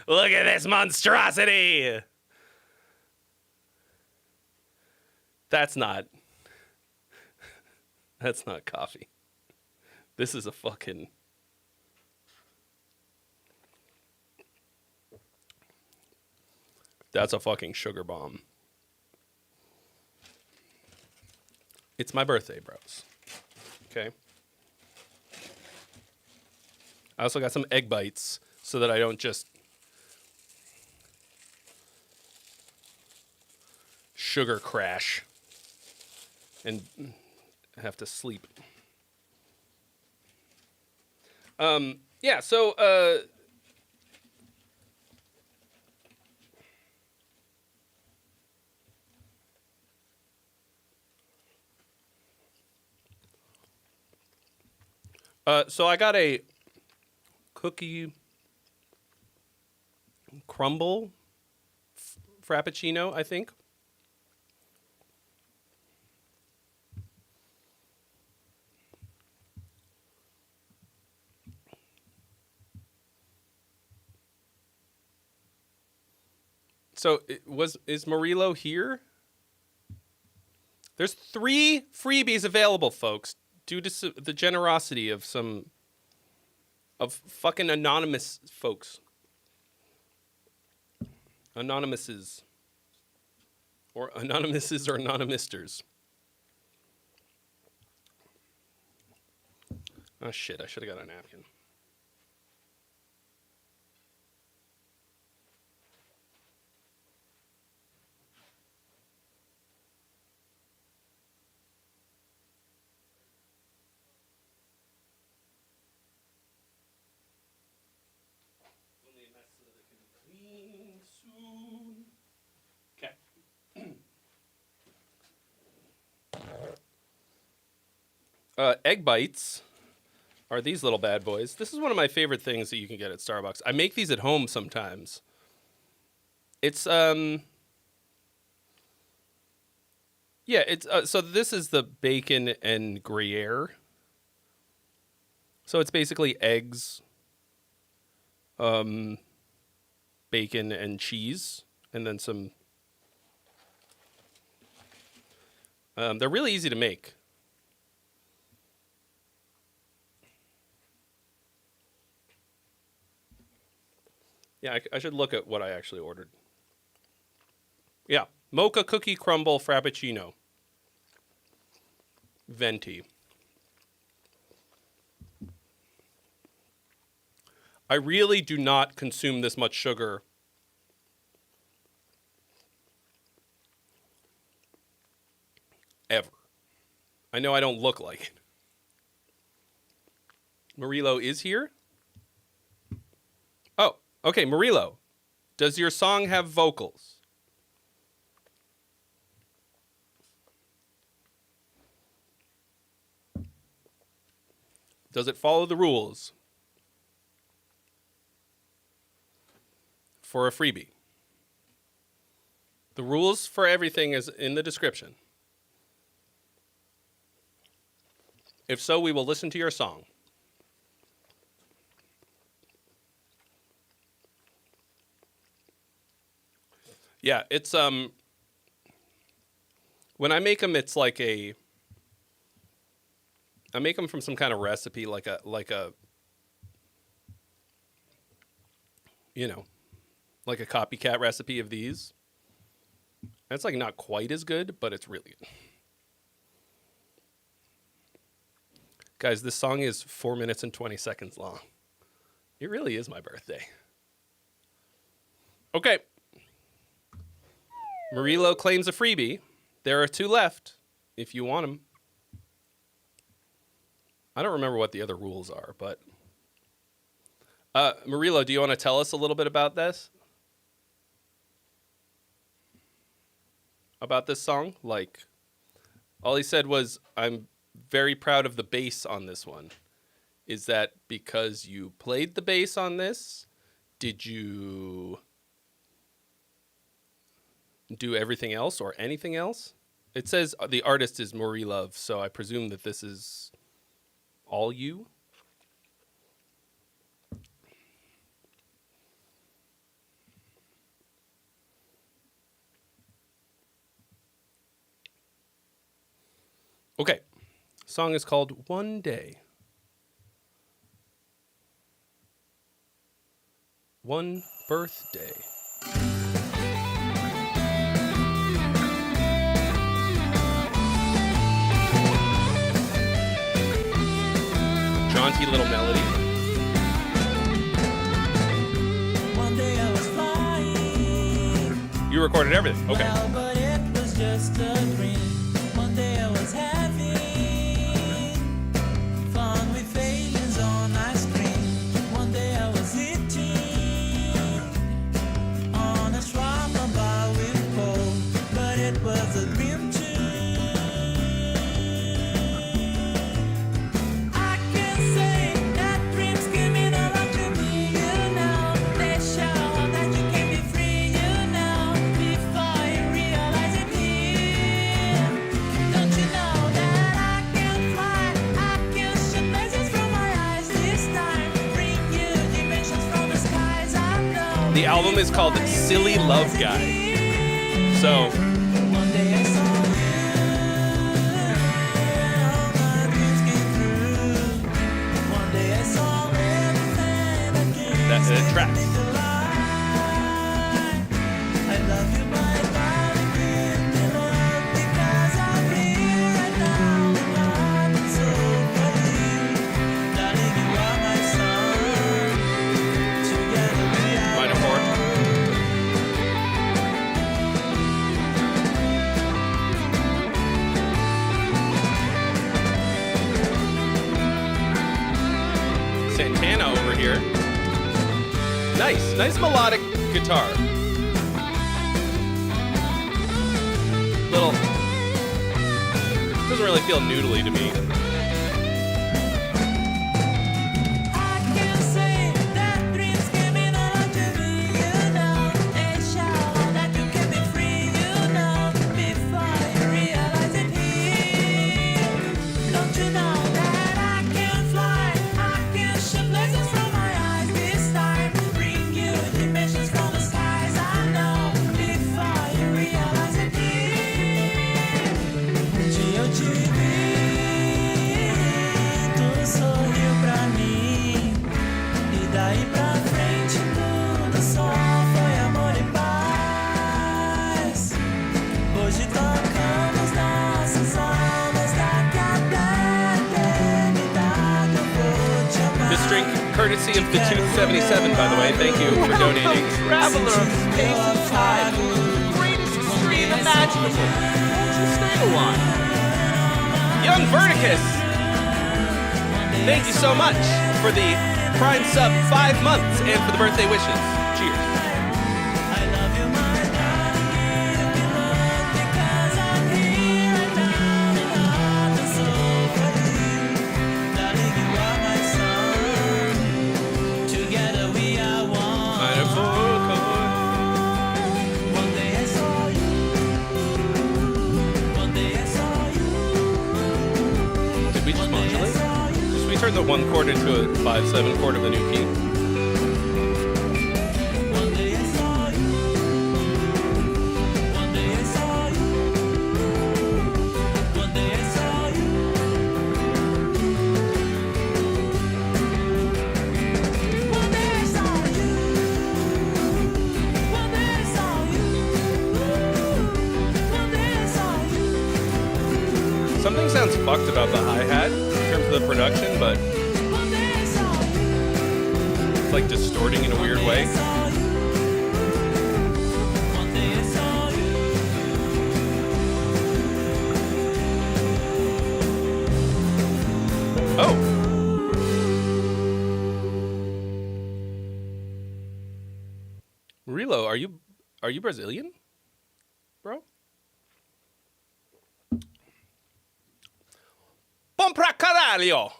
Look at this monstrosity. That's not coffee. This is a fucking... That's a fucking sugar bomb. It's my birthday, bros. Okay. I also got some egg bites so that I don't just sugar crash and have to sleep. Yeah, so so I got a cookie crumble frappuccino, I think. So is Murillo here? There's 3 freebies available, folks, due to the generosity of fucking anonymous folks. Anonymouses or anonymisters. Oh shit, I should have got a napkin. Only a mess so that it can be clean soon. Okay. Egg bites are these little bad boys. This is one of my favorite things that you can get at Starbucks. I make these at home sometimes. It's yeah, it's so this is the bacon and Gruyere. So it's basically eggs, bacon and cheese, and then some. They're really easy to make. Yeah, I should look at what I actually ordered. Yeah, mocha cookie crumble frappuccino. Venti. I really do not consume this much sugar. Ever. I know I don't look like it. Murillo is here? Oh, okay, Murillo. Does your song have vocals? Does it follow the rules for a freebie? The rules for everything is in the description. If so, we will listen to your song. Yeah, it's when I make them, it's like I make them from some kind of recipe, like a you know, like a copycat recipe of these. And it's like not quite as good, but it's really good. Guys, this song is 4 minutes and 20 seconds long. It really is my birthday. Okay. Murillo claims a freebie. There are 2 left if you want them. I don't remember what the other rules are, but... Murillo, do you want to tell us a little bit about this? About this song? Like, all he said was, I'm very proud of the bass on this one. Is that because you played the bass on this? Did you do everything else or anything else? It says the artist is Murillo, so I presume that this is all you? Okay. Song is called One Day. One birthday. Jaunty little melody. One day I was flying. You recorded everything. Okay. Well, but it was just a dream. One day I was having fun with aliens on ice cream. One day I was eating on a shawarma bar with cold, but it was a dream too. I can say that dreams can mean a lot to me, you know. They show that you can be free, you know, before you realize it here. Don't you know that I can fly? I can shoot lasers from my eyes this time. Bring you dimensions from the skies I know. The album is called Silly Love Guy. So, One day I saw you, all my dreams came true. One day I saw everything that came that's it. Tracks. to life. I love you, my darling, give me love, because I'm here right now, and I'm so for you. Nice melodic guitar. Little, doesn't really feel noodly to me. Courtesy of the Tooth 77, by the way. Thank you for donating. Traveler of space and time, the greatest stream imaginable. Won't you stay a while? Young Verticus, thank you so much for the Prime sub 5 months and for the birthday wishes. Cheers. Turn the 1 chord into a 5/7 chord of the new key. Something sounds fucked about the hi-hat in terms of the production, but it's like distorting in a weird way. Oh. Rilo, are you Brazilian, bro? Bom pra caralho.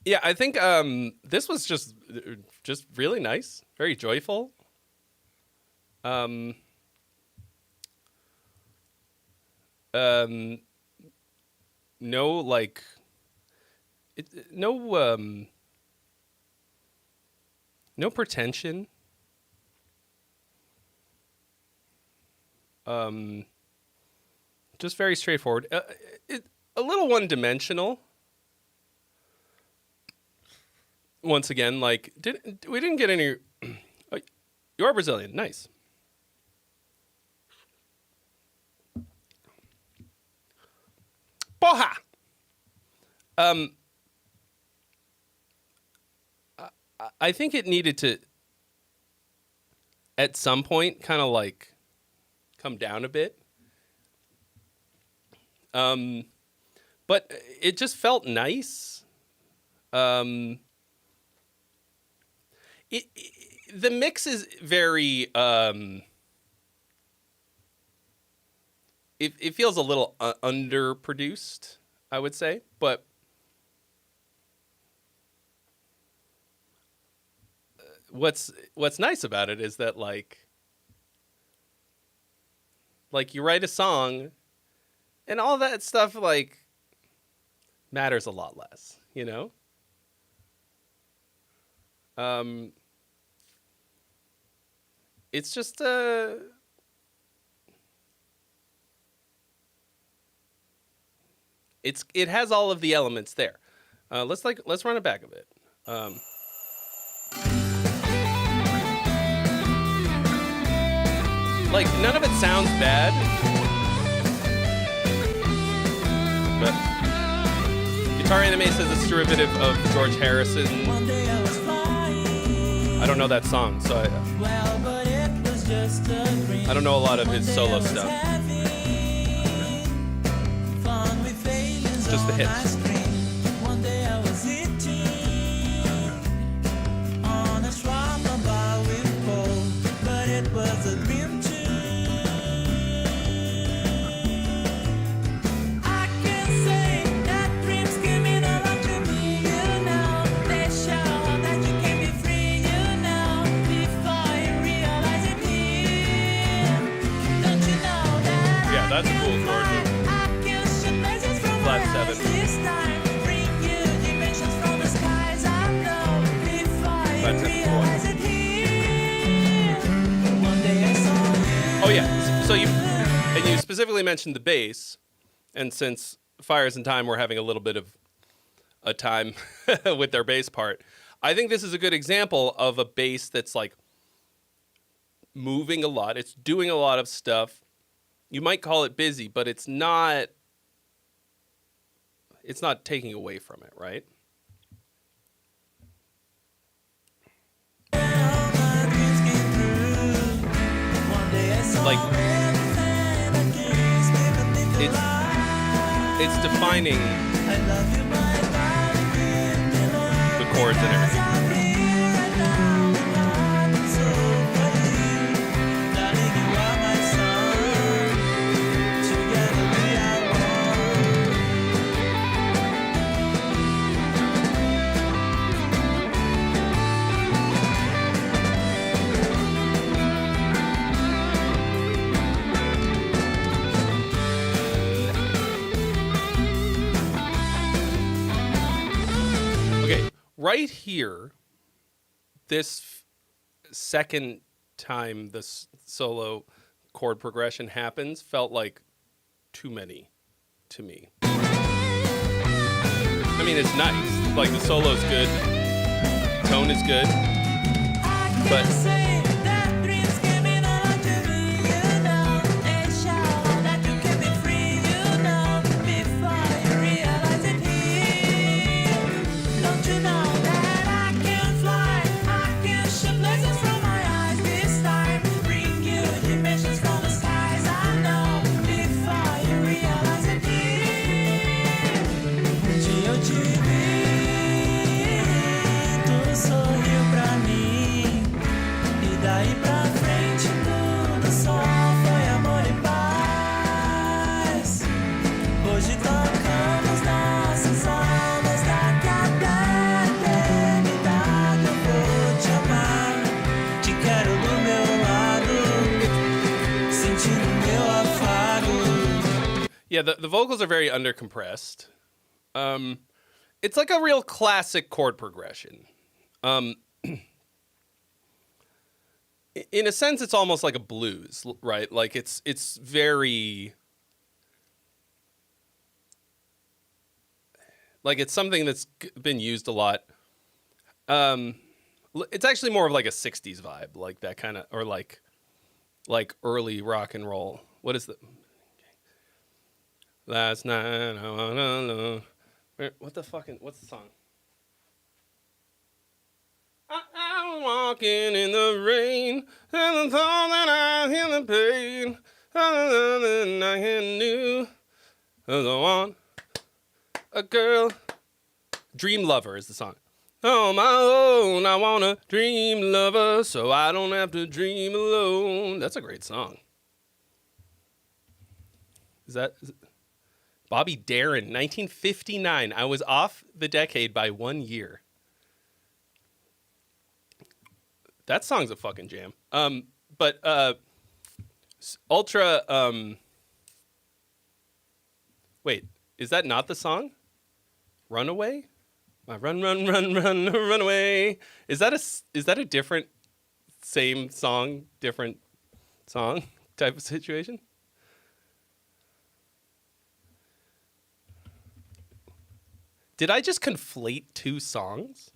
Yeah, I think this was just really nice, very joyful. No like no pretension. Just very straightforward. A little one-dimensional. Once again, like we didn't get any. You are Brazilian, nice. Porra. I think it needed to, at some point, kind of like come down a bit. But it just felt nice. The mix is very, it feels a little underproduced, I would say, but what's nice about it is that like you write a song and all that stuff like matters a lot less, you know? It's just it has all of the elements there. Let's run it back a bit. Like none of it sounds bad, but Guitar Anime says it's derivative of George Harrison. I don't know that song, so I don't know a lot of his solo stuff. Just the hits. that's a cool chord. Flat 7. Flat 7 chord. Oh yeah, so you specifically mentioned the bass, and since Fires in Time were having a little bit of a time with their bass part, I think this is a good example of a bass that's like moving a lot. It's doing a lot of stuff. You might call it busy, but it's not taking away from it, right? Like it's defining the chords and everything. Right here, this second time this solo chord progression happens felt like too many to me. I mean, it's nice. Like, the solo's good. Tone is good. But yeah, the vocals are very undercompressed. It's like a real classic chord progression. In a sense, it's almost like a blues, right? Like it's very, like it's something that's been used a lot. It's actually more of like a 60s vibe, like that kind of, or like early rock and roll. What is the... Last night, I wanna know. What's the song? I'm walking in the rain, and I thought that I hear the pain, and I knew I want a girl. Dream Lover is the song. On my own, I want a dream lover, so I don't have to dream alone. That's a great song. Is it? Bobby Darin, 1959. I was off the decade by 1 year. That song's a fucking jam. But Ultra... wait, is that not the song? Runaway? Run away. Is that a different same song, different song type of situation? Did I just conflate two songs?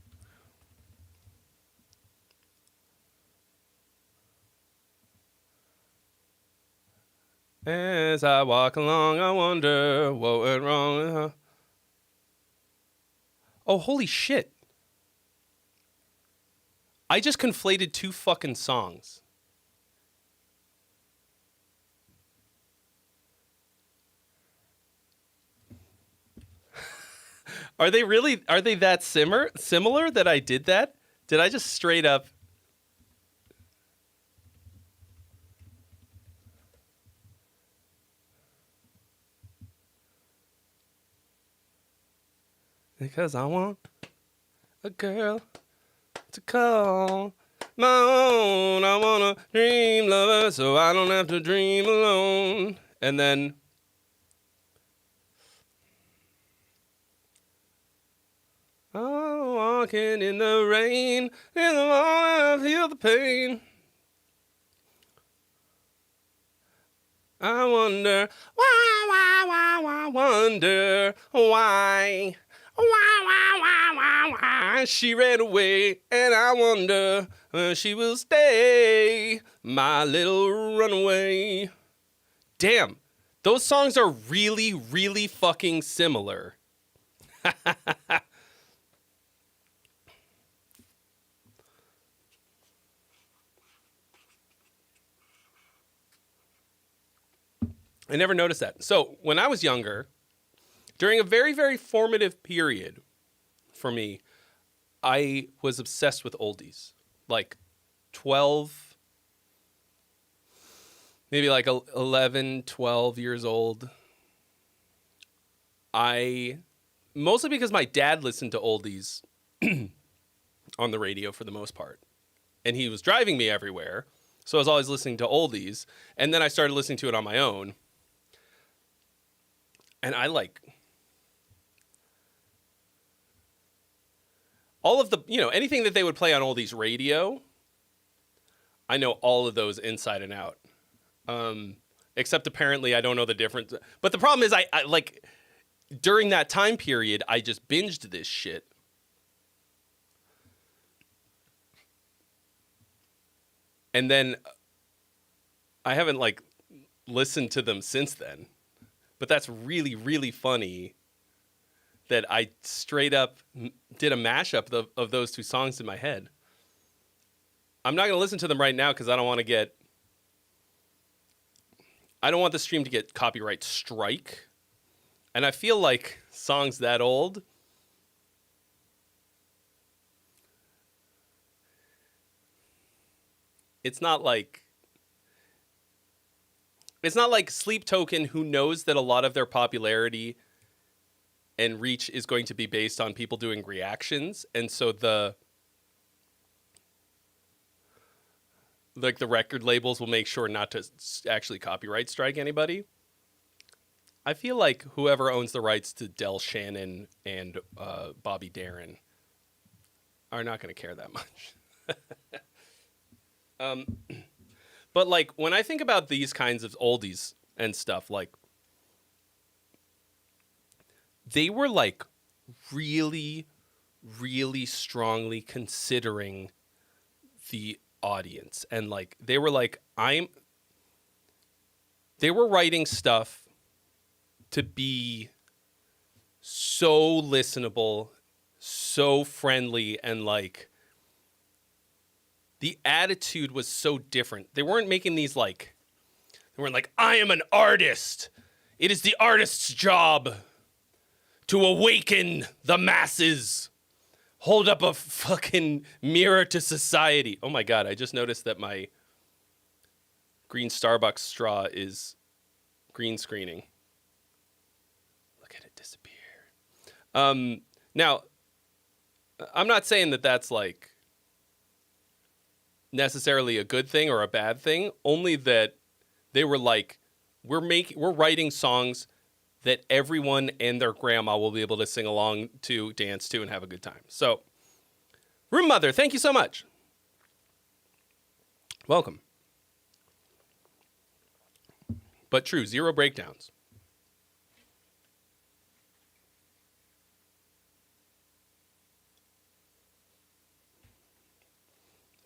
As I walk along, I wonder what went wrong with her. Oh, holy shit. I just conflated two fucking songs. Are they that similar that I did that? Did I just straight up... Because I want a girl to call my own. I want a dream lover so I don't have to dream alone. And then oh, walking in the rain, in the morning I feel the pain. I wonder wonder why she ran away, and I wonder she will stay, my little runaway. Damn, those songs are really, really fucking similar. I never noticed that. So when I was younger, during a very, very formative period for me, I was obsessed with oldies. Like 12, maybe like 11, 12 years old. Mostly because my dad listened to oldies on the radio for the most part. And he was driving me everywhere. So I was always listening to oldies. And then I started listening to it on my own. And I like all of the, anything that they would play on oldies radio, I know all of those inside and out. Except apparently I don't know the difference. But the problem is I like, during that time period, I just binged this shit. And then I haven't like listened to them since then. But that's really, really funny that I straight up did a mashup of those two songs in my head. I'm not going to listen to them right now because I don't want the stream to get copyright strike. And I feel like songs that old, it's not like Sleep Token, who knows that a lot of their popularity and reach is going to be based on people doing reactions. And so the record labels will make sure not to actually copyright strike anybody. I feel like whoever owns the rights to Del Shannon and Bobby Darin are not going to care that much. But like when I think about these kinds of oldies and stuff, like they were like really, really strongly considering the audience. And like they were like, they were writing stuff to be so listenable, so friendly, and like the attitude was so different. They weren't making these like, they weren't like, I am an artist. It is the artist's job to awaken the masses. Hold up a fucking mirror to society. Oh my God, I just noticed that my green Starbucks straw is green screening. Look at it disappear. Now, I'm not saying that that's like necessarily a good thing or a bad thing, only that they were like, we're writing songs that everyone and their grandma will be able to sing along to, dance to, and have a good time. So, Room Mother, thank you so much. Welcome. But true, 0 breakdowns.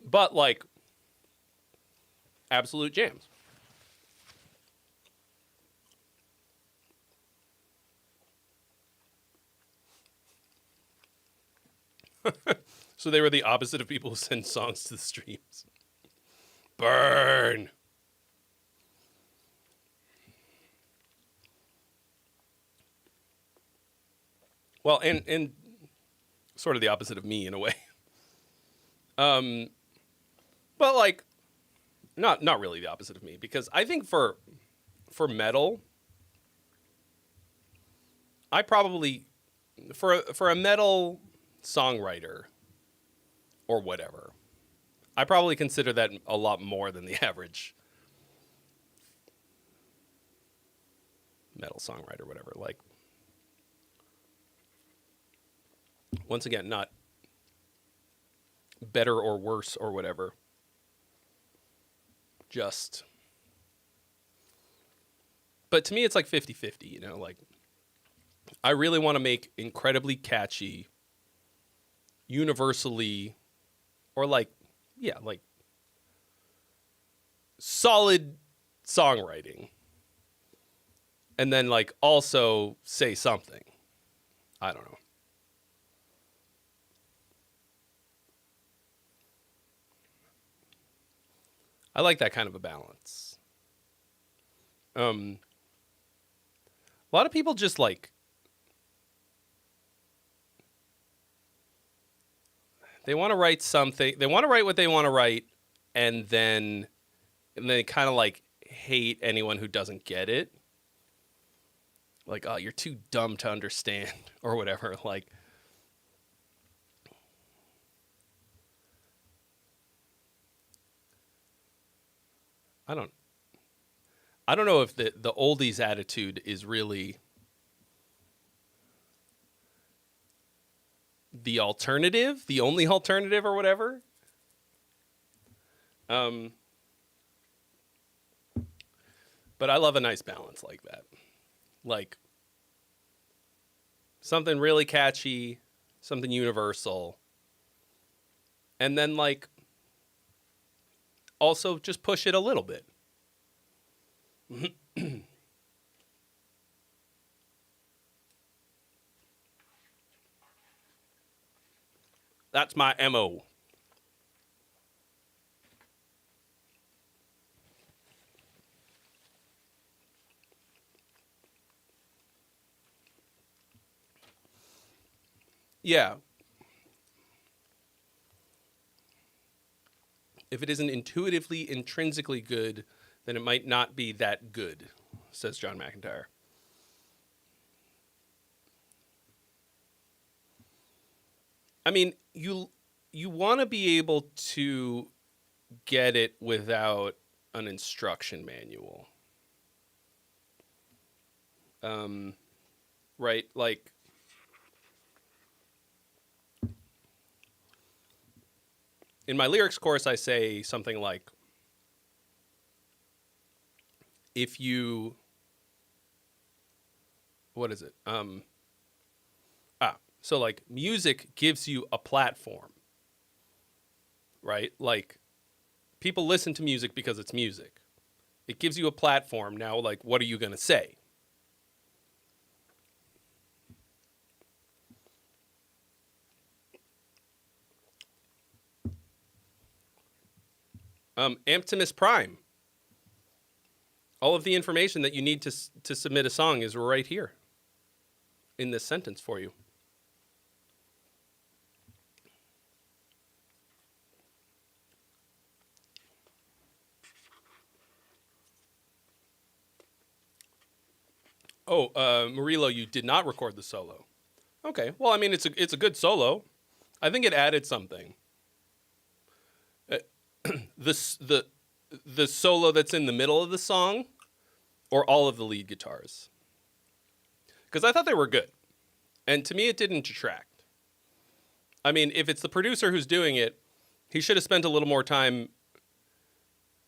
But like absolute jams. So they were the opposite of people who send songs to the streams. Burn. Well, and sort of the opposite of me in a way. But like, not really the opposite of me, because I think for metal, I probably for a metal songwriter or whatever, I probably consider that a lot more than the average metal songwriter, whatever. Like, once again, not better or worse or whatever. Just, but to me, it's like 50-50, you know, like, I really want to make incredibly catchy, universally, or like, yeah, like, solid songwriting. And then, like, also say something. I don't know. I like that kind of a balance. A lot of people just like, they want to write something, they want to write what they want to write, and then they kind of like hate anyone who doesn't get it. Like, oh, you're too dumb to understand, or whatever. Like, I don't know if the oldies attitude is really the alternative, the only alternative or whatever. But I love a nice balance like that. Like, something really catchy, something universal. And then, like, also just push it a little bit. That's my MO. Yeah. If it isn't intuitively, intrinsically good, then it might not be that good, says John McIntyre. I mean, you want to be able to get it without an instruction manual. Right? Like, in my lyrics course, I say something like, if you, what is it? So like, music gives you a platform, right? Like, people listen to music because it's music. It gives you a platform. Now, like, what are you going to say? Optimus Prime. All of the information that you need to submit a song is right here in this sentence for you. Oh, Murillo, you did not record the solo. Okay, well, I mean, it's a good solo. I think it added something. The solo that's in the middle of the song, or all of the lead guitars? Because I thought they were good, and to me, it didn't detract. I mean, if it's the producer who's doing it, he should have spent a little more time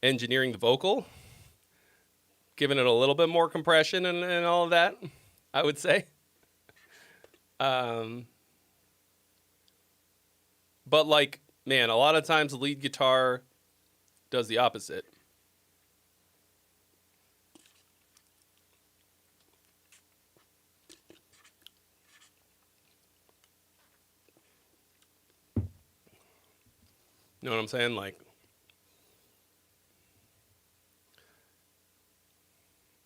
engineering the vocal, giving it a little bit more compression and all of that, I would say. But like, man, a lot of times the lead guitar does the opposite. You know what I'm saying? Like,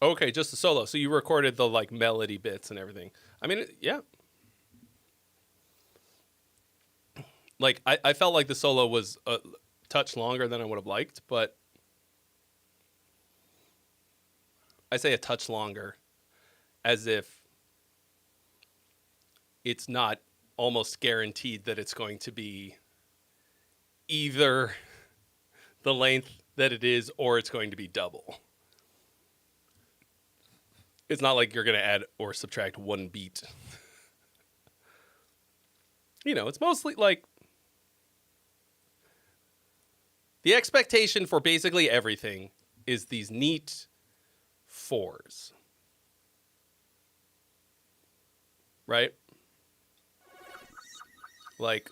okay, just the solo. So you recorded the like melody bits and everything. I mean, yeah. Like, I felt like the solo was a touch longer than I would have liked, but I say a touch longer as if it's not almost guaranteed that it's going to be either the length that it is or it's going to be double. It's not like you're going to add or subtract one beat. You know, it's mostly like the expectation for basically everything is these neat fours. Right? Like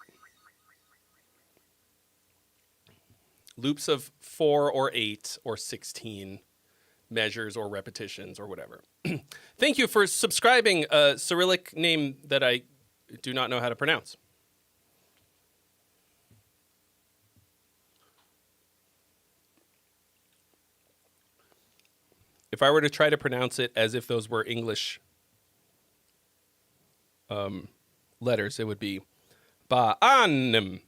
loops of 4 or 8 or 16 measures or repetitions or whatever. Thank you for subscribing, a Cyrillic name that I do not know how to pronounce. If I were to try to pronounce it as if those were English letters, it would be Ba'anim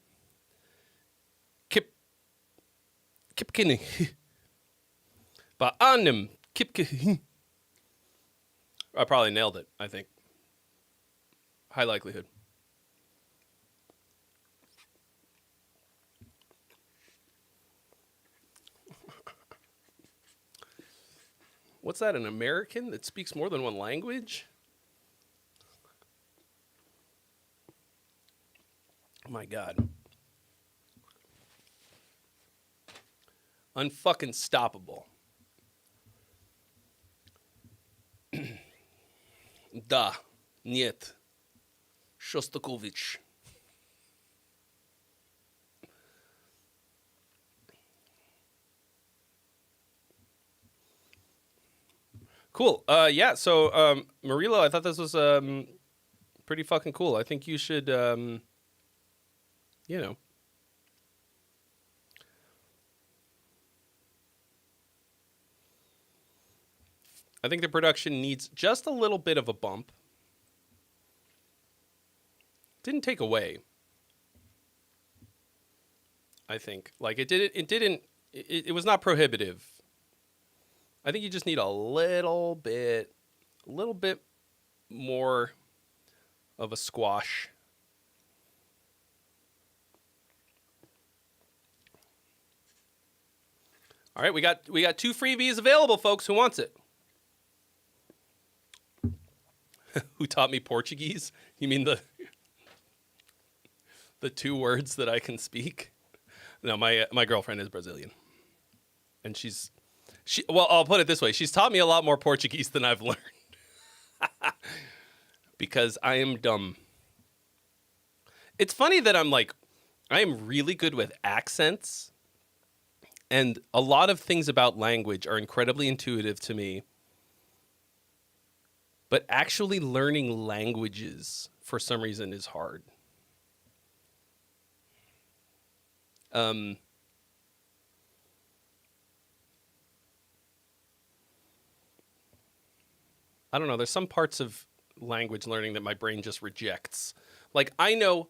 Kipkin Ba'anim Kipkin. I probably nailed it, I think. High likelihood. What's that, an American that speaks more than one language? Oh my God. Unfucking stoppable. Da, niet. Shostakovich. Cool. Yeah, so Marilo, I thought this was pretty fucking cool. I think you should you know. I think the production needs just a little bit of a bump. Didn't take away. I think. Like it was not prohibitive. I think you just need a little bit more of a squash. All right, we got 2 freebies available, folks. Who wants it? Who taught me Portuguese? You mean the 2 words that I can speak? No, my girlfriend is Brazilian, and well, I'll put it this way: she's taught me a lot more Portuguese than I've learned, because I am dumb. It's funny that I am really good with accents, and a lot of things about language are incredibly intuitive to me. But actually learning languages, for some reason, is hard. I don't know. There's some parts of language learning that my brain just rejects. Like, I know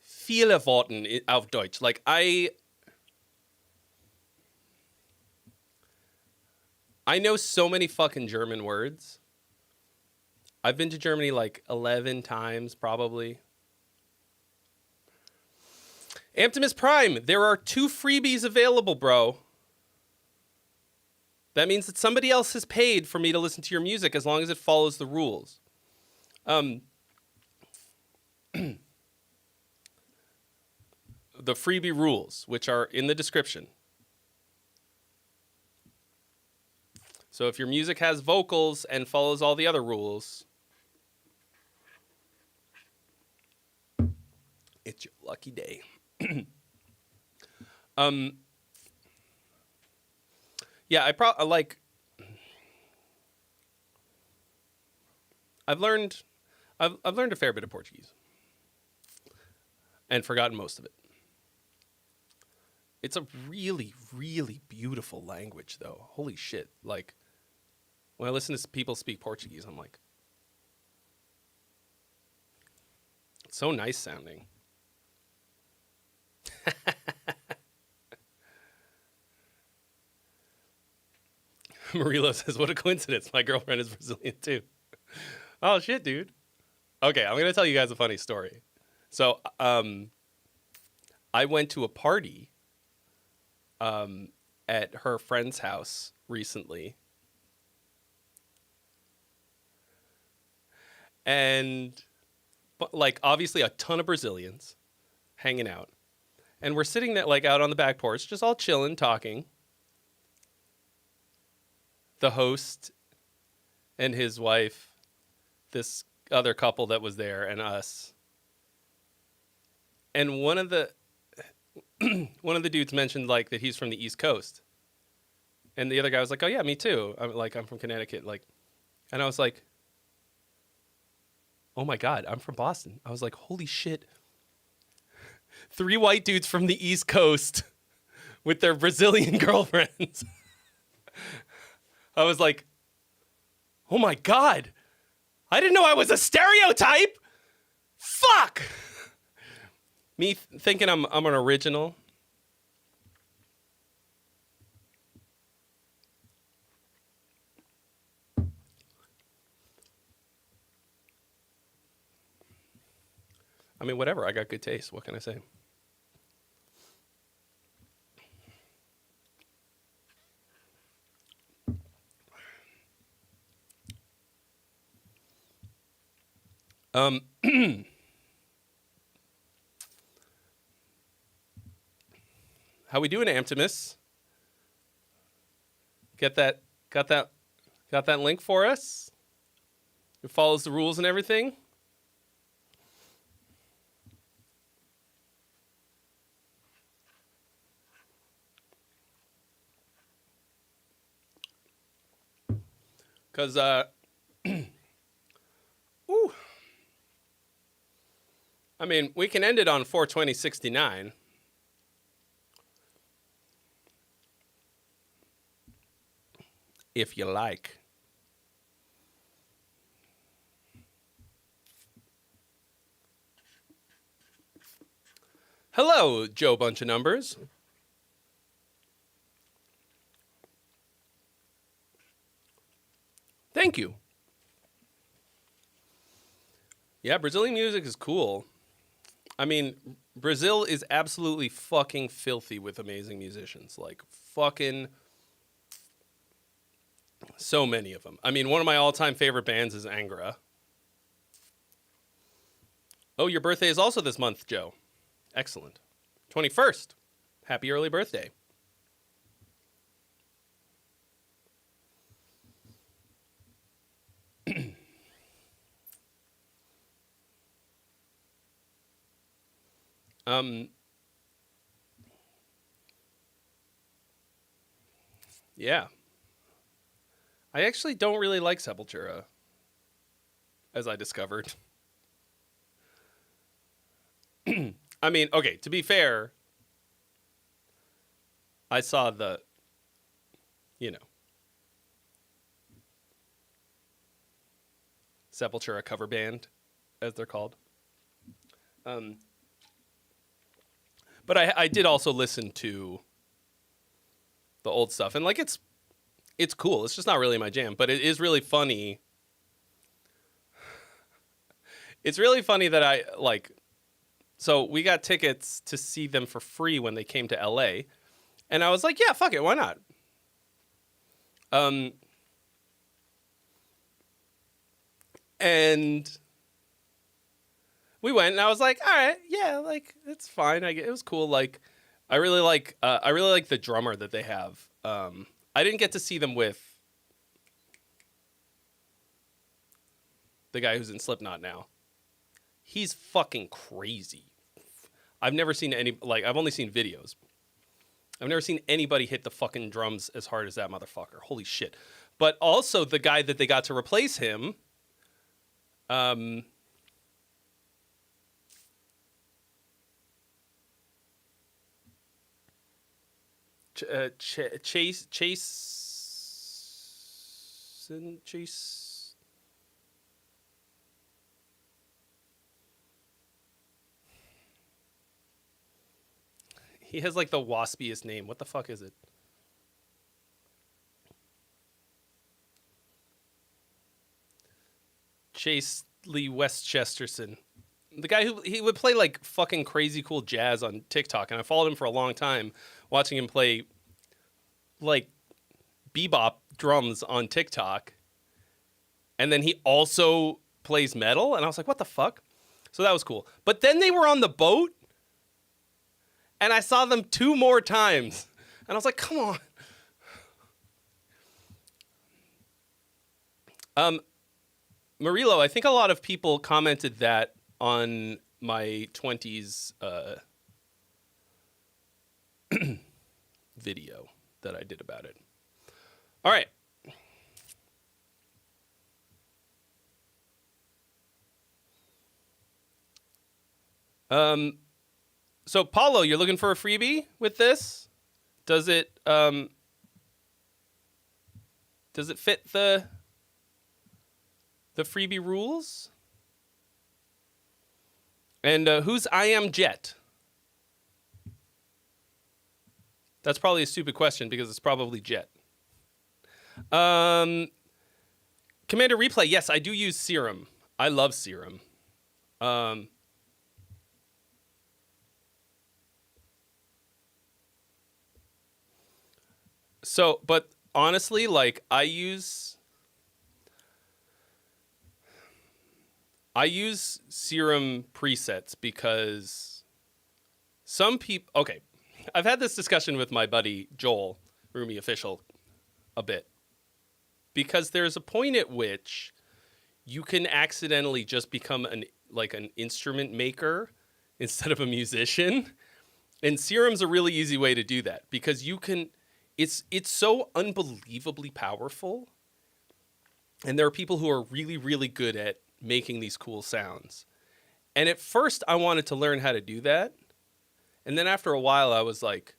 viele Worte auf Deutsch. Like, I know so many fucking German words. I've been to Germany like 11 times, probably. Optimus Prime, there are 2 freebies available, bro. That means that somebody else has paid for me to listen to your music as long as it follows the rules. The freebie rules, which are in the description. So if your music has vocals and follows all the other rules, it's your lucky day. Yeah, I've learned a fair bit of Portuguese and forgotten most of it. It's a really, really beautiful language, though. Holy shit. Like, when I listen to people speak Portuguese, I'm like, it's so nice sounding. Marilo says, what a coincidence. My girlfriend is Brazilian, too. Oh, shit, dude. Okay, I'm going to tell you guys a funny story. So, I went to a party at her friend's house recently. And like obviously a ton of Brazilians hanging out. And we're sitting there like out on the back porch, just all chilling, talking. The host and his wife, this other couple that was there, and us. And one of the dudes mentioned like that he's from the East Coast. And the other guy was like, "Oh yeah, me too. I'm from Connecticut." Like, and I was like, "Oh my God, I'm from Boston." I was like, "Holy shit." 3 white dudes from the East Coast with their Brazilian girlfriends. I was like, "Oh my God. I didn't know I was a stereotype. Fuck." Me thinking I'm an original. I mean, whatever. I got good taste. What can I say? How we doing, Amtimus? Got that link for us? It follows the rules and everything? Because, ooh. I mean, we can end it on 42069. If you like. Hello, Joe Bunch of Numbers. Thank you. Yeah, Brazilian music is cool. I mean, Brazil is absolutely fucking filthy with amazing musicians. Like, fucking so many of them. I mean, one of my all-time favorite bands is Angra. Oh, your birthday is also this month, Joe. Excellent. 21st. Happy early birthday. Yeah. I actually don't really like Sepultura, as I discovered. I mean, okay, to be fair, I saw the, Sepultura cover band, as they're called. But I did also listen to the old stuff, and like it's cool. It's just not really my jam, but it is really funny. It's really funny that I like. So we got tickets to see them for free when they came to LA, and I was like, yeah, fuck it, why not? And we went, and I was like, all right, yeah, like it's fine. It was cool. Like, I really like the drummer that they have. I didn't get to see them with the guy who's in Slipknot now. He's fucking crazy. I've never seen I've only seen videos. I've never seen anybody hit the fucking drums as hard as that motherfucker. Holy shit. But also the guy that they got to replace him, Chase. He has like the waspiest name. What the fuck is it? Chase Lee Westchesterson. The guy he would play like fucking crazy cool jazz on TikTok, and I followed him for a long time, watching him play like bebop drums on TikTok, and then he also plays metal, and I was like, what the fuck? So that was cool. But then they were on the boat, and I saw them 2 more times, and I was like, come on. Marilo, I think a lot of people commented that on my 20s video that I did about it. All right. So Paulo, you're looking for a freebie with this? Does it fit the freebie rules? And who's I Am Jet? That's probably a stupid question because it's probably Jet. Commander Replay, yes, I do use Serum. I love Serum. So, but honestly, like I use Serum presets because some people, okay, I've had this discussion with my buddy Joel, Rumi Official, a bit. Because there's a point at which you can accidentally just become an instrument maker instead of a musician. And Serum's a really easy way to do that because you can, it's so unbelievably powerful. And there are people who are really, really good at making these cool sounds. And at first I wanted to learn how to do that. And then after a while I was like,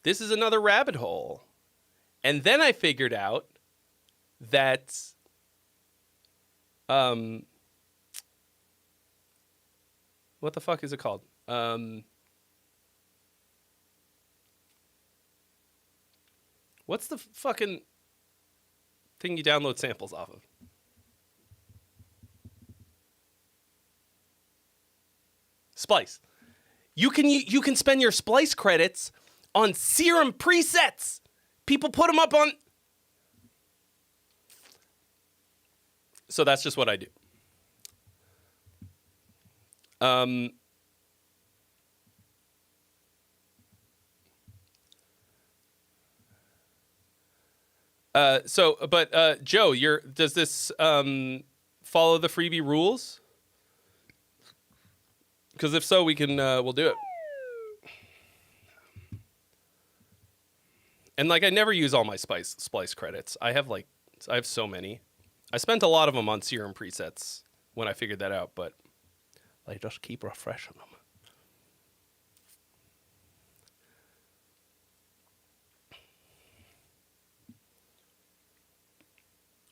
this is another rabbit hole. And then I figured out that what the fuck is it called? What's the fucking thing you download samples off of? Splice. You can spend your Splice credits on Serum presets. People put them up on. So that's just what I do. Joe, does this follow the freebie rules? Because if so, we'll do it. And I never use all my Splice credits. I have so many. I spent a lot of them on Serum presets when I figured that out, but I just keep refreshing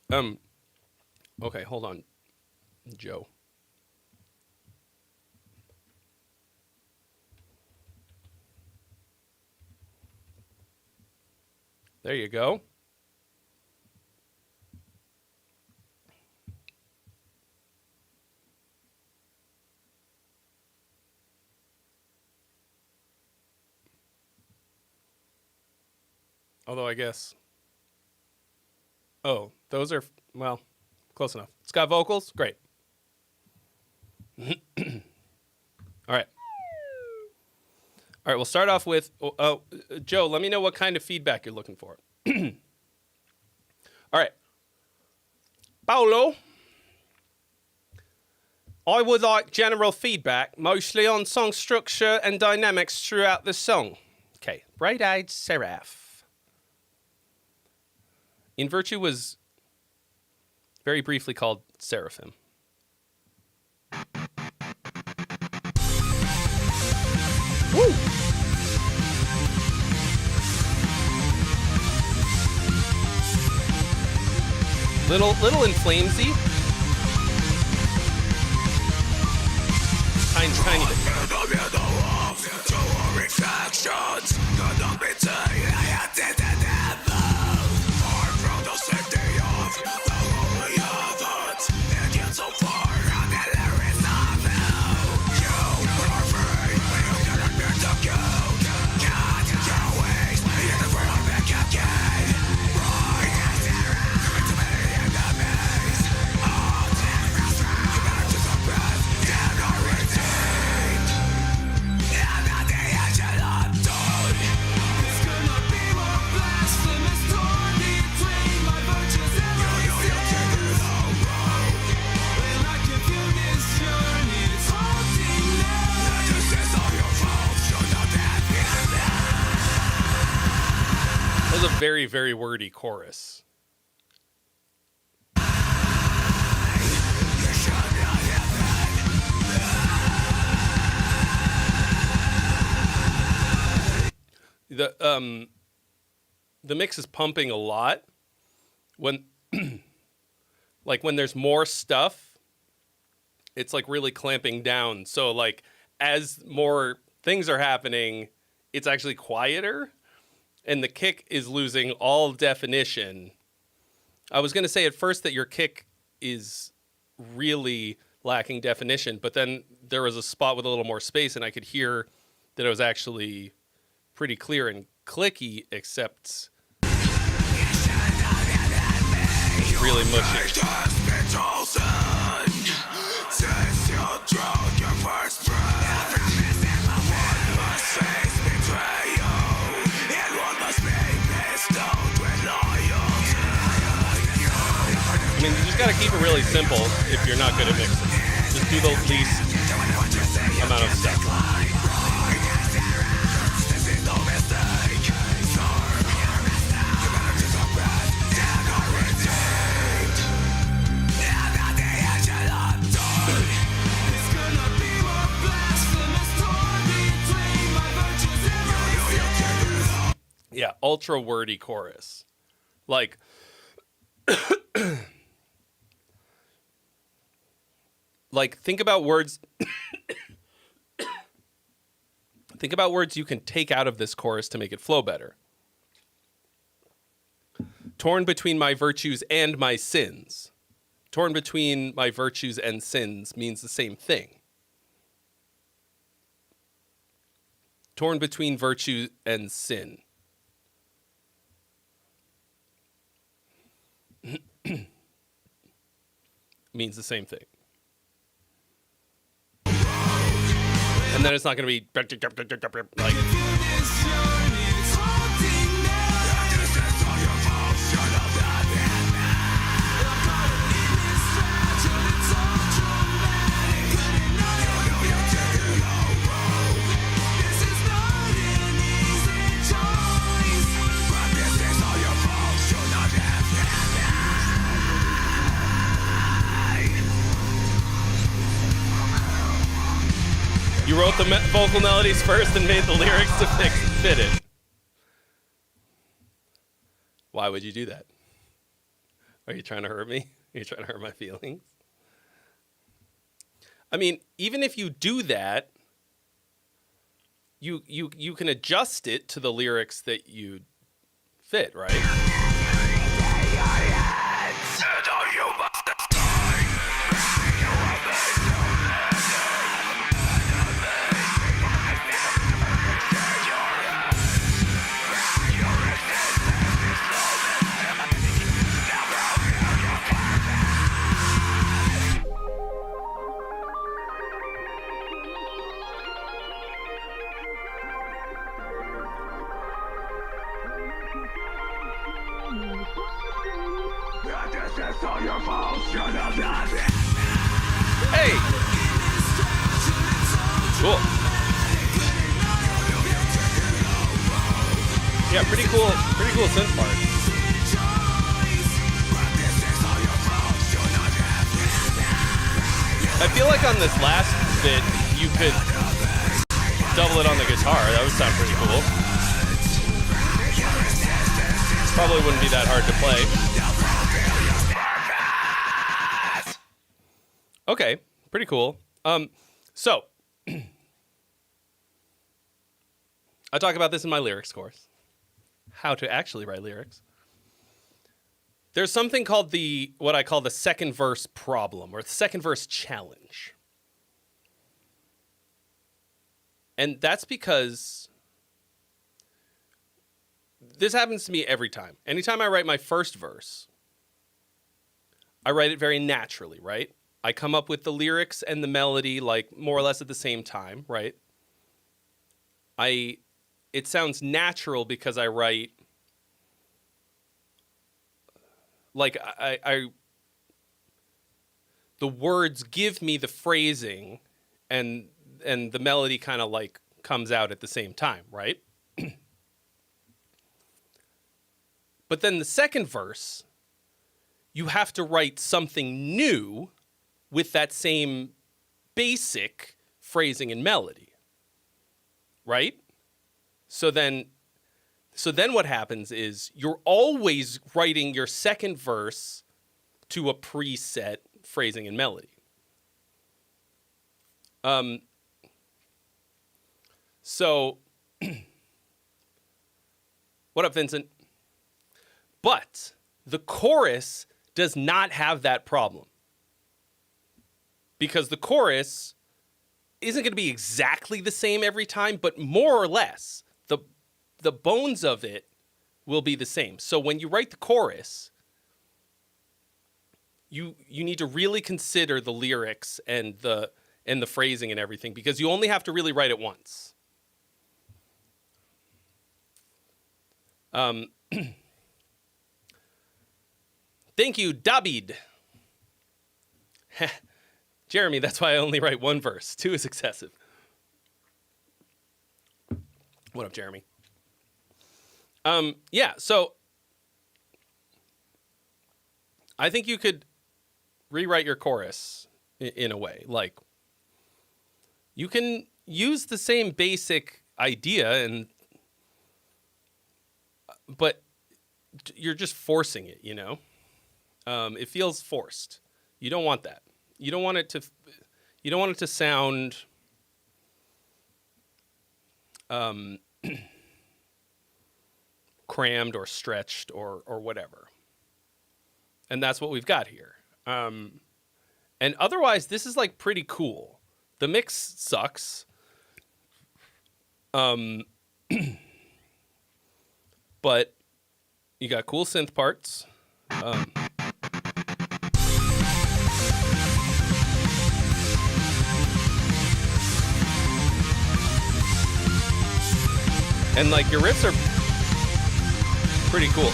them. Okay, hold on, Joe. There you go. Although I guess. Oh, those are, well, close enough. It's got vocals? Great. All right. All right, we'll start off with, Joe, let me know what kind of feedback you're looking for. All right. Paolo, I would like general feedback, mostly on song structure and dynamics throughout the song. Okay, Bright-Eyed Seraph. In Virtue was very briefly called Seraphim. Woo! Little in flamesy. Tiny bit. That was a very, very wordy chorus. The mix is pumping a lot when like when there's more stuff, it's like really clamping down. So like as more things are happening, it's actually quieter and the kick is losing all definition. I was going to say at first that your kick is really lacking definition, but then there was a spot with a little more space and I could hear that it was actually pretty clear and clicky, except really mushy. I mean, you just gotta keep it really simple if you're not good at mixing. Just do the least amount of stuff. Yeah, ultra wordy chorus. Like, like think about words. Think about words you can take out of this chorus to make it flow better. Torn between my virtues and my sins. Torn between my virtues and sins means the same thing. Torn between virtue and sin. Means the same thing. And then it's not going to be like. You wrote the vocal melodies first and made the lyrics to fit it. Why would you do that? Are you trying to hurt me? Are you trying to hurt my feelings? I mean, even if you do that, you can adjust it to the lyrics that you fit, right? Hey! Cool. Yeah, pretty cool synth part. I feel like on this last bit, you could double it on the guitar. That would sound pretty cool. Probably wouldn't be that hard to play. Okay, pretty cool. So, I talk about this in my lyrics course. How to actually write lyrics. There's something called what I call the second verse problem, or the second verse challenge. And that's because this happens to me every time. Anytime I write my first verse, I write it very naturally, right? I come up with the lyrics and the melody like more or less at the same time, right? It sounds natural because I write like the words give me the phrasing and the melody kind of like comes out at the same time, right? But then the second verse, you have to write something new with that same basic phrasing and melody. Right? So then what happens is you're always writing your second verse to a preset phrasing and melody. So what up, Vincent? But the chorus does not have that problem. Because the chorus isn't going to be exactly the same every time, but more or less, the bones of it will be the same. So when you write the chorus, you need to really consider the lyrics and the phrasing and everything, because you only have to really write it once. Thank you, David. Jeremy, that's why I only write one verse. 2 is excessive. What up, Jeremy? Yeah, so I think you could rewrite your chorus in a way. Like, you can use the same basic idea, but you're just forcing it, you know? It feels forced. You don't want that. You don't want it to sound crammed or stretched or whatever. And that's what we've got here. And otherwise, this is like pretty cool. The mix sucks. But you got cool synth parts. And like your riffs are pretty cool.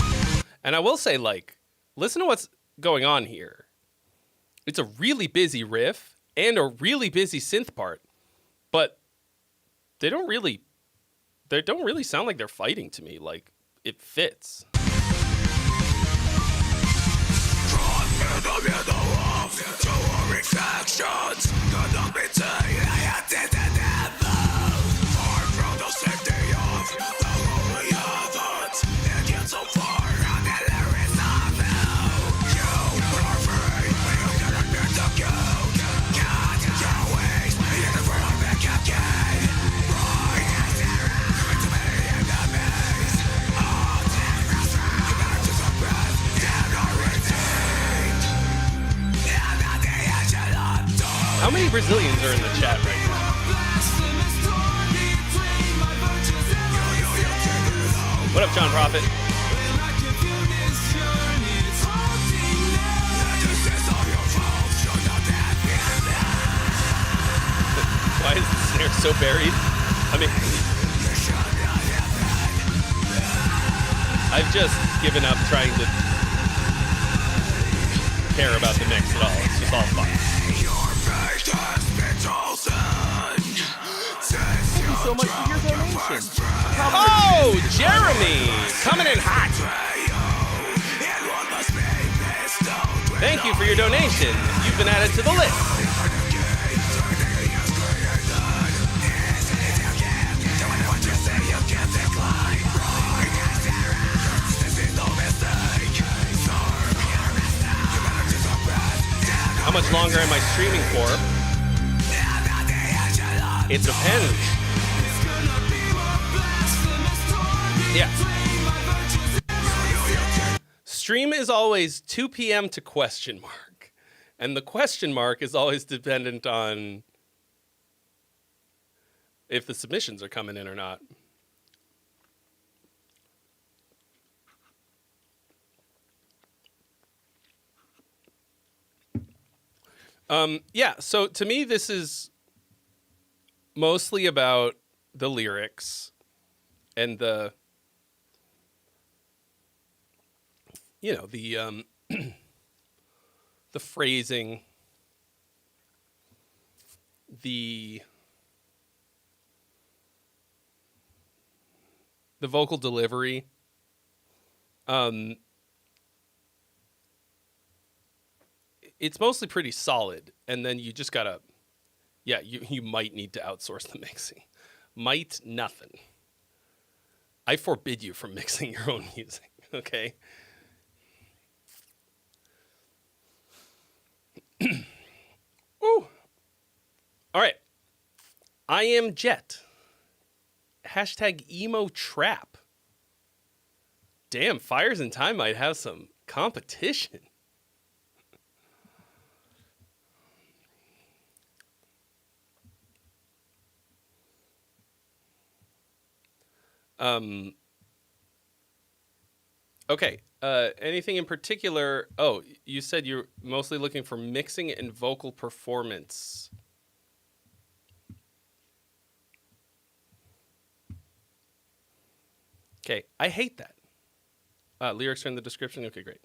And I will say, like, listen to what's going on here. It's a really busy riff and a really busy synth part, but they don't really sound like they're fighting to me. Like, it fits. How many Brazilians are in the chat right now? What up, John Prophet? Why is the snare so buried? I mean, I've just given up trying to care about the mix at all. It's just all fun. Thank you so much for your donation. Oh, Jeremy! Coming in hot! Thank you for your donation. You've been added to the list. How much longer am I streaming for? It depends. Yeah. Stream is always 2 p.m. to question mark. And the question mark is always dependent on if the submissions are coming in or not. Yeah, so to me, this is mostly about the lyrics and the, you know, the the phrasing, the vocal delivery, It's mostly pretty solid, and then you just gotta, yeah, you might need to outsource the mixing. Might nothing. I forbid you from mixing your own music, okay? Ooh. All right. I am Jet. Hashtag emo trap. Damn, Fires in Time might have some competition. Okay. Anything in particular? Oh, you said you're mostly looking for mixing and vocal performance. Okay, I hate that. Lyrics are in the description. Okay, great.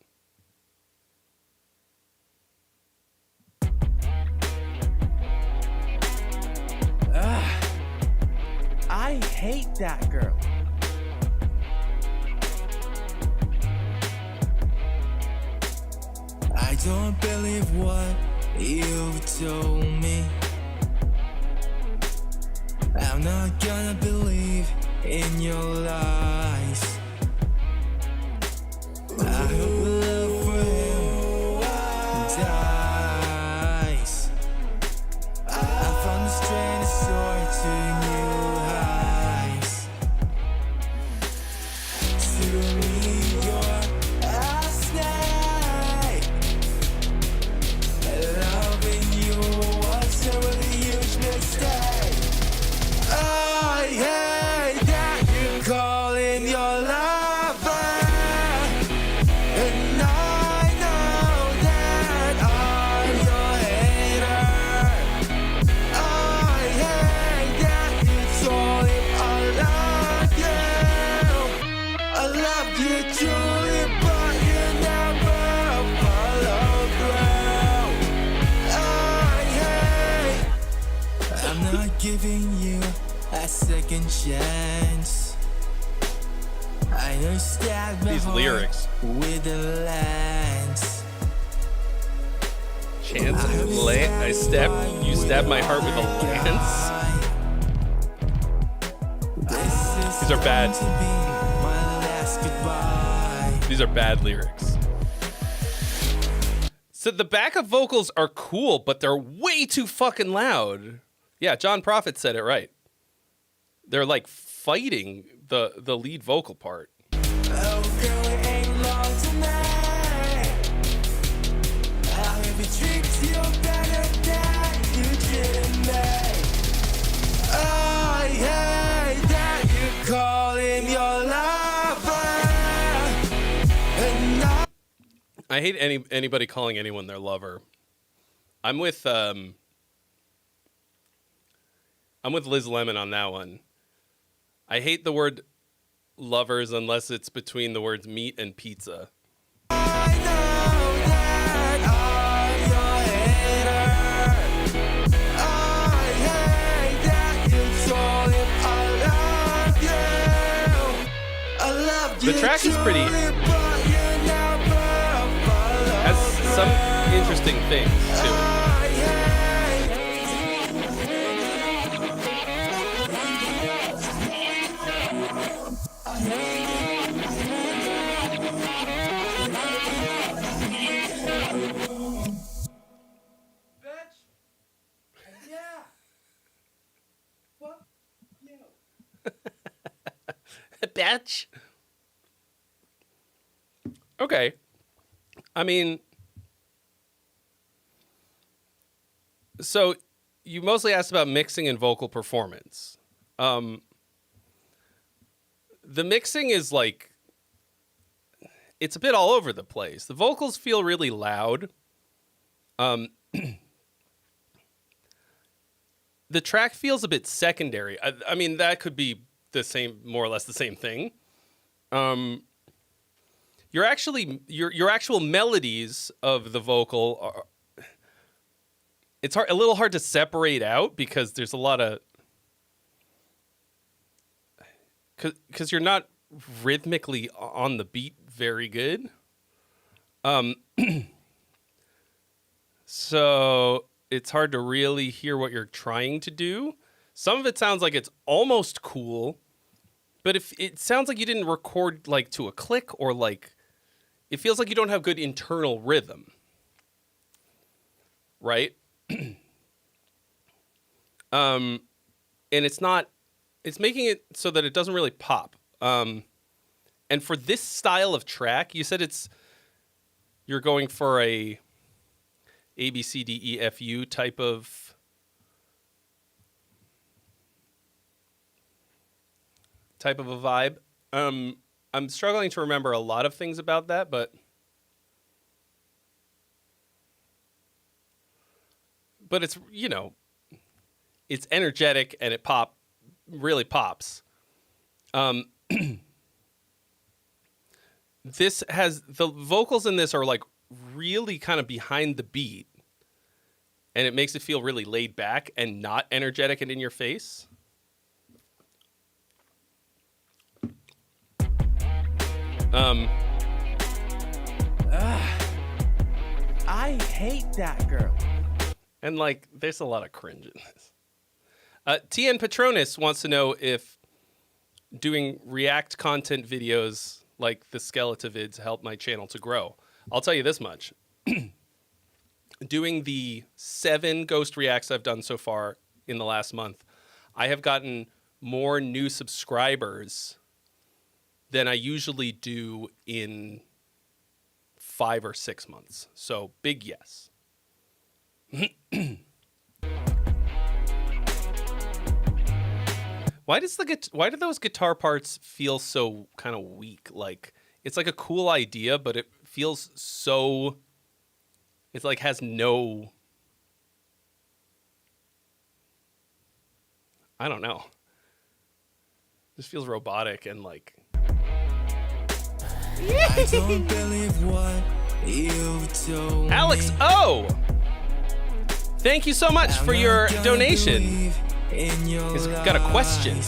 I hate that girl. I don't believe what you've told me. I'm not gonna believe in your lies. I hope love for him dies. I found the strangest sword to new highs. To me, you're a snake. Loving you was a really huge mistake. I hate that you call him your lover, and I know that I'm your hater. I hate that you told him I love you truly, but you never followed through. I hate I'm not giving you a second chance. I know you stabbed my These heart lyrics. with a lance. Chance I stabbed. You stabbed my heart with a lance. These are bad. These are bad lyrics. So the backup vocals are cool, but they're way too fucking loud. Yeah, John Prophet said it right. They're like fighting the lead vocal part. Oh, girl, it ain't long tonight. I'll have you treat you better than you did me. I hate that you call him your lover. And I hate anybody calling anyone their lover. I'm with Liz Lemon on that one. I hate the word lovers unless it's between the words meat and pizza. I know that I'm your hater. I hate that you told him I love you. The track is pretty. Truly, but you never followed Has some interesting things to it. Bitch. Okay. I mean, so you mostly asked about mixing and vocal performance. The mixing is like, it's a bit all over the place. The vocals feel really loud. The track feels a bit secondary. I mean, that could be the same, more or less the same thing. Your actual melodies of the vocal are, it's a little hard to separate out because there's a lot of, because you're not rhythmically on the beat very good. So it's hard to really hear what you're trying to do. Some of it sounds like it's almost cool, but if it sounds like you didn't record like to a click, or like it feels like you don't have good internal rhythm, right? And it's making it so that it doesn't really pop. And for this style of track, you said you're going for a A, B, C, D, E, F, U type of a vibe. I'm struggling to remember a lot of things about that, but it's, you know, it's energetic and it really pops. This has, the vocals in this are like really kind of behind the beat, and it makes it feel really laid back and not energetic and in your face. I hate that girl. And like, there's a lot of cringe in this. TN Patronus wants to know if doing React content videos like the Skeletovids help my channel to grow. I'll tell you this much. Doing the 7 Ghost Reacts I've done so far in the last month, I have gotten more new subscribers than I usually do in 5 or 6 months. So big yes. Why do those guitar parts feel so kind of weak? Like, it's like a cool idea, but it feels so, it's like has no, I don't know. This feels robotic and like. I don't believe what you've told Alex O! Thank you so much for your donation. He's got a question.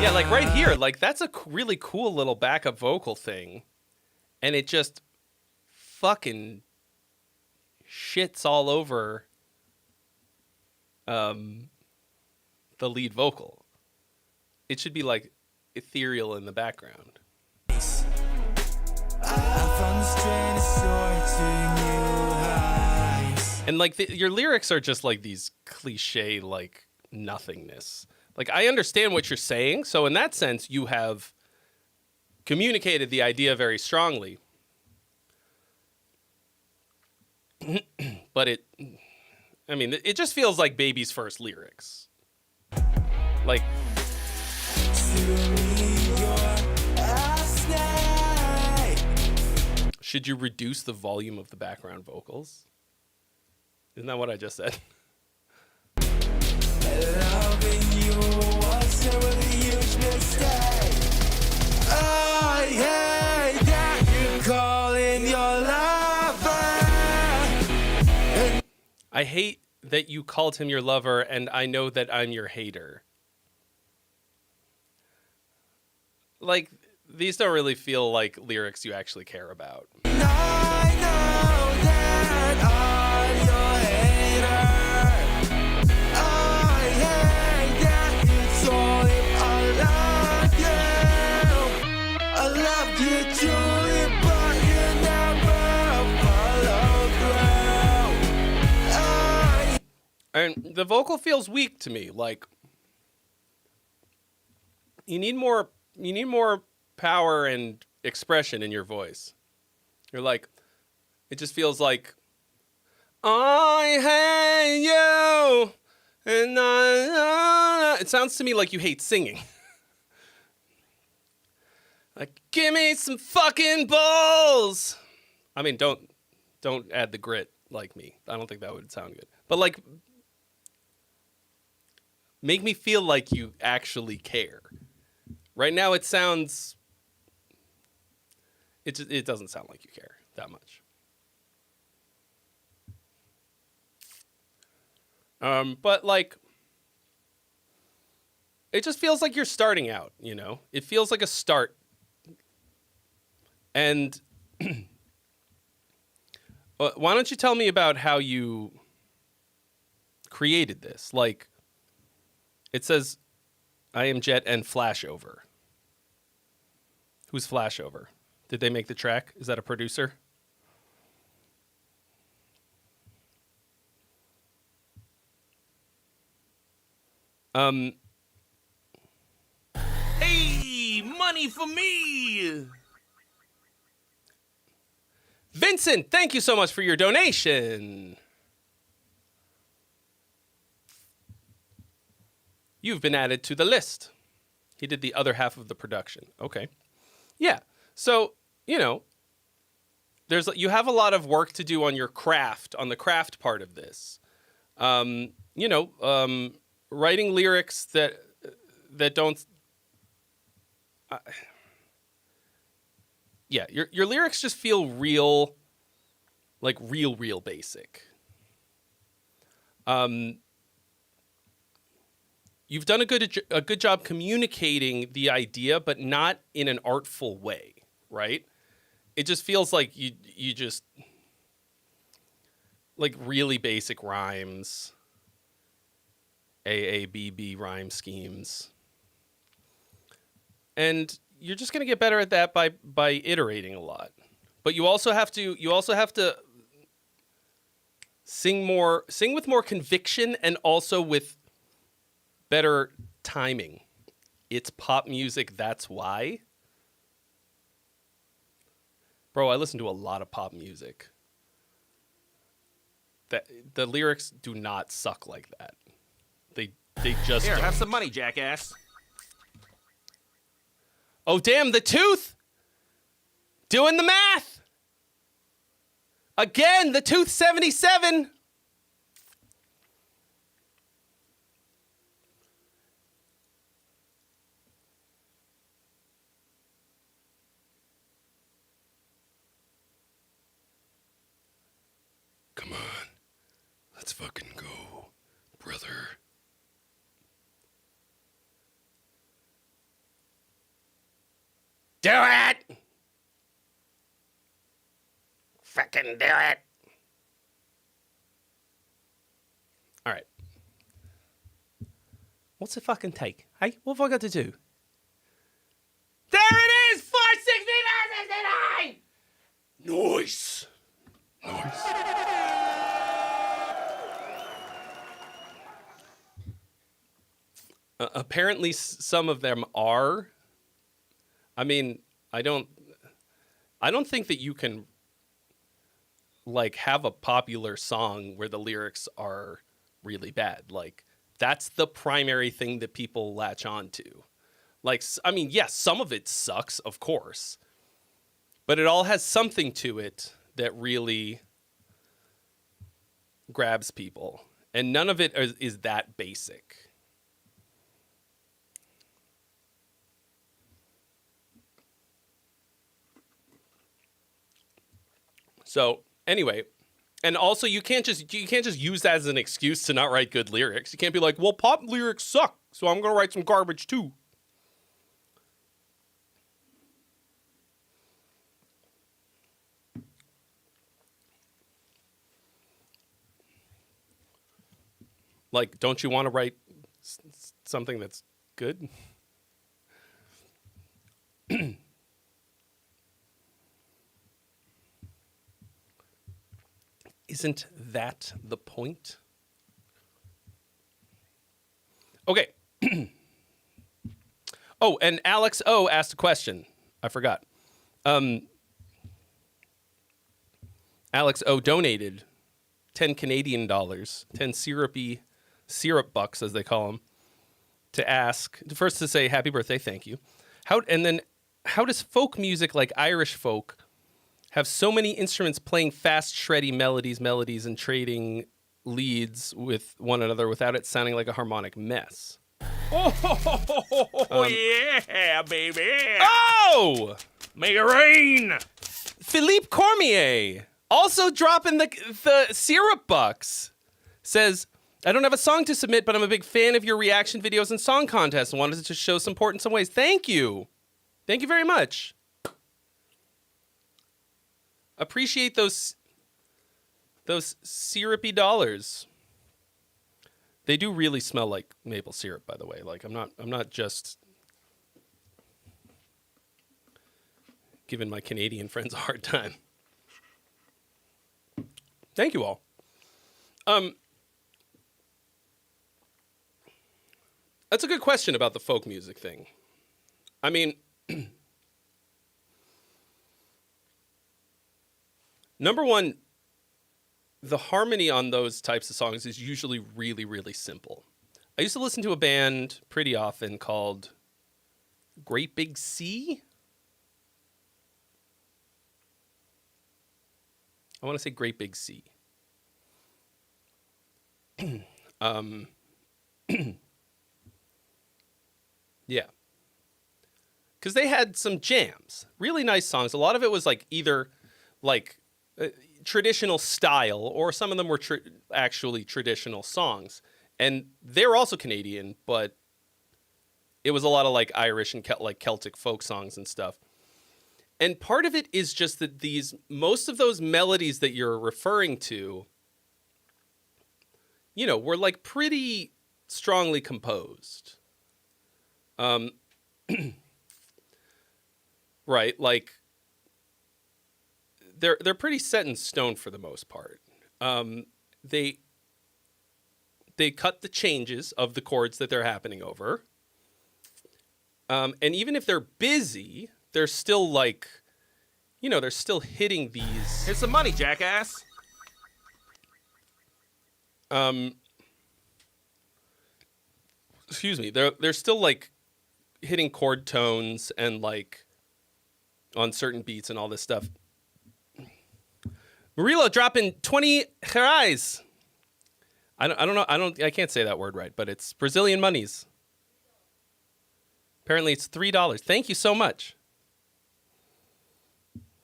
Yeah, like right here, like that's a really cool little backup vocal thing. And it just fucking shits all over the lead vocal. It should be like ethereal in the background. And like your lyrics are just like these cliche like nothingness. Like I understand what you're saying, so in that sense you have communicated the idea very strongly. But it just feels like Baby's first lyrics. Like should you reduce the volume of the background vocals? Isn't that what I just said? I hate that you called him your lover, and I know that I'm your hater. Like, these don't really feel like lyrics you actually care about. And the vocal feels weak to me. Like, you need more power and expression in your voice. You're like, it just feels like, I hate you, and it sounds to me like you hate singing. Like, give me some fucking balls. I mean, don't add the grit like me. I don't think that would sound good. But like, make me feel like you actually care. Right now it sounds, it doesn't sound like you care that much. But like, It just feels like you're starting out, you know? It feels like a start. And why don't you tell me about how you created this? Like, it says, I am Jet and Flashover. Who's Flashover? Did they make the track? Is that a producer? Hey, money for me! Vincent, thank you so much for your donation. You've been added to the list. He did the other half of the production. Okay. Yeah. So, you know, you have a lot of work to do on your craft, on the craft part of this. Writing lyrics that don't... your lyrics just feel real, like real basic. You've done a good job communicating the idea, but not in an artful way, right? It just feels like you just like really basic rhymes, AABB rhyme schemes, and you're just gonna get better at that by iterating a lot. But you also have to sing with more conviction and also with better timing. It's pop music, that's why. Bro, I listen to a lot of pop music. The lyrics do not suck like that. They just Here, don't. have some money, jackass. Oh, damn, the tooth! Doing the math! Again, the tooth 77! Come on. Let's fucking go, brother. Do it! Fucking do it! All right. What's it fucking take? Hey, what have I got to do? There it is! 469.69! Nice! Apparently, some of them are. I mean, I don't think that you can like have a popular song where the lyrics are really bad. Like, that's the primary thing that people latch on to. Like, I mean, yes, some of it sucks, of course, but it all has something to it that really grabs people, and none of it is that basic. So anyway, and also you can't just use that as an excuse to not write good lyrics. You can't be like, well, pop lyrics suck, so I'm gonna write some garbage too. Like, don't you want to write something that's good? Isn't that the point? Okay. Oh, and Alex O asked a question. I forgot. Alex O donated 10 Canadian dollars, 10 syrup bucks, as they call them, to ask, first to say happy birthday, thank you. How does folk music like Irish folk have so many instruments playing fast, shreddy melodies, and trading leads with one another without it sounding like a harmonic mess? Oh, yeah, baby. Oh! Make it rain. Philippe Cormier also dropping the syrup bucks says, I don't have a song to submit, but I'm a big fan of your reaction videos and song contests and wanted to show support in some ways. Thank you. Thank you very much. Appreciate those syrupy dollars. They do really smell like maple syrup, by the way. Like I'm not just giving my Canadian friends a hard time. Thank you all. That's a good question about the folk music thing. I mean, number one, the harmony on those types of songs is usually really, really simple. I used to listen to a band pretty often called Great Big Sea. I want to say Great Big Sea. Yeah. Because they had some jams, really nice songs. A lot of it was like either like traditional style, or some of them were actually traditional songs. And they were also Canadian, but it was a lot of like Irish and like Celtic folk songs and stuff. And part of it is just that most of those melodies that you're referring to, you know, were like pretty strongly composed. Right, like they're pretty set in stone for the most part. They cut the changes of the chords that they're happening over. And even if they're busy, they're still like, you know, they're still hitting these. Here's some money, jackass. Excuse me. They're still like hitting chord tones and like on certain beats and all this stuff. Murilo dropping 20 reais. I don't know. I can't say that word right, but it's Brazilian monies. Apparently it's $3. Thank you so much.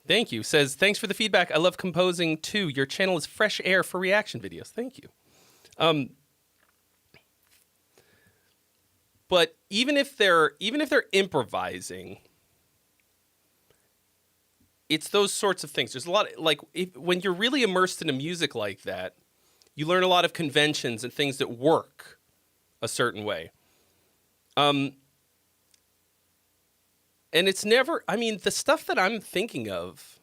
Thank you. Says, thanks for the feedback. I love composing too. Your channel is fresh air for reaction videos. Thank you. But even if they're improvising, it's those sorts of things. There's a lot of, like, when you're really immersed in a music like that, you learn a lot of conventions and things that work a certain way. And it's never, I mean, the stuff that I'm thinking of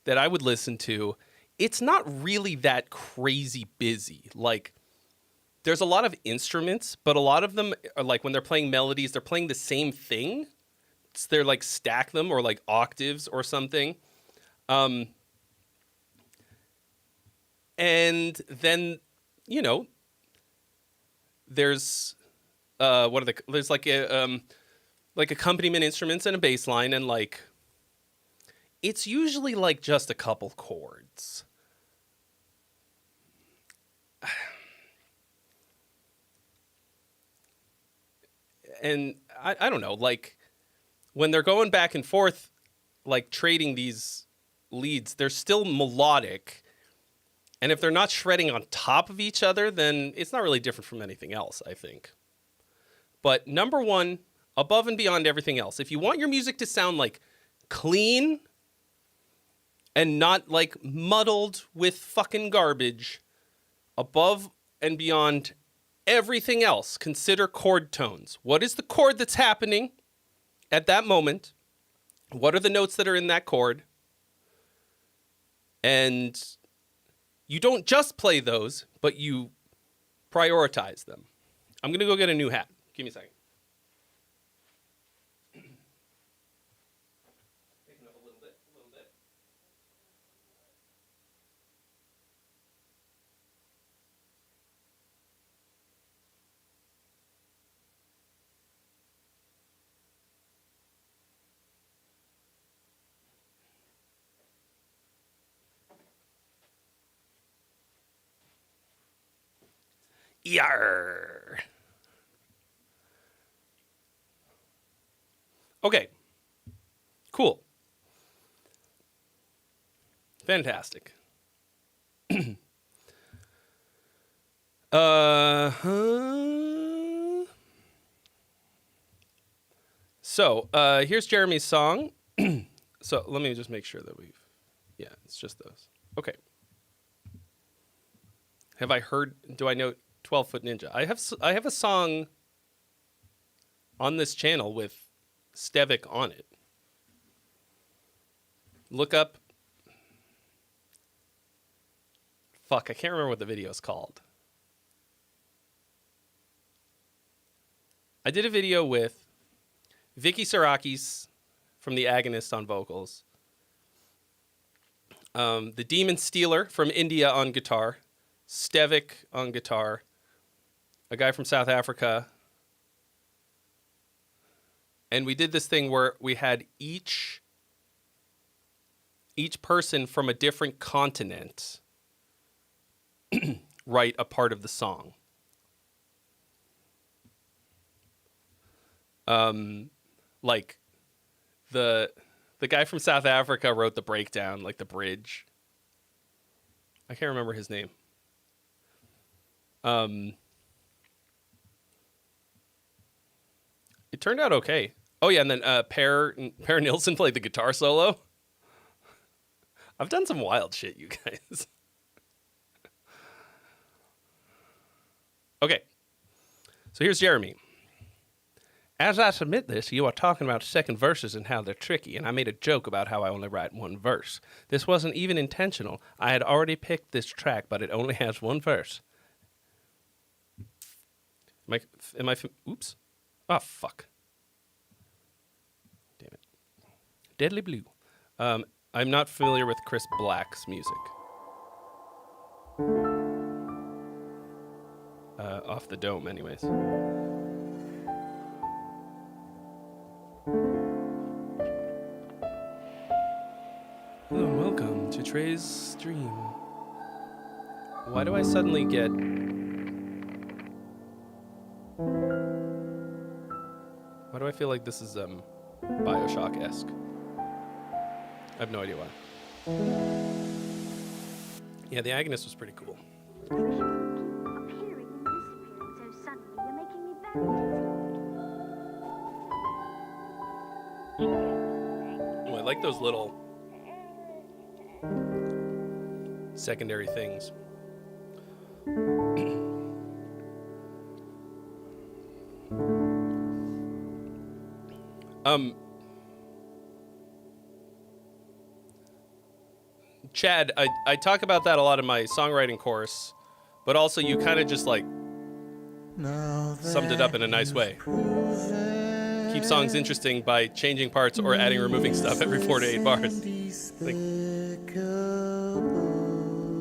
that I would listen to, it's not really that crazy busy. Like, there's a lot of instruments, but a lot of them are like, when they're playing melodies, they're playing the same thing. They're like stack them or like octaves or something. And then, you know, there's there's like accompaniment instruments and a bass line, and like it's usually like just a couple chords. And I don't know, like when they're going back and forth, like trading these leads, they're still melodic. And if they're not shredding on top of each other, then it's not really different from anything else, I think. But number one, above and beyond everything else, if you want your music to sound like clean and not like muddled with fucking garbage, above and beyond everything else, consider chord tones. What is the chord that's happening at that moment? What are the notes that are in that chord? And you don't just play those, but you prioritize them. I'm going to go get a new hat. Give me a second. Picking up a little bit. Yarr. Okay. Cool. Fantastic. So, here's Jeremy's song. So, let me just make sure that we've... Yeah, it's just those. Okay. Have I heard... Do I know 12 Foot Ninja? I have a song on this channel with Stevik on it. Look up... Fuck, I can't remember what the video's called. I did a video with Vicky Sarakis from The Agonist on vocals, the Demon Stealer from India on guitar, Stevik on guitar, a guy from South Africa, and we did this thing where we had each person from a different continent write a part of the song. Like the guy from South Africa wrote the breakdown, like the bridge. I can't remember his name. It turned out okay. Oh yeah, and then Per Nilsson played the guitar solo. I've done some wild shit, you guys. Okay. So here's Jeremy. As I submit this, you are talking about second verses and how they're tricky, and I made a joke about how I only write one verse. This wasn't even intentional. I had already picked this track, but it only has one verse. Oops. Oh, fuck. Damn it. Deadly Blue. I'm not familiar with Chris Black's music. Off the Dome, anyways. Hello and welcome to Trey's stream. Why do I suddenly get... Why do I feel like this is Bioshock-esque? I have no idea why. Yeah, The Agonist was pretty cool. Appearing and disappearing so suddenly, you're making me very dizzy. Oh, I like those little secondary things. Chad, I talk about that a lot in my songwriting course, but also you kind of just like summed it up in a nice way. Keep songs interesting by changing parts or adding or removing stuff every 4 to 8 bars. Like,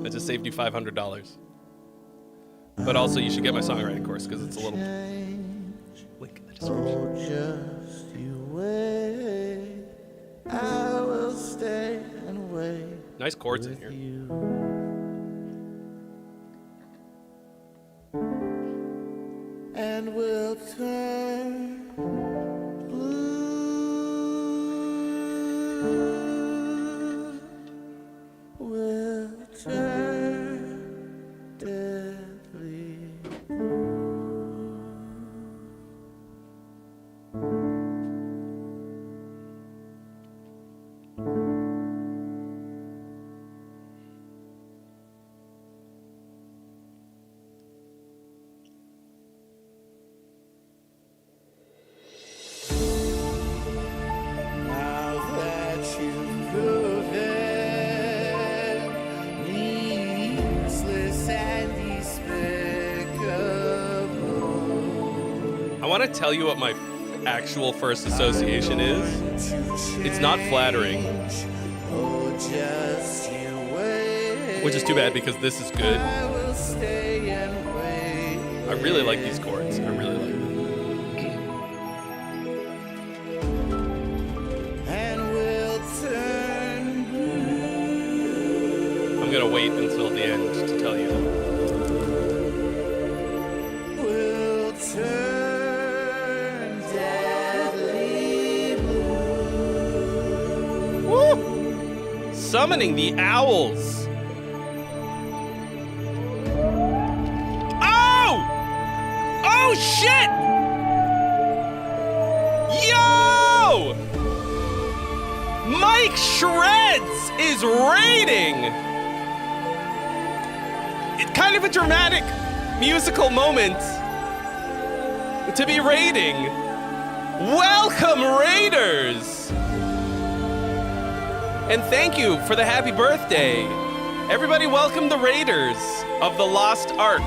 I just saved you $500. But also you should get my songwriting course because it's a little link in the description. Just you wait, I will stay and wait. Nice chords in here. And we'll turn blue. We'll turn deadly blue. Now that you've proven me useless and despicable, I want to tell you what my actual first association is. It's not flattering, oh, just you wait. which is too bad because this is good. I will stay and wait. I really like these chords. I really like them. And we'll turn blue. I'm gonna wait until the end to tell you them. We'll turn deadly blue. Woo! Summoning the owls. Ah! Oh shit! Yo! Mike Shreds is raiding. It's kind of a dramatic musical moment to be raiding. Welcome, Raiders! And thank you for the happy birthday. Everybody welcome the Raiders of the Lost Ark.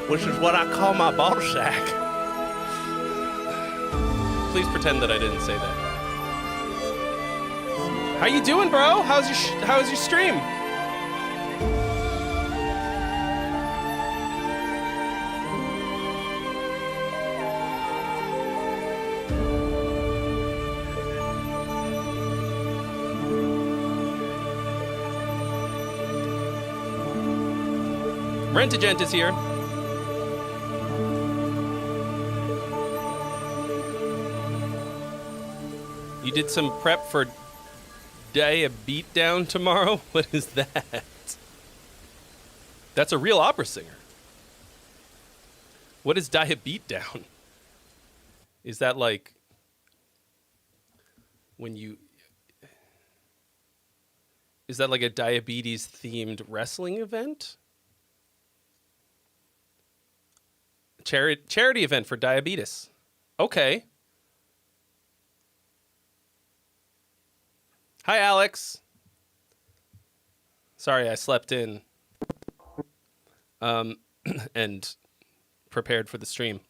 Which is what I call my ball sack. Please pretend that I didn't say that. How you doing, bro? How's your stream? Rent-A-Gent is here. You did some prep for Day a Beatdown tomorrow? What is that? That's a real opera singer. What is Die a Beatdown? Is that like when you... Is that like a diabetes-themed wrestling event? Charity event for diabetes. Okay. Hi, Alex. Sorry, I slept in and prepared for the stream.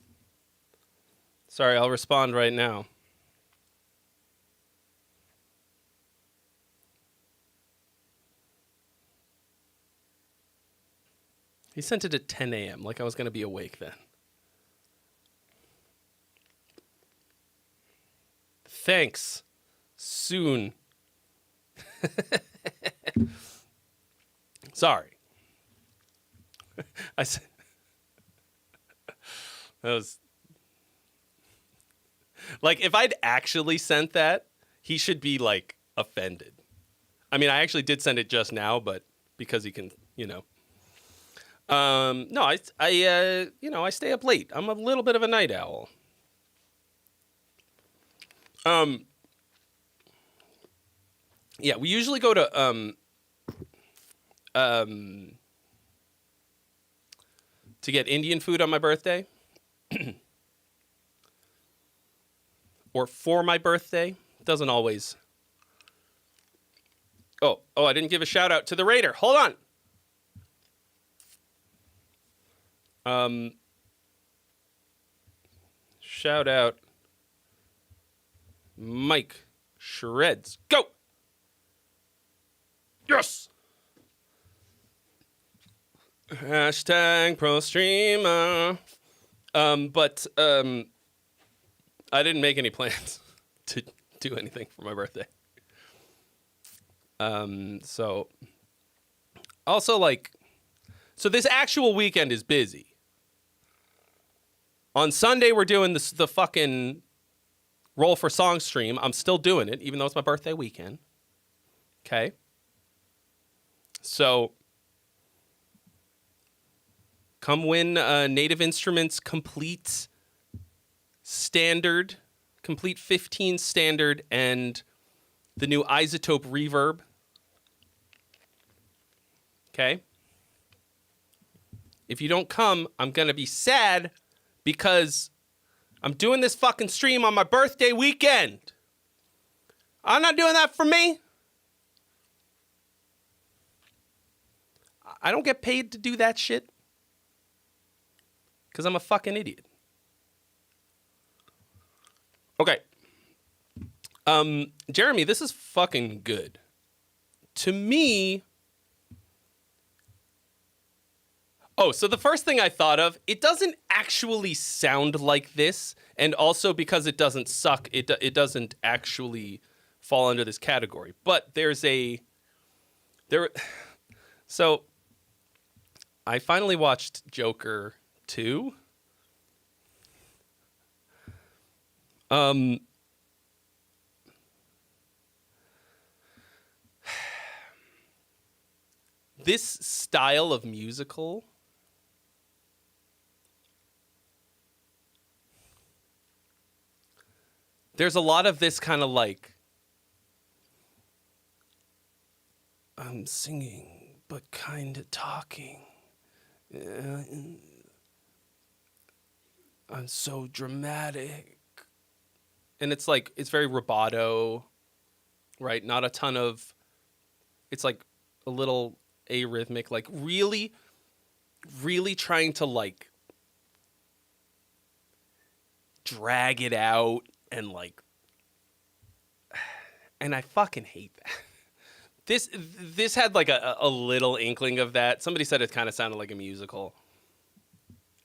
Sorry, I'll respond right now. He sent it at 10 a.m., like I was going to be awake then. Thanks. Soon. Sorry. I said that was like, if I'd actually sent that, he should be like offended. I mean, I actually did send it just now, but because he can, you know. No, I stay up late. I'm a little bit of a night owl. Yeah, we usually go to get Indian food on my birthday. Or for my birthday. Doesn't always. Oh, I didn't give a shout out to the Raider. Hold on. Shout out Mike Shreds. Go! Yes! Hashtag pro streamer. But I didn't make any plans to do anything for my birthday. So also, like, so this actual weekend is busy. On Sunday, we're doing the fucking Roll for Song stream. I'm still doing it, even though it's my birthday weekend. Okay. So come win Native Instruments complete standard, complete 15 standard, and the new Isotope reverb. Okay. If you don't come, I'm going to be sad because I'm doing this fucking stream on my birthday weekend. I'm not doing that for me. I don't get paid to do that shit. Because I'm a fucking idiot. Okay. Jeremy, this is fucking good. To me... Oh, so the first thing I thought of, it doesn't actually sound like this, and also because it doesn't suck, it doesn't actually fall under this category. But so I finally watched Joker 2. This style of musical there's a lot of this kind of like, I'm singing, but kind of talking. I'm so dramatic. And it's like, it's very rubato, right? Not a ton of, it's like a little arrhythmic, like really, really trying to like drag it out and like, and I fucking hate that. This had like a little inkling of that. Somebody said it kind of sounded like a musical.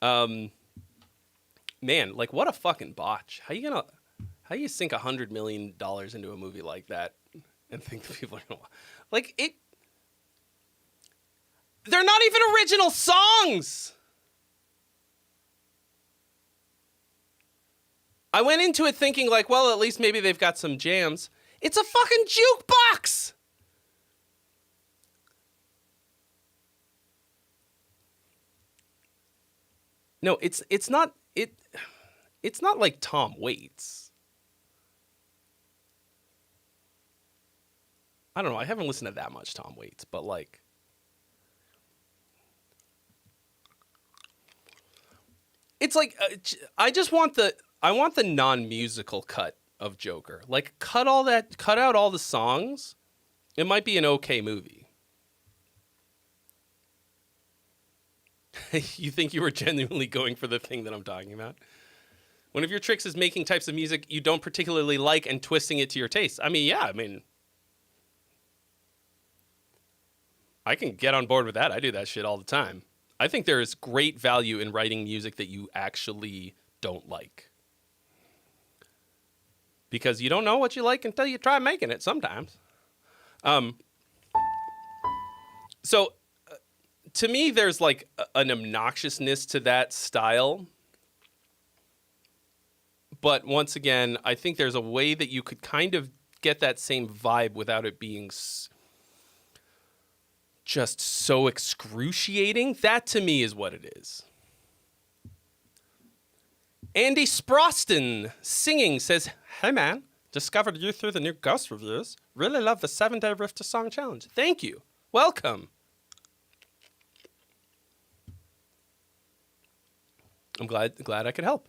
Man, like what a fucking botch. How you sink $100 million into a movie like that and think that people are gonna like it? They're not even original songs. I went into it thinking like, well, at least maybe they've got some jams. It's a fucking jukebox. No, it's not like Tom Waits. I don't know. I haven't listened to that much Tom Waits, but like, it's like I want the non-musical cut of Joker. Like, cut out all the songs. It might be an okay movie. You think you were genuinely going for the thing that I'm talking about? One of your tricks is making types of music you don't particularly like and twisting it to your taste. I mean, yeah, I can get on board with that. I do that shit all the time. I think there is great value in writing music that you actually don't like. Because you don't know what you like until you try making it sometimes. So to me, there's like an obnoxiousness to that style. But once again, I think there's a way that you could kind of get that same vibe without it being just so excruciating. That to me is what it is. Andy Sproston singing says, "Hey man, discovered you through the new Ghost reviews. Really love the 7-day Riff to Song challenge. Thank you. Welcome." I'm glad I could help.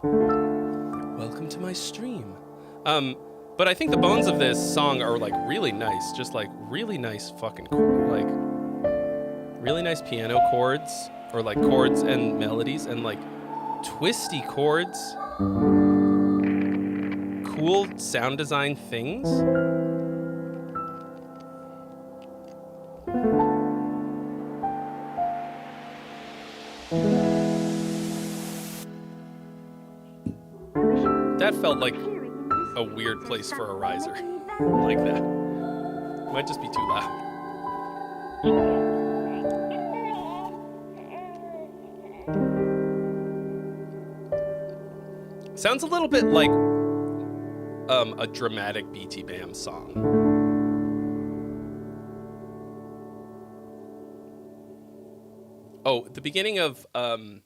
Welcome to my stream. But I think the bones of this song are like really nice, just like really nice fucking like really nice piano chords or like chords and melodies and like twisty chords. Cool sound design things. That felt like a weird place for a riser like that. Might just be too loud. Sounds a little bit like a dramatic BT Bam song. Oh, the beginning of The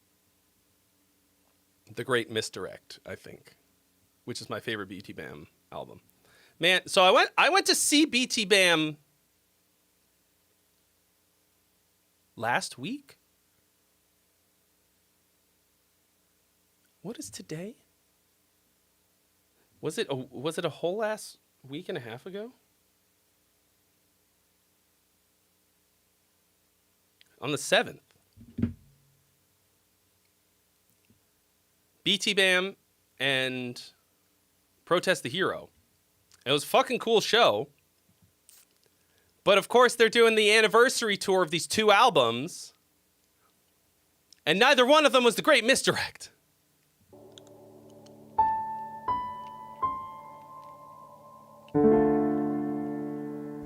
Great Misdirect, I think, which is my favorite BT Bam album. Man, so I went to see BT Bam last week. What is today? Was it a whole ass week and a half ago? On the 7th. BT Bam and Protest the Hero. It was a fucking cool show. But of course they're doing the anniversary tour of these two albums. And neither one of them was The Great Misdirect.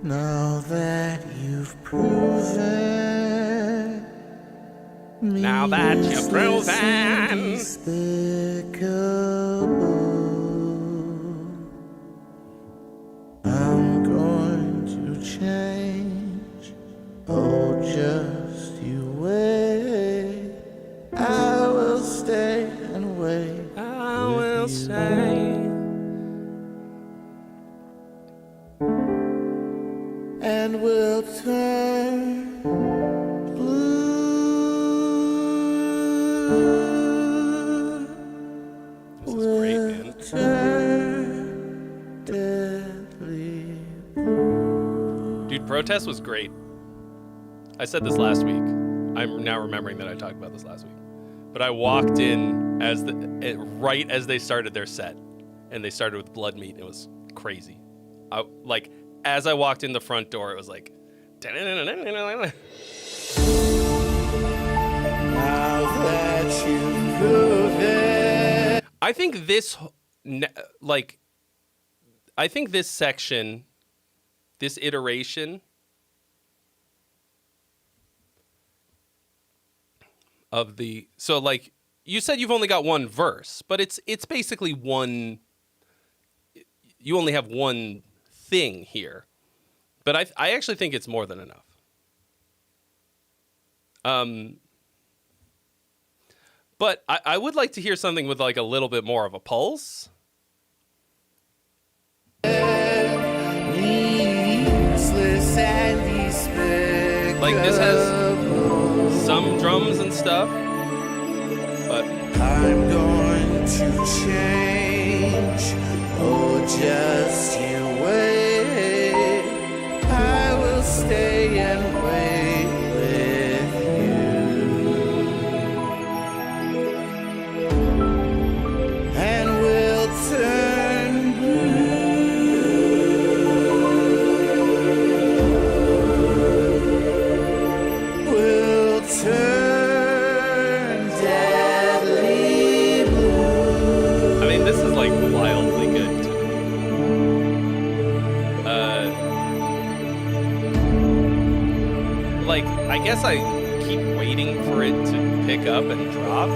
Now that you've proven me Now that you've proven I'm going to change. Oh, just you wait. I will stay and wait. test was great. I said this last week. I'm now remembering that I talked about this last week. But I walked in right as they started their set, and they started with Blood Meat. It was crazy. As I walked in the front door, it was like. Now that you've proven. I think this, section, this iteration of the, so like you said, you've only got one verse, but it's basically one. You only have one thing here, but I actually think it's more than enough. But I would like to hear something with like a little bit more of a pulse. Like this has some drums and stuff, but I'm going to change. Oh, just you wait. I will stay and wait with you, and we'll turn blue. We'll turn deadly blue. I mean, this is like wildly good. I guess I keep waiting for it to pick up and drop.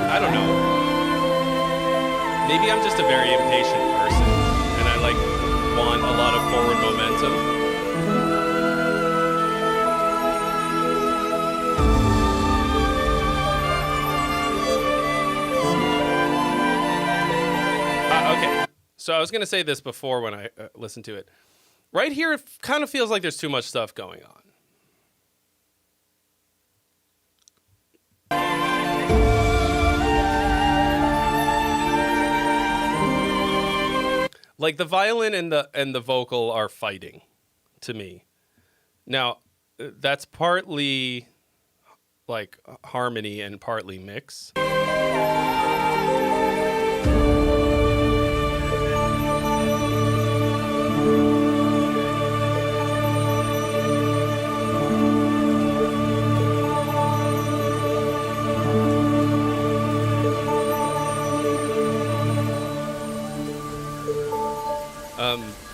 I don't know. Maybe I'm just a very impatient person, and I want a lot of forward momentum. Okay, so I was going to say this before when I listened to it. Right here, it kind of feels like there's too much stuff going on. Like the violin and the vocal are fighting, to me. Now, that's partly like harmony and partly mix.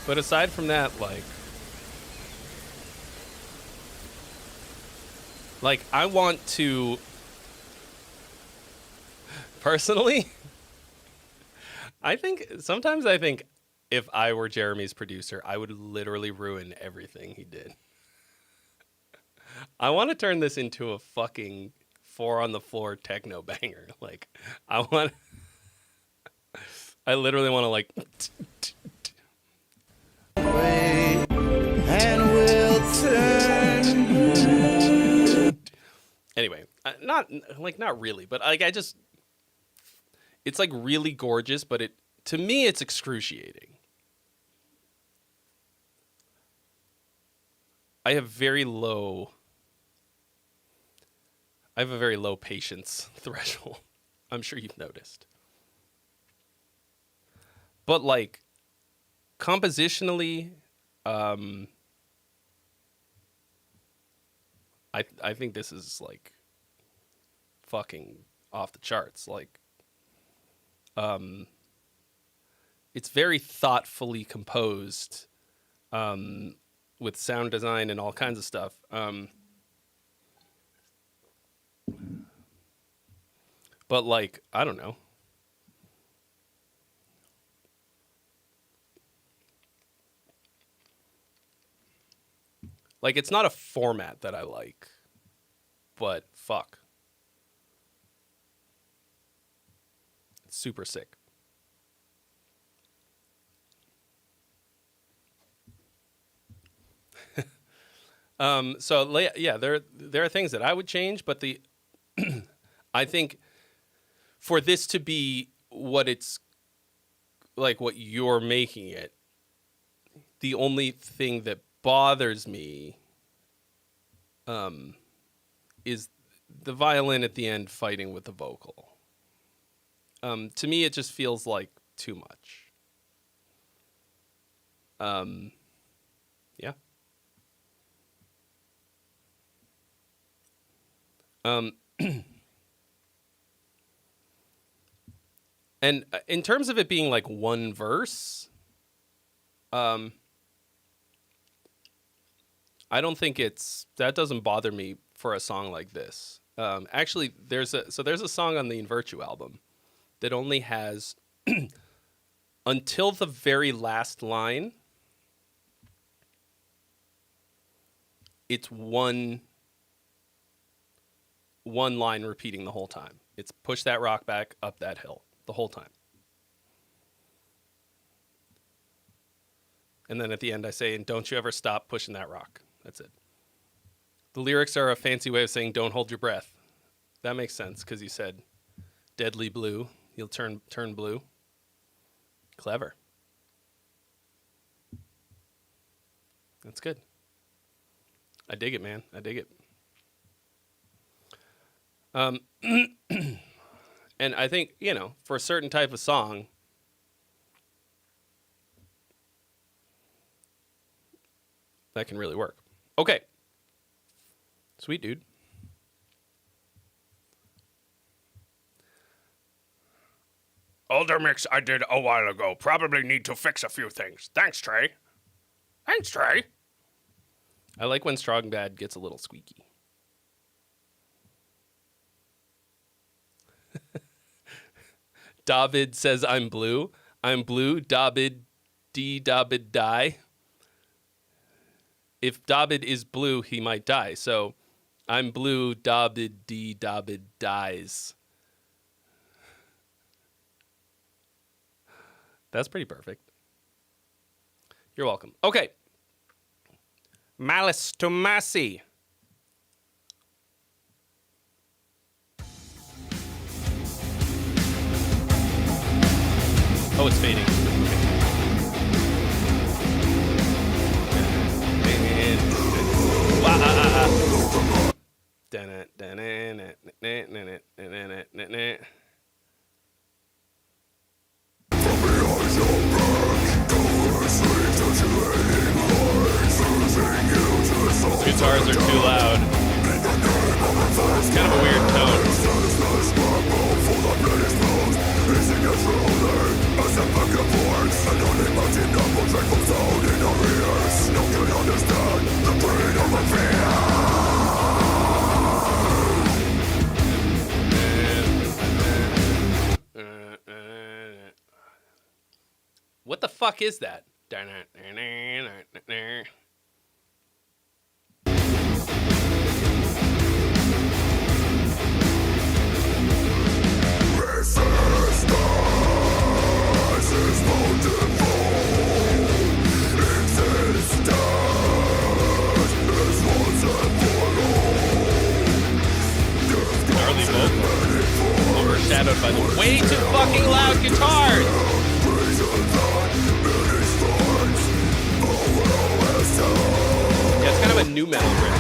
But aside from that, like I want to, personally, sometimes I think if I were Jeremy's producer, I would literally ruin everything he did. I want to turn this into a fucking 4 on the floor techno banger. Like, I literally want to like... And we'll turn blue. Anyway, not really, but like it's like really gorgeous, but to me it's excruciating. I have a very low patience threshold. I'm sure you've noticed. But like compositionally, I think this is like fucking off the charts. Like, it's very thoughtfully composed, with sound design and all kinds of stuff. But like, I don't know. Like, it's not a format that I like, but fuck. It's super sick. Yeah, there are things that I would change, but I think for this to be what it's like, what you're making it, the only thing that bothers me is the violin at the end fighting with the vocal. To me, it just feels like too much. Yeah. And in terms of it being like one verse, I don't think that doesn't bother me for a song like this. Actually, there's a song on the In Virtue album that only has until the very last line. It's one line repeating the whole time. It's push that rock back up that hill the whole time. And then at the end I say, and don't you ever stop pushing that rock. That's it. The lyrics are a fancy way of saying don't hold your breath. That makes sense because you said deadly blue. You'll turn blue. Clever. That's good. I dig it, man. I dig it. And I think, for a certain type of song, that can really work. Okay. Sweet, dude. Older mix I did a while ago. Probably need to fix a few things. Thanks, Trey. Thanks, Trey. I like when Strong Bad gets a little squeaky. David says, I'm blue. I'm blue. David, David, die. If David is blue, he might die. So, I'm blue. David, David dies. That's pretty perfect. You're welcome. Okay. Malice to Massey. Oh, it's fading. Guitars are too loud. It's kind of a weird tone. What the fuck is that? Gnarly vocal, overshadowed by the way too fucking loud guitars. Yeah, it's kind of a new metal riff.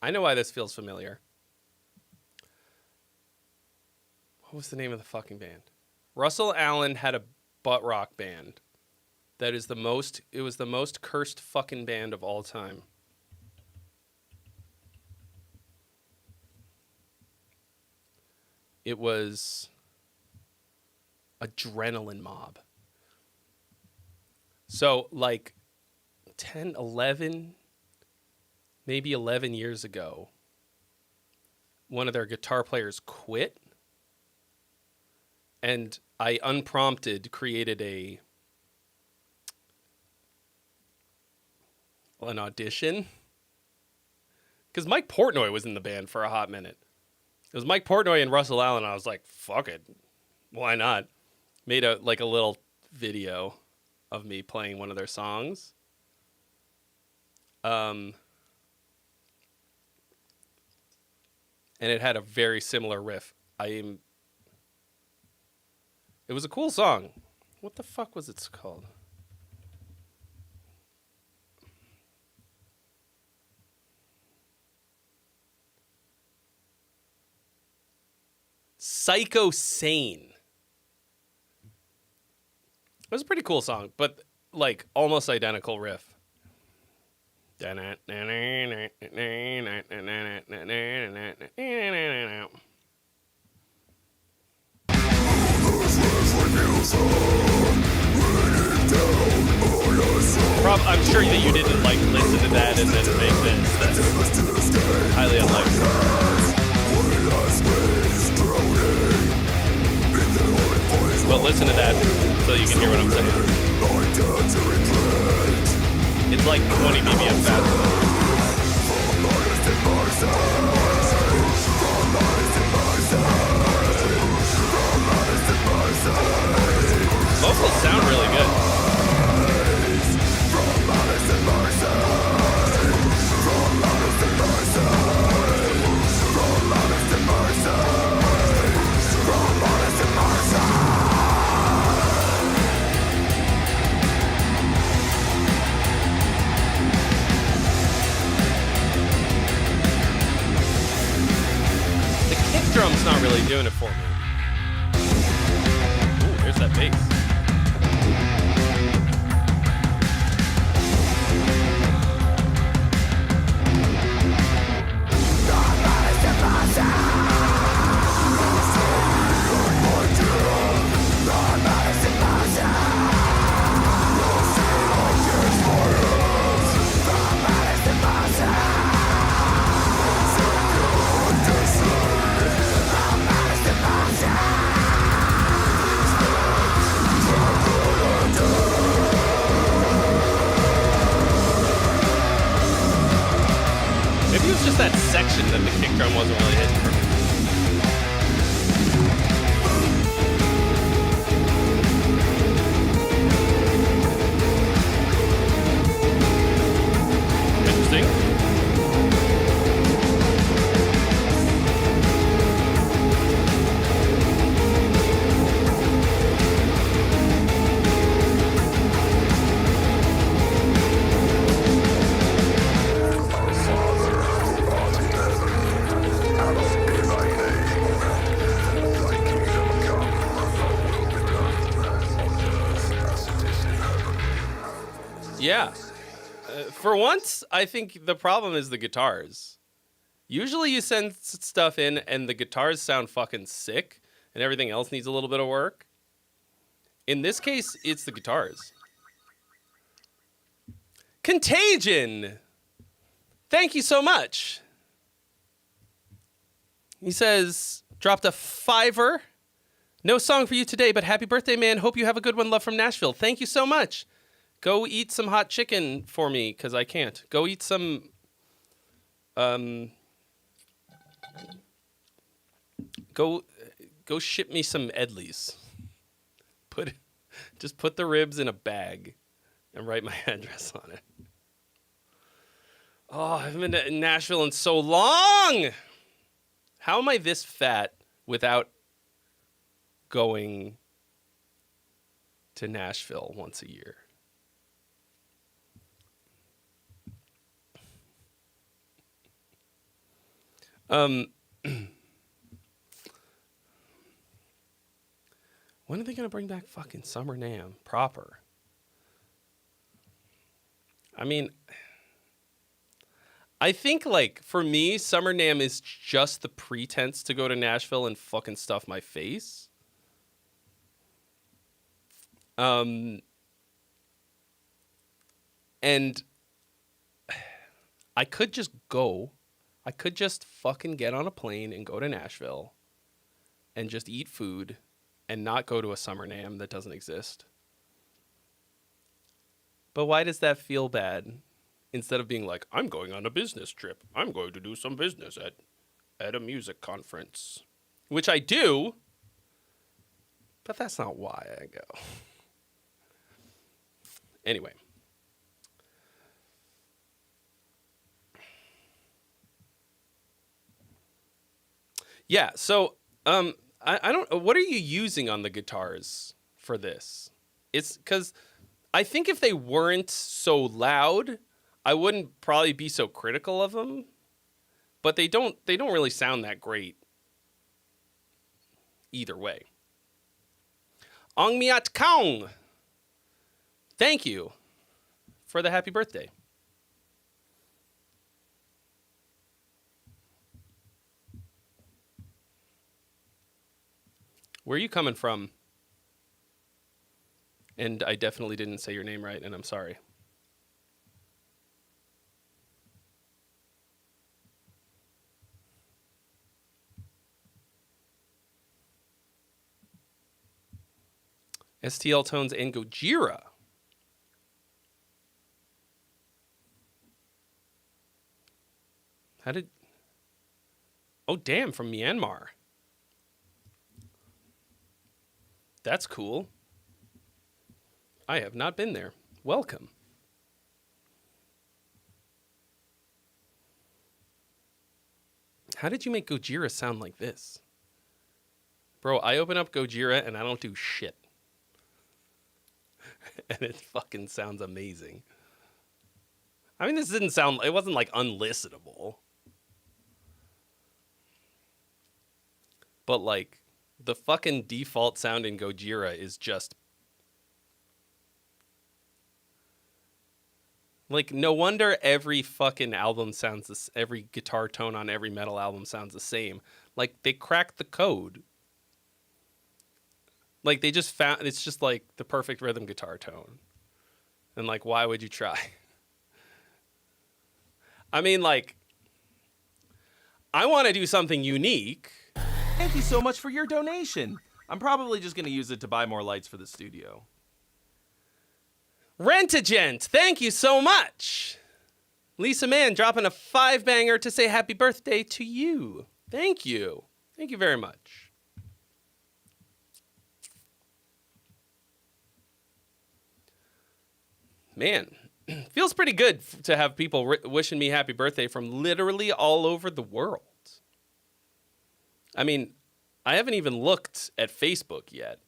I know why this feels familiar. What was the name of the fucking band? Russell Allen had a butt rock band that is it was the most cursed fucking band of all time. It was Adrenaline Mob. So like 10, 11, maybe 11 years ago, one of their guitar players quit. And I unprompted created an audition. Because Mike Portnoy was in the band for a hot minute. It was Mike Portnoy and Russell Allen. I was like, fuck it. Why not? Made a little video of me playing one of their songs. And it had a very similar riff. It was a cool song. What the fuck was it called? Psycho Sane. It was a pretty cool song, but like almost identical riff. I'm sure that you didn't like listen to that and then make this. That's highly unlikely. But listen to that so you can hear what I'm saying. It's like 20 BPM faster. Vocals sound really good. Drum's not really doing it for me. Ooh, there's that bass. Maybe it was just that section that the kick drum wasn't really hitting for me. Interesting. Yeah. For once, I think the problem is the guitars. Usually you send stuff in and the guitars sound fucking sick and everything else needs a little bit of work. In this case, it's the guitars. Contagion! Thank you so much. He says, dropped a $5. No song for you today, but happy birthday, man. Hope you have a good one. Love from Nashville. Thank you so much. Go eat some hot chicken for me, because I can't. Go eat some... Go ship me some Edleys. Just put the ribs in a bag and write my address on it. Oh, I haven't been to Nashville in so long! How am I this fat without going to Nashville once a year? When are they going to bring back fucking Summer Nam proper? I mean, I think, like, for me, Summer Nam is just the pretense to go to Nashville and fucking stuff my face. And I could just go. I could just fucking get on a plane and go to Nashville and just eat food and not go to a Summer NAMM that doesn't exist. But why does that feel bad? Instead of being like, I'm going on a business trip. I'm going to do some business at a music conference. Which I do, but that's not why I go. Anyway. Yeah, so I don't. What are you using on the guitars for this? It's because I think if they weren't so loud, I wouldn't probably be so critical of them. But they don't really sound that great either way. Ong Miat Kaung, thank you for the happy birthday. Where are you coming from? And I definitely didn't say your name right, and I'm sorry. STL Tones and Gojira. How did... Oh, damn, from Myanmar. That's cool. I have not been there. Welcome. How did you make Gojira sound like this? Bro, I open up Gojira and I don't do shit. And it fucking sounds amazing. I mean, this didn't sound... It wasn't, like, unlistenable. But, like, the fucking default sound in Gojira is just... Like, no wonder every fucking album sounds this... Every guitar tone on every metal album sounds the same. Like, they cracked the code. Like, they just found... It's just, like, the perfect rhythm guitar tone. And, like, why would you try? I mean, like... I want to do something unique. Thank you so much for your donation. I'm probably just going to use it to buy more lights for the studio. Rent-A-Gent, thank you so much. Lisa Mann dropping a 5-banger to say happy birthday to you. Thank you. Thank you very much. Man, feels pretty good to have people wishing me happy birthday from literally all over the world. I mean, I haven't even looked at Facebook yet.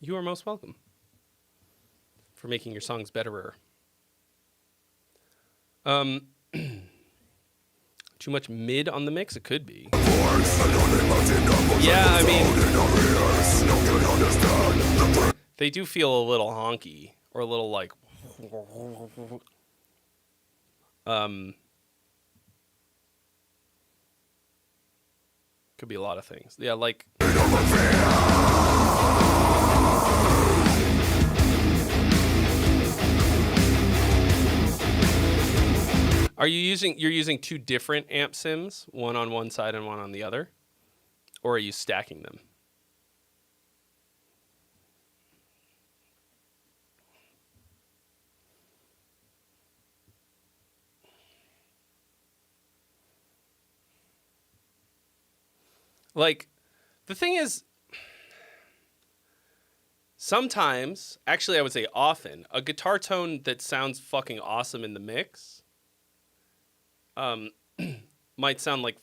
You are most welcome for making your songs betterer. Too much mid on the mix? It could be. Yeah, I mean, they do feel a little honky or a little like. Could be a lot of things. Yeah, like. You're using two different amp sims, one on one side and one on the other? Or are you stacking them? Like, the thing is, sometimes, actually I would say often, a guitar tone that sounds fucking awesome in the mix might sound like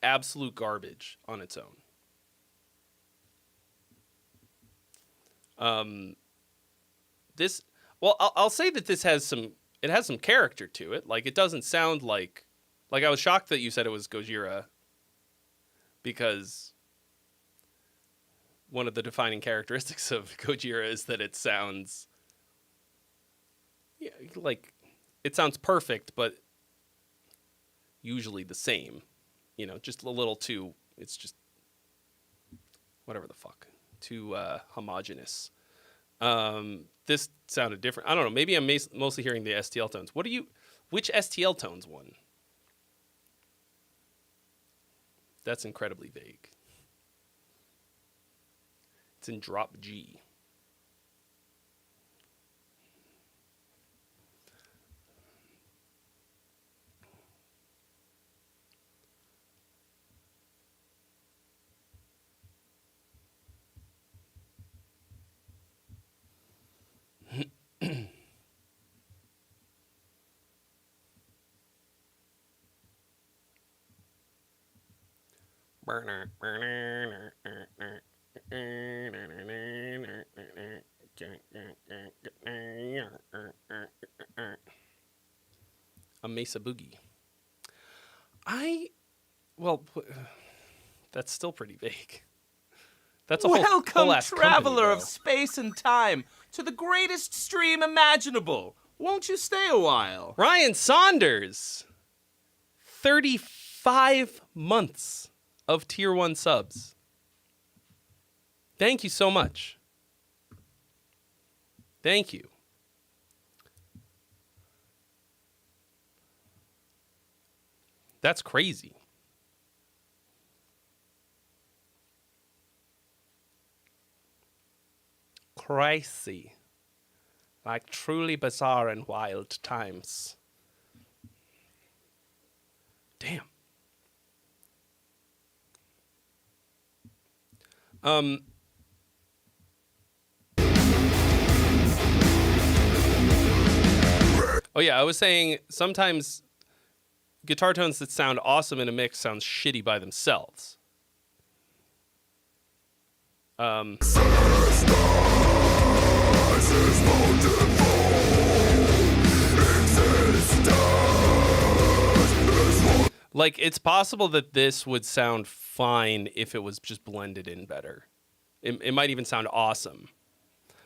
absolute garbage on its own. I'll say that this has some it has some character to it. Like, it doesn't sound like I was shocked that you said it was Gojira, because one of the defining characteristics of Gojira is that it sounds, yeah, like, it sounds perfect, but usually the same, just a little too, it's just whatever the fuck, too homogenous. This sounded different. I don't know. Maybe I'm mostly hearing the STL tones. Which STL tones won? That's incredibly vague. It's in drop G. A Mesa Boogie. Well, that's still pretty vague. That's a Welcome, whole ass traveler company, of space and time, to the greatest stream imaginable. Won't you stay a while? Ryan Saunders, 35 months of tier 1 subs. Thank you so much. Thank you. That's crazy. Crazy. Like truly bizarre and wild times. Damn. Oh yeah, I was saying sometimes guitar tones that sound awesome in a mix sound shitty by themselves. Like, it's possible that this would sound fine if it was just blended in better. It might even sound awesome.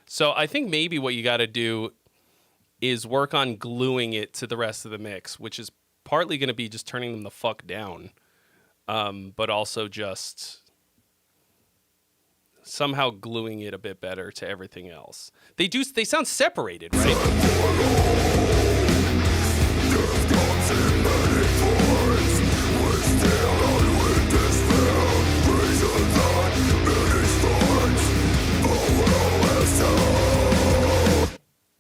So I think maybe what you got to do is work on gluing it to the rest of the mix, which is partly going to be just turning them the fuck down, but also just somehow gluing it a bit better to everything else. They sound separated, right?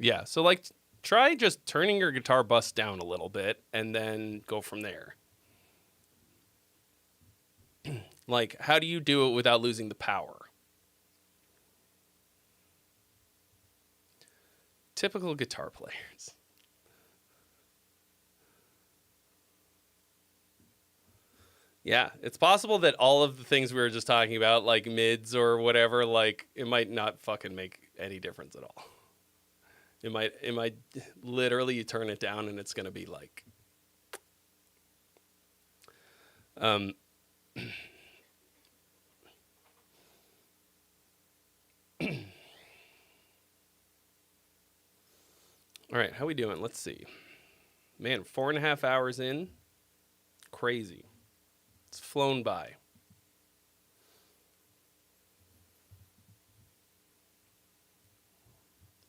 Yeah, so like try just turning your guitar bus down a little bit and then go from there. Like, how do you do it without losing the power? Typical guitar players. Yeah, it's possible that all of the things we were just talking about, like mids or whatever, like it might not fucking make any difference at all. It might literally you turn it down and it's gonna be like all right, how we doing? Let's see. Man, 4.5 hours in. Crazy. It's flown by.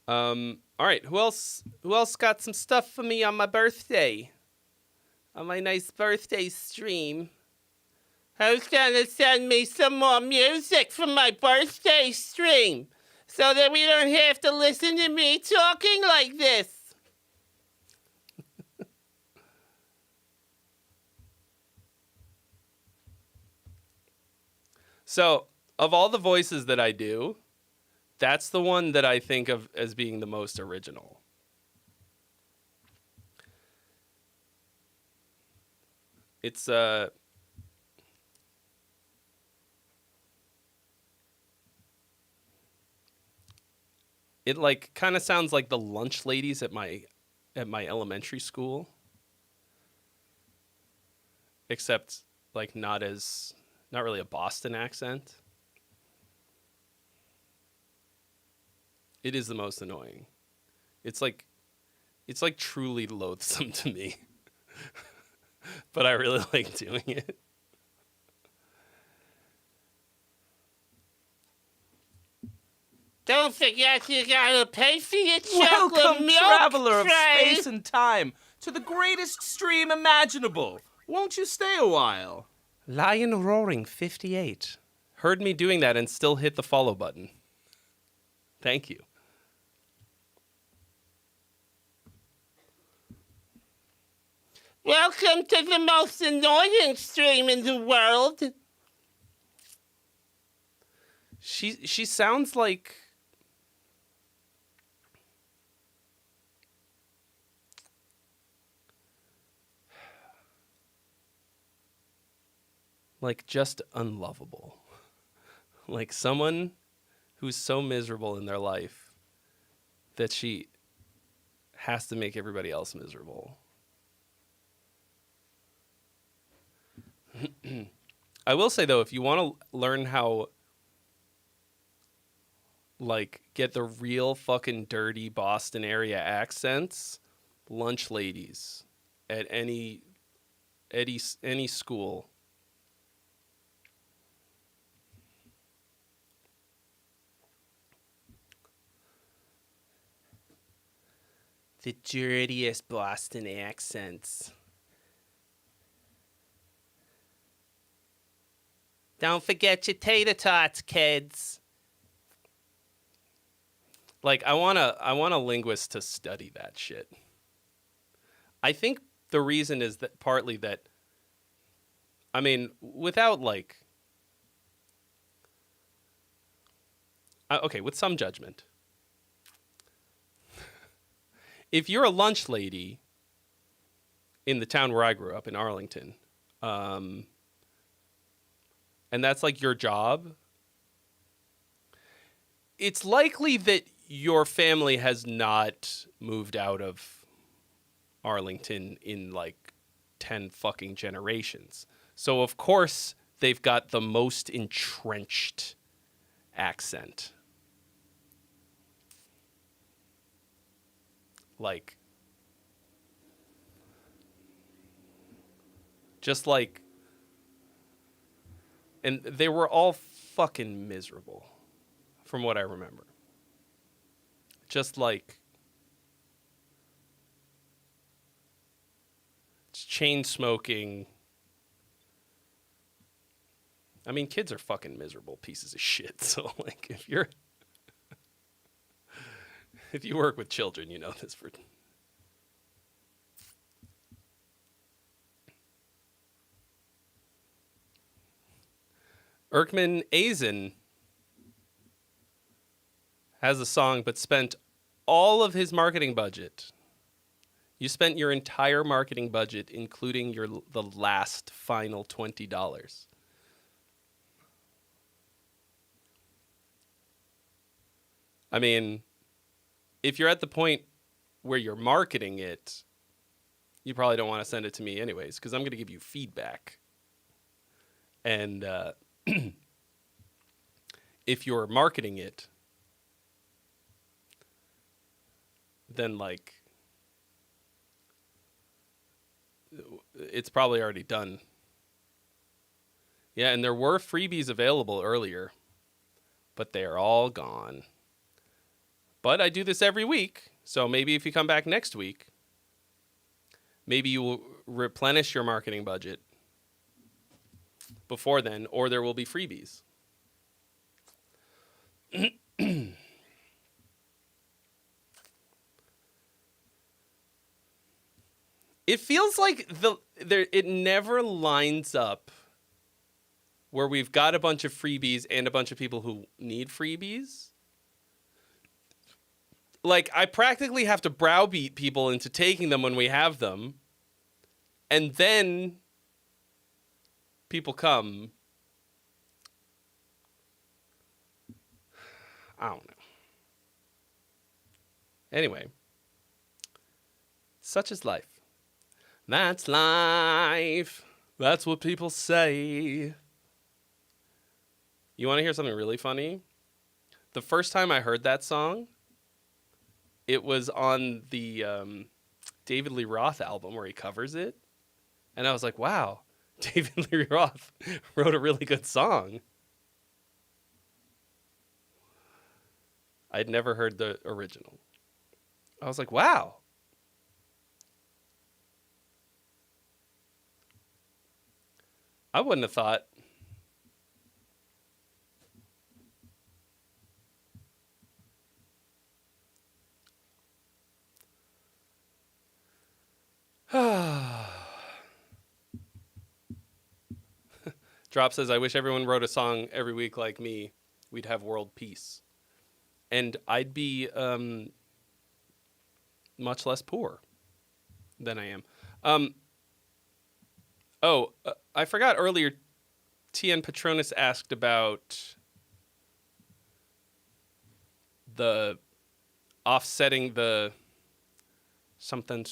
All right, who else got some stuff for me on my birthday? On my nice birthday stream? Who's gonna send me some more music for my birthday stream? So that we don't have to listen to me talking like this. So, of all the voices that I do, that's the one that I think of as being the most original. It's it like kind of sounds like the lunch ladies at my at my elementary school. Except like not really a Boston accent. It is the most annoying. It's like truly loathsome to me. But I really like doing it. Don't forget you gotta pay for your chocolate Welcome, milk traveler of tray. space and time, to the greatest stream imaginable. Won't you stay a while? Lion Roaring 58. Heard me doing that and still hit the follow button. Thank you. Welcome to the most annoying stream in the world. She sounds like just unlovable. Like someone who's so miserable in their life that she has to make everybody else miserable. I will say though, if you want to learn how get the real fucking dirty Boston area accents, lunch ladies at any school. The dirtiest Boston accents. Don't forget your tater tots, kids. Like, I want a linguist to study that shit. I think the reason is that partly that, I mean, without okay, with some judgment. If you're a lunch lady in the town where I grew up in Arlington, and that's like your job, it's likely that your family has not moved out of Arlington in like 10 fucking generations. So of course they've got the most entrenched accent. Like, just like, and they were all fucking miserable from what I remember. Just like, chain smoking. I mean, kids are fucking miserable pieces of shit. So like, if you work with children, you know this for. Erkman Azen has a song, but spent all of his marketing budget. You spent your entire marketing budget, including the last final $20. I mean, if you're at the point where you're marketing it, you probably don't want to send it to me anyways, because I'm going to give you feedback. And if you're marketing it, then like, it's probably already done. Yeah, and there were freebies available earlier, but they're all gone. But I do this every week, so maybe if you come back next week, maybe you will replenish your marketing budget before then, or there will be freebies. It feels like it never lines up where we've got a bunch of freebies and a bunch of people who need freebies. Like, I practically have to browbeat people into taking them when we have them. And then people come. I don't know. Anyway. Such is life. That's life. That's what people say. You want to hear something really funny? The first time I heard that song, it was on the David Lee Roth album where he covers it. And I was like, wow, David Lee Roth wrote a really good song. I'd never heard the original. I was like, wow. I wouldn't have thought. Drop says, I wish everyone wrote a song every week like me. We'd have world peace. And I'd be much less poor than I am. I forgot earlier, TN Patronus asked about the offsetting the something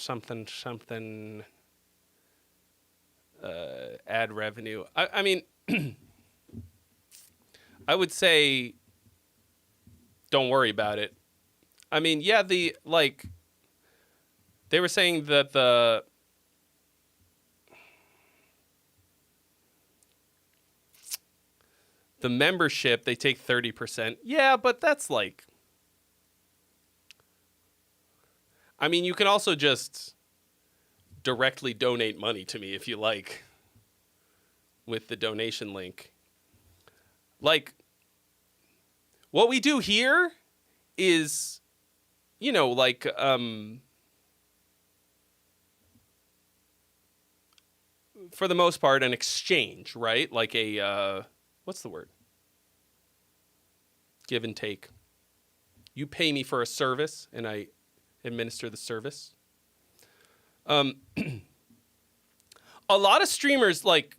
ad revenue. I mean, I would say don't worry about it. I mean, yeah, they were saying that the membership, they take 30%. Yeah, but that's like, I mean, you can also just directly donate money to me if you like with the donation link. Like, what we do here is, you know, like, for the most part, an exchange, right? Like a, what's the word? Give and take. You pay me for a service, and I administer the service. A lot of streamers, like,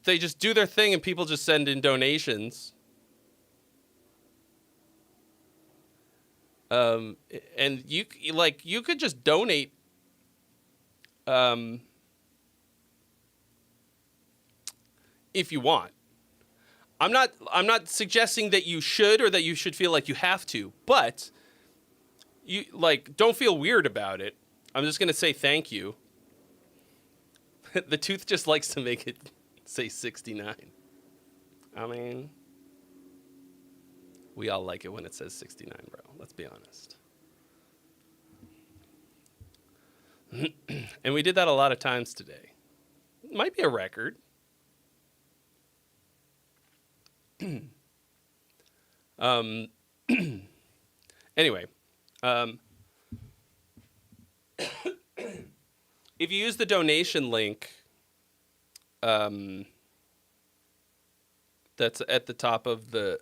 they just do their thing, and people just send in donations. And you could just donate. If you want. I'm not suggesting that you should or that you should feel like you have to, but you don't feel weird about it. I'm just going to say thank you. The tooth just likes to make it say 69. I mean, we all like it when it says 69, bro. Let's be honest. And we did that a lot of times today. It might be a record. Anyway, if you use the donation link, that's at the top of the,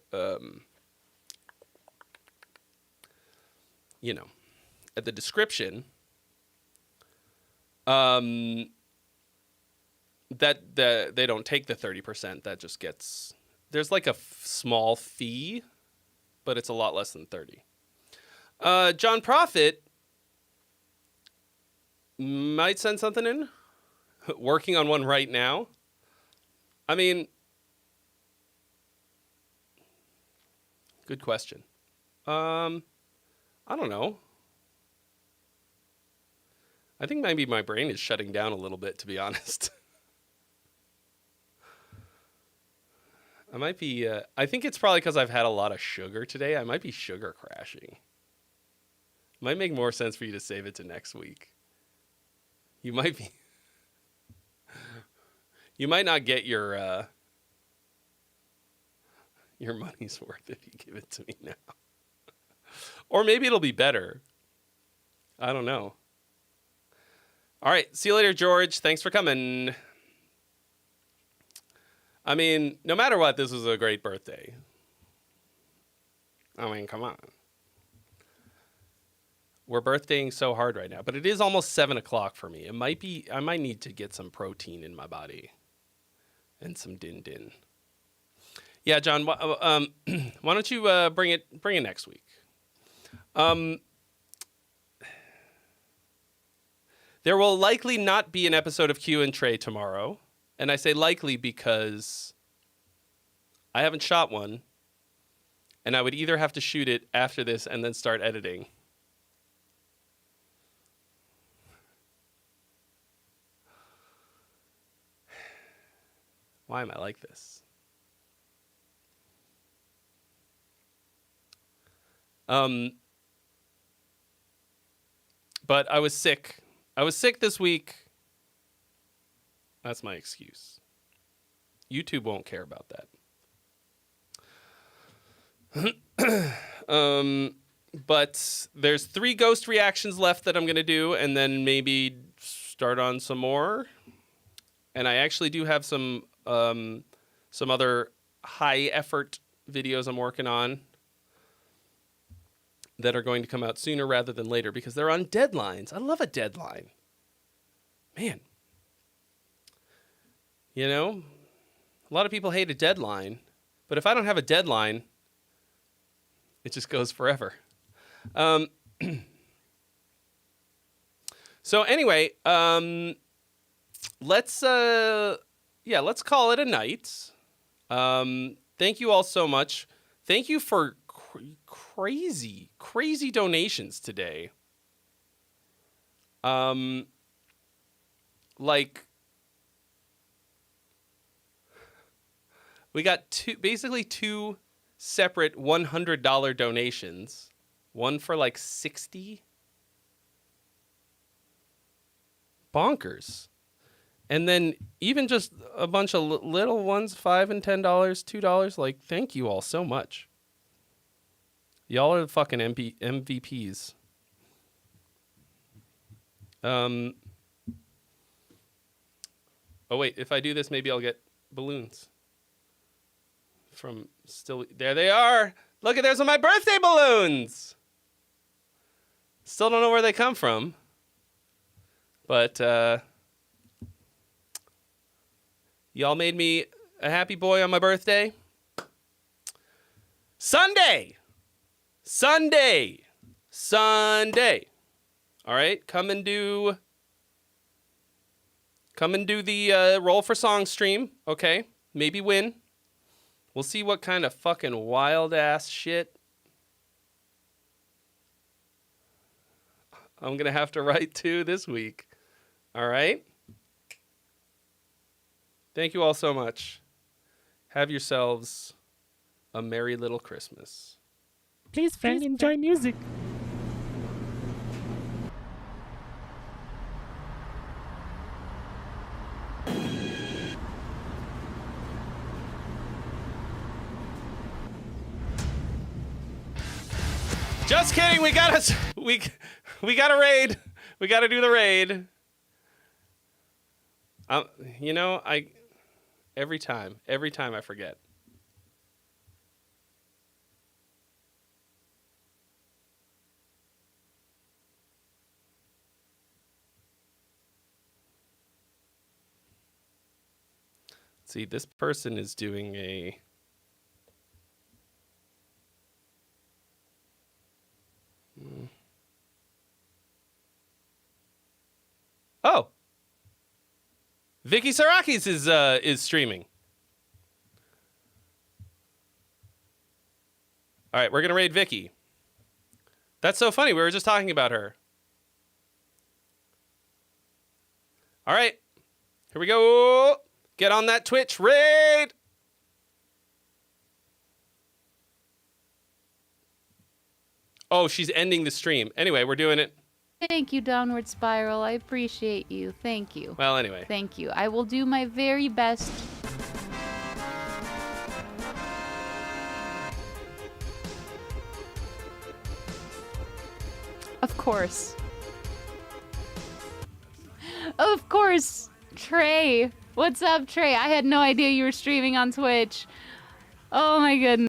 at the description, that they don't take the 30%. That just gets, there's like a small fee, but it's a lot less than 30. John Prophet might send something in. Working on one right now. I mean, good question. I don't know. I think maybe my brain is shutting down a little bit, to be honest. I might be, I think it's probably because I've had a lot of sugar today. I might be sugar crashing. Might make more sense for you to save it to next week. You might be, you might not get your money's worth if you give it to me now. Or maybe it'll be better. I don't know. All right. See you later, George. Thanks for coming. I mean, no matter what, this was a great birthday. I mean, come on. We're birthdaying so hard right now, but it is almost 7 o'clock for me. It might be, I might need to get some protein in my body and some din-din. Yeah, John, why don't you bring it next week? There will likely not be an episode of Q and Trey tomorrow. And I say likely because I haven't shot one. And I would either have to shoot it after this and then start editing. Why am I like this? But I was sick. I was sick this week. That's my excuse. YouTube won't care about that. But there's 3 ghost reactions left that I'm going to do, and then maybe start on some more. And I actually do have some other high effort videos I'm working on that are going to come out sooner rather than later because they're on deadlines. I love a deadline. Man. You know, a lot of people hate a deadline, but if I don't have a deadline, it just goes forever. So anyway, let's call it a night. Thank you all so much. Thank you for crazy donations today. Like we got two separate $100 donations. One for like 60. Bonkers. And then even just a bunch of little ones, $5 and $10, $2. Like, thank you all so much. Y'all are the fucking MVPs. Oh wait, if I do this, maybe I'll get balloons. From still, there they are. Look at, there's my birthday balloons. Still don't know where they come from. But, y'all made me a happy boy on my birthday. Sunday. All right, come and do the roll for song stream. Okay, maybe win. We'll see what kind of fucking wild ass shit I'm gonna have to write to this week. All right. Thank you all so much. Have yourselves a merry little Christmas. Please, friend, enjoy music. Just kidding. We got a raid. We got to do the raid. You know, every time I forget. See, this person is doing a... Oh! Vicky Sarakis is streaming. All right, we're going to raid Vicky. That's so funny. We were just talking about her. All right. Here we go. Get on that Twitch raid. Oh, she's ending the stream. Anyway, we're doing it. Thank you, Downward Spiral. I appreciate you. Thank you. Well, anyway. Thank you. I will do my very best. Of course. Of course. Trey. What's up, Trey? I had no idea you were streaming on Twitch. Oh my goodness.